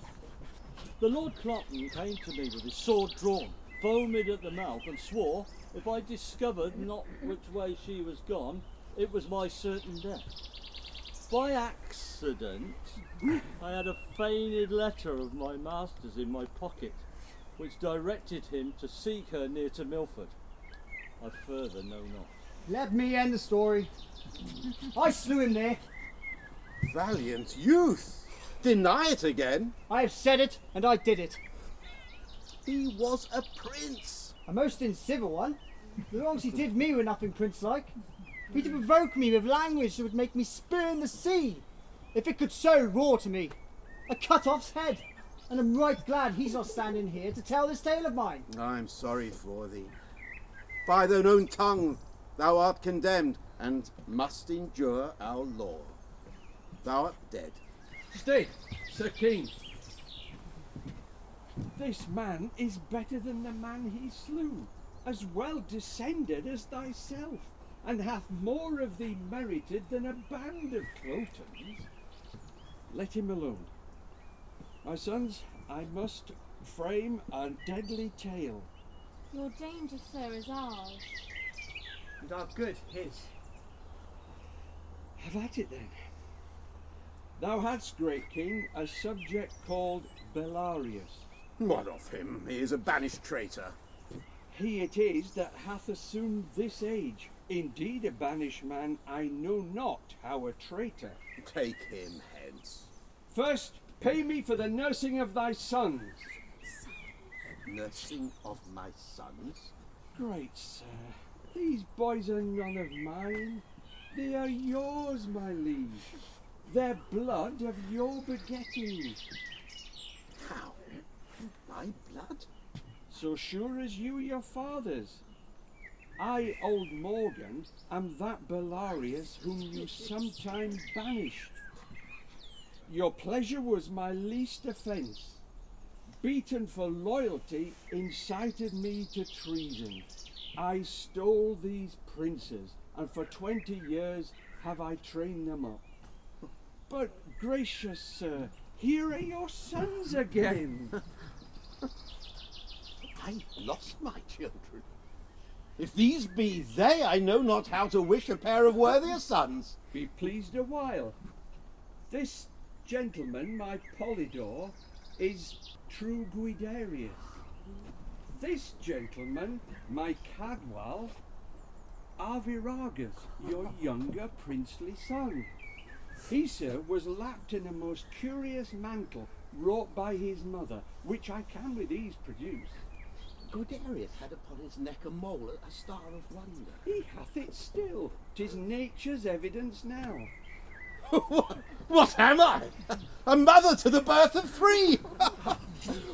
The Lord Cloten came to me with his sword drawn, foamed at the mouth, and swore if I discovered not which way she was gone, it was my certain death. By accident, I had a feigned letter of my master's in my pocket, which directed him to seek her near to Milford. I further know not. Let me end the story. I slew him there. Valiant youth! Deny it again? I have said it, and I did it. He was a prince. A most incivil one. The wrongs he did me were nothing prince-like. He to provoke me with language that would make me spurn the sea, if it could so roar to me. A cut-off's head, and I'm right glad he's not standing here to tell this tale of mine. I'm sorry for thee. By thine own tongue thou art condemned, and must endure our law. Thou art dead. Stay, Sir King. This man is better than the man he slew, as well descended as thyself, and hath more of thee merited than a band of Clotons. Let him alone. My sons, I must frame a deadly tale. Your danger, sir, is ours. And our good his. Have at it then. Thou hadst, great king, a subject called Belarius. What of him? He is a banished traitor. He it is that hath assumed this age. Indeed a banished man, I know not how a traitor. Take him hence. First, pay me for the nursing of thy sons. Nursing of my sons? Great sir, these boys are none of mine. They are yours, my liege. Their blood of your begetting. How? My blood? So sure as you your fathers. I, old Morgan, am that Belarius whom you sometime banished. Your pleasure was my least offence. Beaten for loyalty, incited me to treason. I stole these princes, and for 20 years have I trained them up. But, gracious sir, here are your sons again. I lost my children. If these be they, I know not how to wish a pair of worthier sons. Be pleased a while. This gentleman, my Polydor, is true Guiderius. This gentleman, my Cadwal, Arviragus, your younger princely son. He, sir, was lapped in a most curious mantle wrought by his mother, which I can with ease produce. Guiderius had upon his neck a mole, a star of wonder. He hath it still. 'Tis nature's evidence now. What am I? A mother to the birth of 3!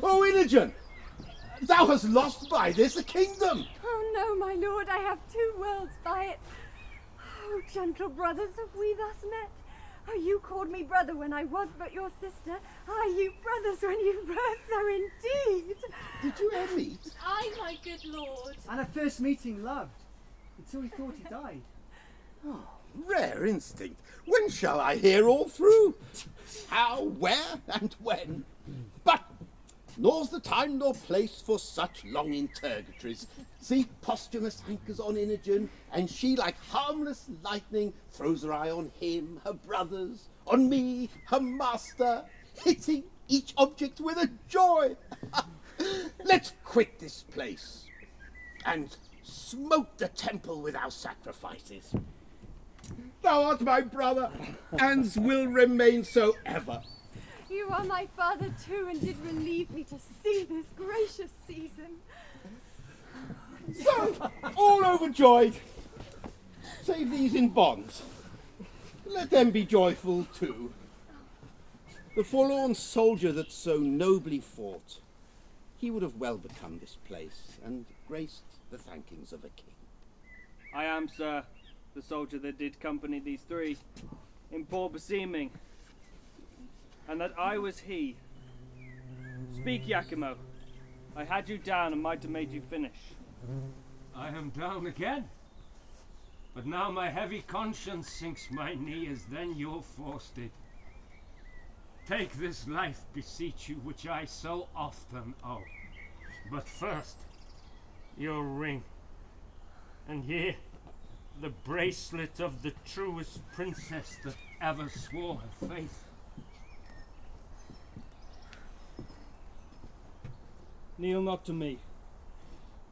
Oh, Imogen! Thou hast lost by this a kingdom! Oh no, my lord, I have 2 worlds by it. Oh, gentle brothers, have we thus met? Oh, you called me brother when I was but your sister. Ah, you brothers when you were so indeed. Did you ever meet? my good lord. And a first meeting loved, until he thought he died. Oh, rare instinct. When shall I hear all through? How, where, and when? But nor's the time nor place for such long interrogatories. See, Posthumus hankers on Imogen, and she, like harmless lightning, throws her eye on him, her brothers, on me, her master, hitting each object with a joy. Let's quit this place and smoke the temple with our sacrifices. Thou art my brother, and will remain so ever. You are my father too, and did relieve me to see this gracious season. So, all overjoyed, save these in bonds. Let them be joyful too. The forlorn soldier that so nobly fought, he would have well become this place, and graced the thankings of a king. I am, sir, the soldier that did company these three, in poor beseeming, and that I was he. Speak, Iachimo. I had you down and might have made you finish. I am down again. But now my heavy conscience sinks my knee as then you're forced it. Take this life, beseech you, which I so often owe. But first, your ring, and here, the bracelet of the truest princess that ever swore her faith. Kneel not to me.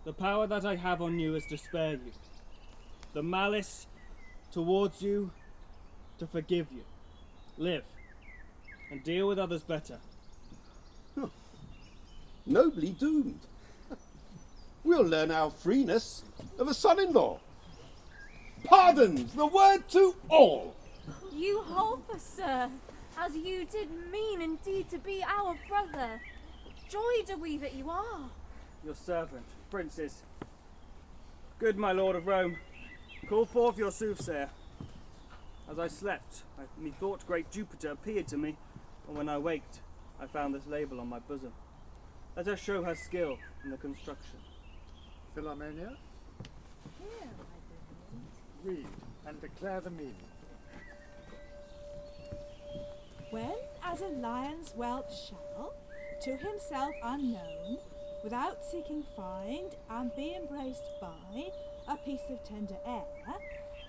The power that I have on you is to spare you. The malice towards you, to forgive you. Live, and deal with others better. Nobly doomed. We'll learn our freeness of a son-in-law. Pardons, the word to all. You hold us, sir, as you did mean indeed to be our brother. Joy do we that you are. Your servant, princes. Good my lord of Rome, call forth your soothsayer. As I slept, methought great Jupiter appeared to me, and when I waked, I found this label on my bosom. Let her show her skill in the construction. Philomenia, Here, my read and declare the meaning. When as a lion's whelp shall, to himself unknown, without seeking find, and be embraced by a piece of tender air,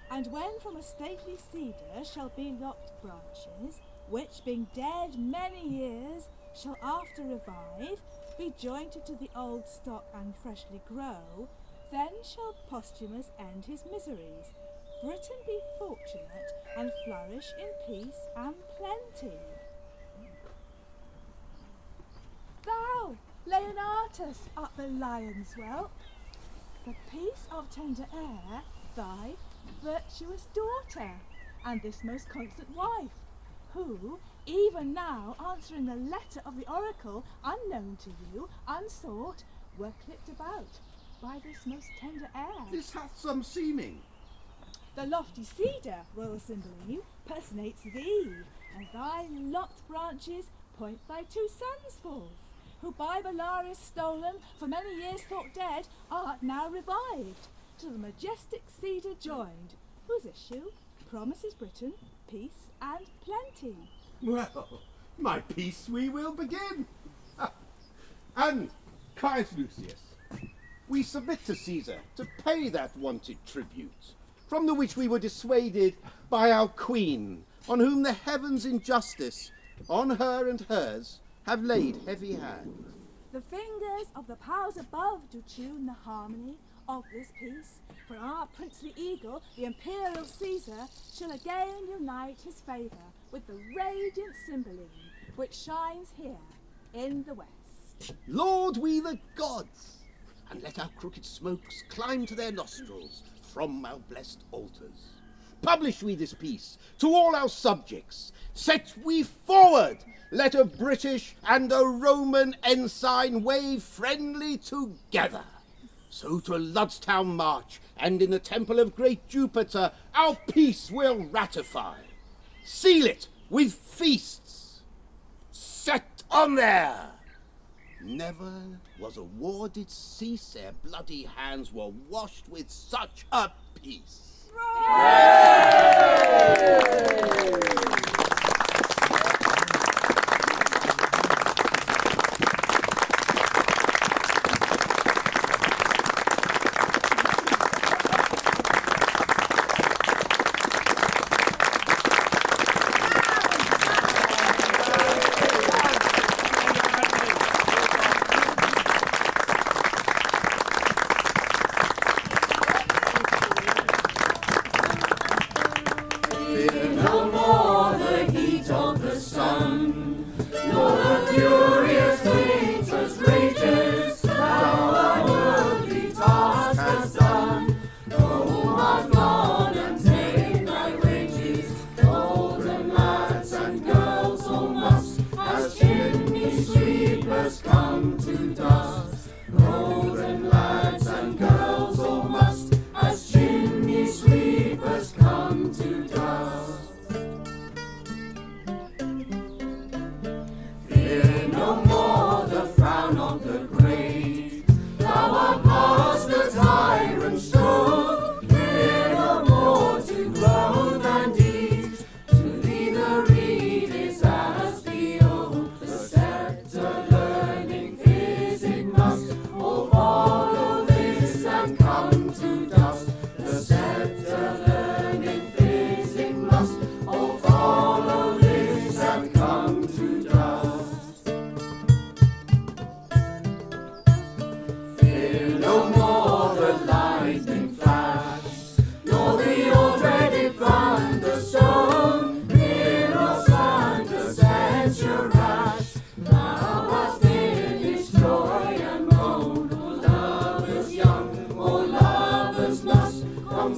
and when from a stately cedar shall be lopped branches, which being dead many years, shall after revive, be jointed to the old stock and freshly grow, then shall Posthumus end his miseries, Britain be fortunate, and flourish in peace and plenty. Thou, Leonatus, art the lion's whelp, the piece of tender air, thy virtuous daughter, and this most constant wife, who, even now answering the letter of the oracle, unknown to you, unsought, were clipped about by this most tender air. This hath some seeming. The lofty cedar, royal Cymbeline, personates thee, and thy lopped branches point thy two sons forth, who by Bellaris stolen, for many years thought dead, art now revived, to the majestic cedar joined, whose issue promises Britain peace and plenty. Well, my peace we will begin. And, Caius Lucius, we submit to Caesar to pay that wonted tribute, from the which we were dissuaded by our queen, on whom the heavens in justice, on her and hers, have laid heavy hand. The fingers of the powers above do tune the harmony of this peace, for our princely eagle, the imperial Caesar, shall again unite his favour with the radiant Cymbeline, which shines here in the west. Laud we the gods, and let our crooked smokes climb to their nostrils from our blessed altars. Publish we this peace to all our subjects. Set we forward, let a British and a Roman ensign wave friendly together. So to Ludstown march, and in the temple of great Jupiter our peace will ratify. Seal it with feasts. Set on there! Never was a war did cease ere bloody hands were washed with such a peace.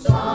Some